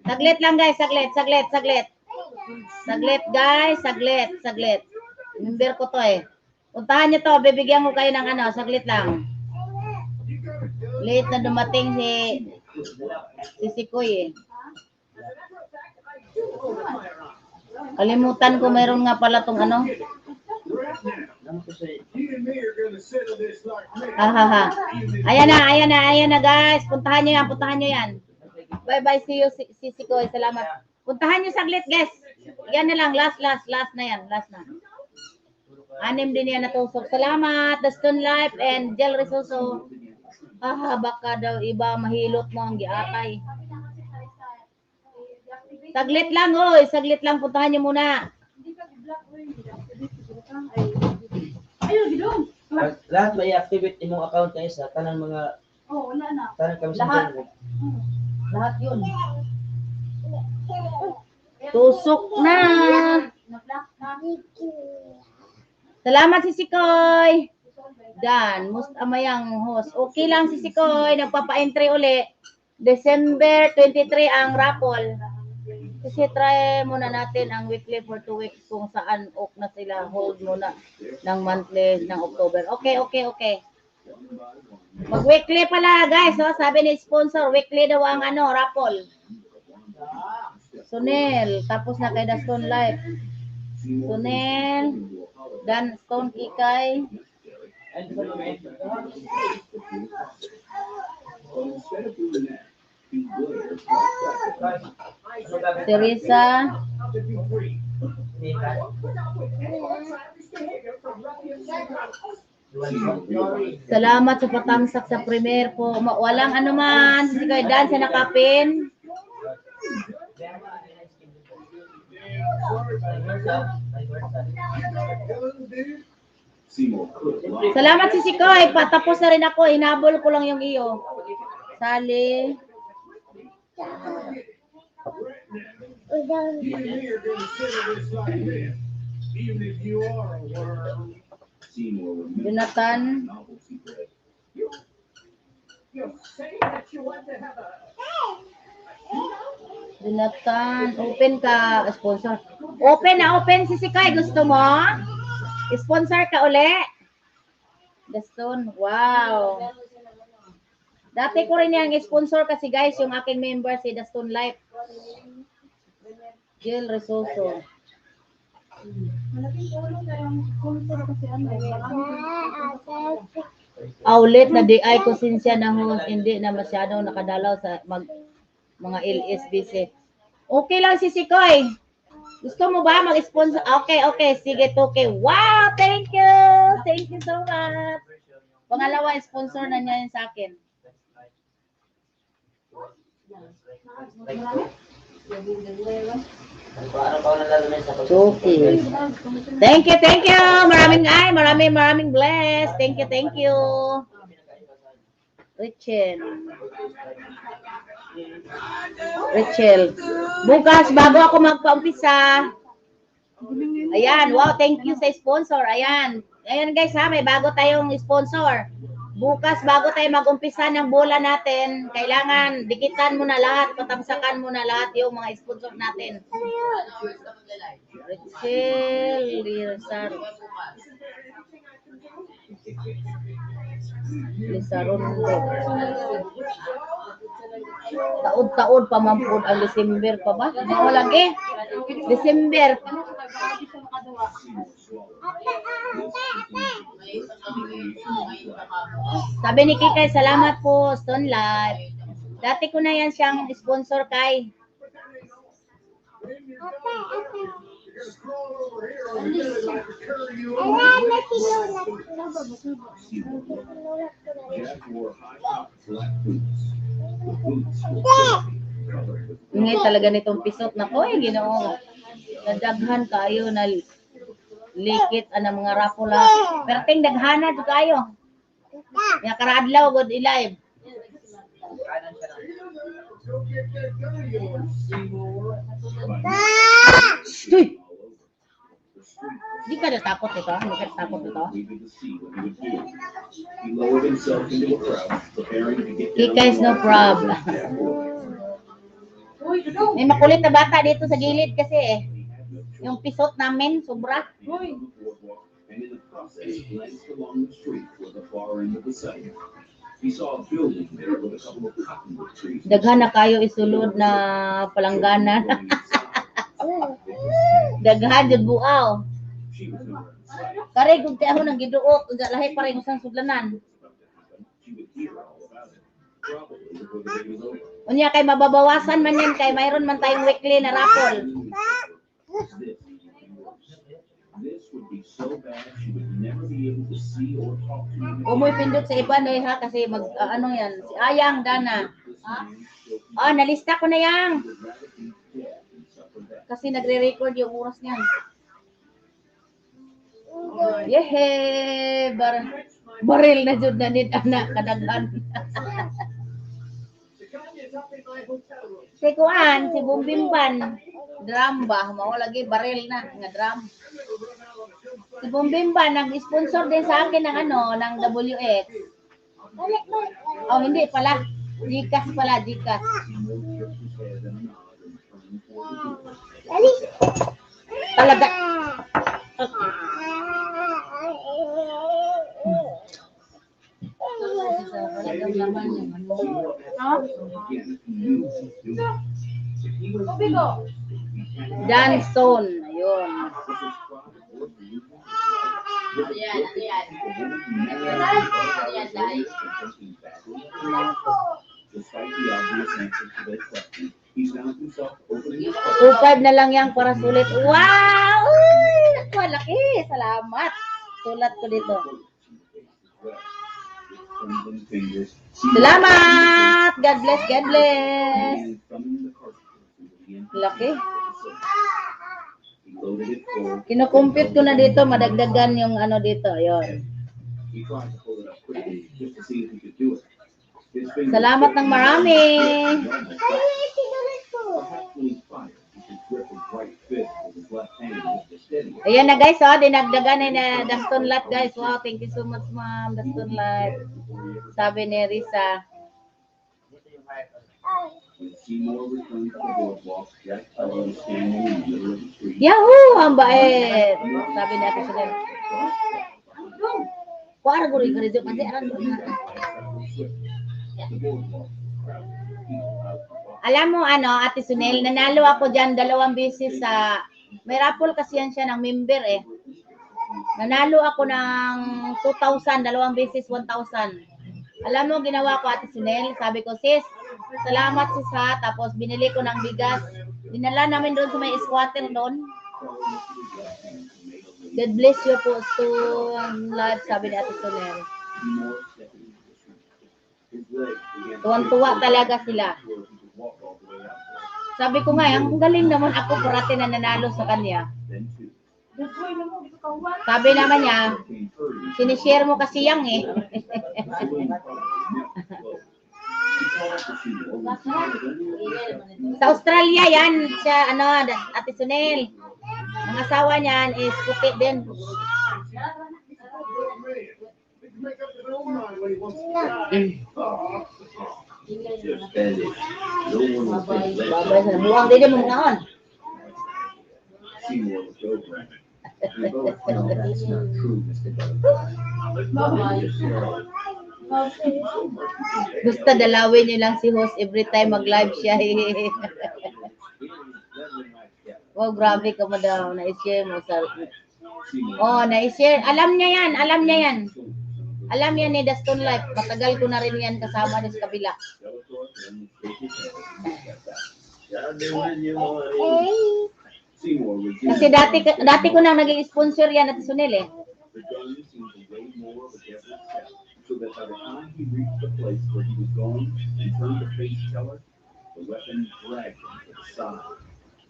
Saglit lang guys, saglit. Saglit guys, saglit. Member ko to eh. Puntahan niyo to, bibigyan ko kayo ng ano, saglit lang. Late na dumating si Sikoy eh. Kalimutan ko mayroon nga pala tong ano. Ayan na guys. Puntahan nyo yan. Bye see you si Sikoy. Salamat. Puntahan nyo saglit guys. Yan na lang. Last na yan. Last na. Anim din yan natusok. Salamat. The Stone Life and Jel Resoso. Baka daw iba mahilot mo ang giatay. Saglit lang, oy. Saglit lang. Puntahan nyo muna. Ayun, gidong. Lahat may activate imong account kayo sa tanang mga Wala na. tanang kami sa Lahat. tanong. Lahat yun. Tusok na. Na-block na. Salamat si Sikoy. Dan, amayang host. Okay lang si Sikoy. Nagpapa-entry uli. December 23 ang raffle. Kasi try muna natin ang weekly for 2 weeks kung saan na sila hold muna ng monthly ng October. Okay. Mag-weekly pala guys. So, sabi ni sponsor, weekly daw ang ano, raffle. Sunel. Tapos na kay The Stone Life. Sunel. Dan Stone Kikay. Teresa. Salamat sa patamsak sa premier po. Walang anuman. Si Kuya Dan sa nakapin. Salamat si Sikoy. Patapos na rin ako. Hinabol ko lang yung iyo. Sali. Jonathan. Jonathan, open ka, sponsor. Open si Sikay. Gusto mo? Sponsor ka uli? The Stone. Wow. Dati ko rin yung sponsor kasi guys, yung aking member si The Stone Life. Jill Resoso. Malaking tulong na yung sponsor kasi ano. Ulit na di ay konsensya na host, hindi na masyadong nakadalaw sa mga LSBC. Okay lang si Sikoy. Gusto mo ba mag-sponsor? Okay. Sige, okay. Wow, thank you. Thank you so much. Pangalawa, sponsor na niya yun sa akin. Okay. Thank you. Maraming bless. Thank you. Rachel. Bukas, bago ako magpa-umpisa. Ayan, wow, thank you sa sponsor. Ayan guys ha, may bago tayong sponsor. Bukas bago tayo mag-umpisa ng bola natin, kailangan dikitan mo na lahat, patamsakan mo na lahat yung mga sponsor natin. Rachel Lirzaro. Lizarondo. Taod-taod pa mampud ang December pa ba? Mao lagi. December. Sabi ni Kikay, salamat po, Stone Life. Dati ko na yan siyang sponsor kay. Ingay talaga nitong pisot na ko, Ginoo. Nadaghan kayo na likit ang mga rapula. Perting daghana jud kayo. Ya karadlaw god i-live. Di ka natakot ito? Hindi ka natakot ito? Kikay's no problem. May makulit na bata dito sa gilid kasi eh. Yung pisot namin, sobra. Daghan na kayo isulod na palangganan. Daghan jud buaw. Kare gud kay ako nang giduot, unya lahi pa rin usang sudlanan. Unya kay mababawasan man yan kay mayroon man tayong weekly na raffle. Umoy pindot sa iba na ha kasi mag ano yan, si Ayang Dana. Oh, nalista ko na yang. Kasi nagre-record yung oras niyan. Yehe, baril na jud na nit anak kadaghan. Si Kuan, si Bumbimban, drum ba, mao lagi baril na nga drum. Si Bumbimban nag-sponsor din sa akin ng ano, ng WX. Oh, hindi pala. Gcash pala, Gcash. Talaga. Johnson, ayun. Five na lang yang para sulit. Wow! Uy, laki. Salamat. Sulat ko dito. Salamat! God bless, God bless. Laki. Kino-compute ko na dito, madagdagan yung ano dito. Ayun. Salamat ng marami. Ayan na guys, oh, dinagdagan na Daston Lot guys. Wow, thank you so much ma'am, Daston Lot. Sabi ni Risa. Yahoo! Ang bait! Sabi ni Ate Chanel. Kuara ko rin dito kasi alam mo ano, Ate Sunel, nanalo ako dyan 2 beses sa may raffle kasi yan siya ng member eh. Nanalo ako ng 2,000, 2 beses 1,000. Alam mo, ginawa ko Ate Sunel, sabi ko, sis, salamat sis ha, tapos binili ko ng bigas. Dinala namin doon sa may squatter doon. God bless you po to live, sabi ni Ate Sunel. Tuwan-tuwa talaga sila. Sabi ko nga, ang galing naman ako parati na nanalo sa kanya. Sabi naman niya, sinishare mo kasi yang eh. Sa Australia yan, siya, ano, Ate Sunel. Ang asawa niyan is puti din. mind when he wants to die. Just spend it. No one will think less Babay of sa you. buwang din mo ngaon. Seymour was over. We both know that's not true, Mr. Butterfly. Just slow. Gusto dalawin niyo lang si host every time mag-live siya. Wow, grabe ka mo daw. Na-share mo sa... Oh, na-share. Alam niya yan. Alam niya yan. Alam yan ni Daston Life. Matagal ko na rin yan kasama din sa kabila. Kasi dati ko nang naging sponsor yan at Sunil eh. The gun seemed to weigh more with every step, so that by the time he reached the place where he was going and turned to face Keller, the weapon dragged him to the side.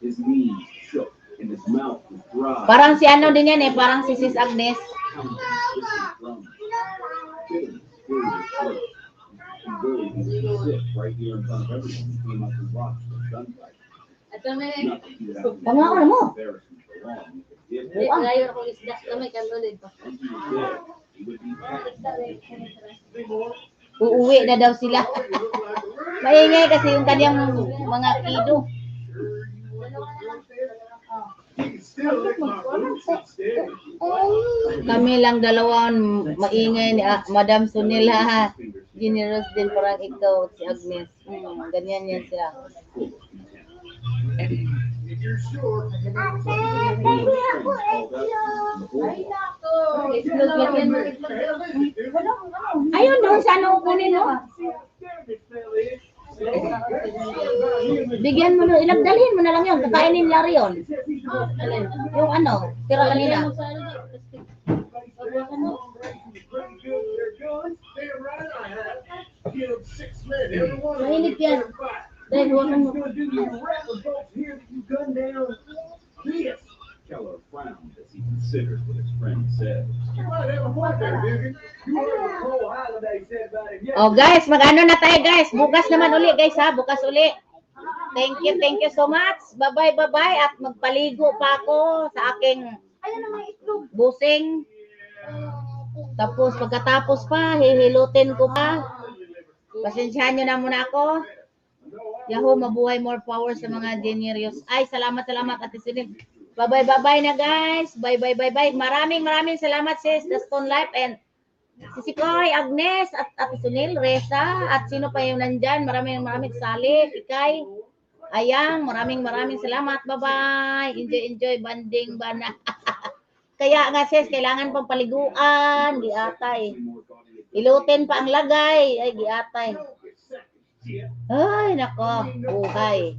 His knees shook and his mouth was dry. Parang si ano din yan eh. Parang si Sis Agnes. Right here in front of everyone, he came up and watched the gunfight. Ito na eh. Not that he would have Tama ako na mo. embarrassment for long if it did. Ngayon akong isda. Kamay kanulid pa. Once he was dead, he would be back. Uuwi na daw sila. Maingay kasi yung kanyang mga kido. Kami lang dalawan maingay ni Madam Sunil ha. Generous din parang ikaw si Agnes. Ganyan yan sila. If you're sure, Itlog lang yan. Ayun doon sa ano kunin mo. Bigyan mo na, ilagdalhin mo na lang yun. Kakainin nila yun. Yung ano, tira kanina. Mahilig yan. Dahil huwag mo. Keller frowned as he considered what his friend said. Oh guys, mag-ano na tayo guys. Bukas naman uli guys ha. Bukas uli. Thank you so much. Bye-bye. At magpaligo pa ako sa aking busing. Tapos pagkatapos pa, hihilutin ko pa. Pasensyahan nyo na muna ako. Yahoo, mabuhay, more power sa mga genius. Ay, salamat Ate Sunil. Bye-bye na guys. Bye. Maraming salamat sis, The Stone Life and si Koy, Agnes, at Ate Sunil, Reza, at sino pa yung nandyan. Maraming Sali, Ikay, Ayang, maraming salamat. Bye-bye. Enjoy, banding bana. Kaya nga sis, kailangan pang paliguan, giatay. Ilutin pa ang lagay, ay giatay. Ay, nako, buhay.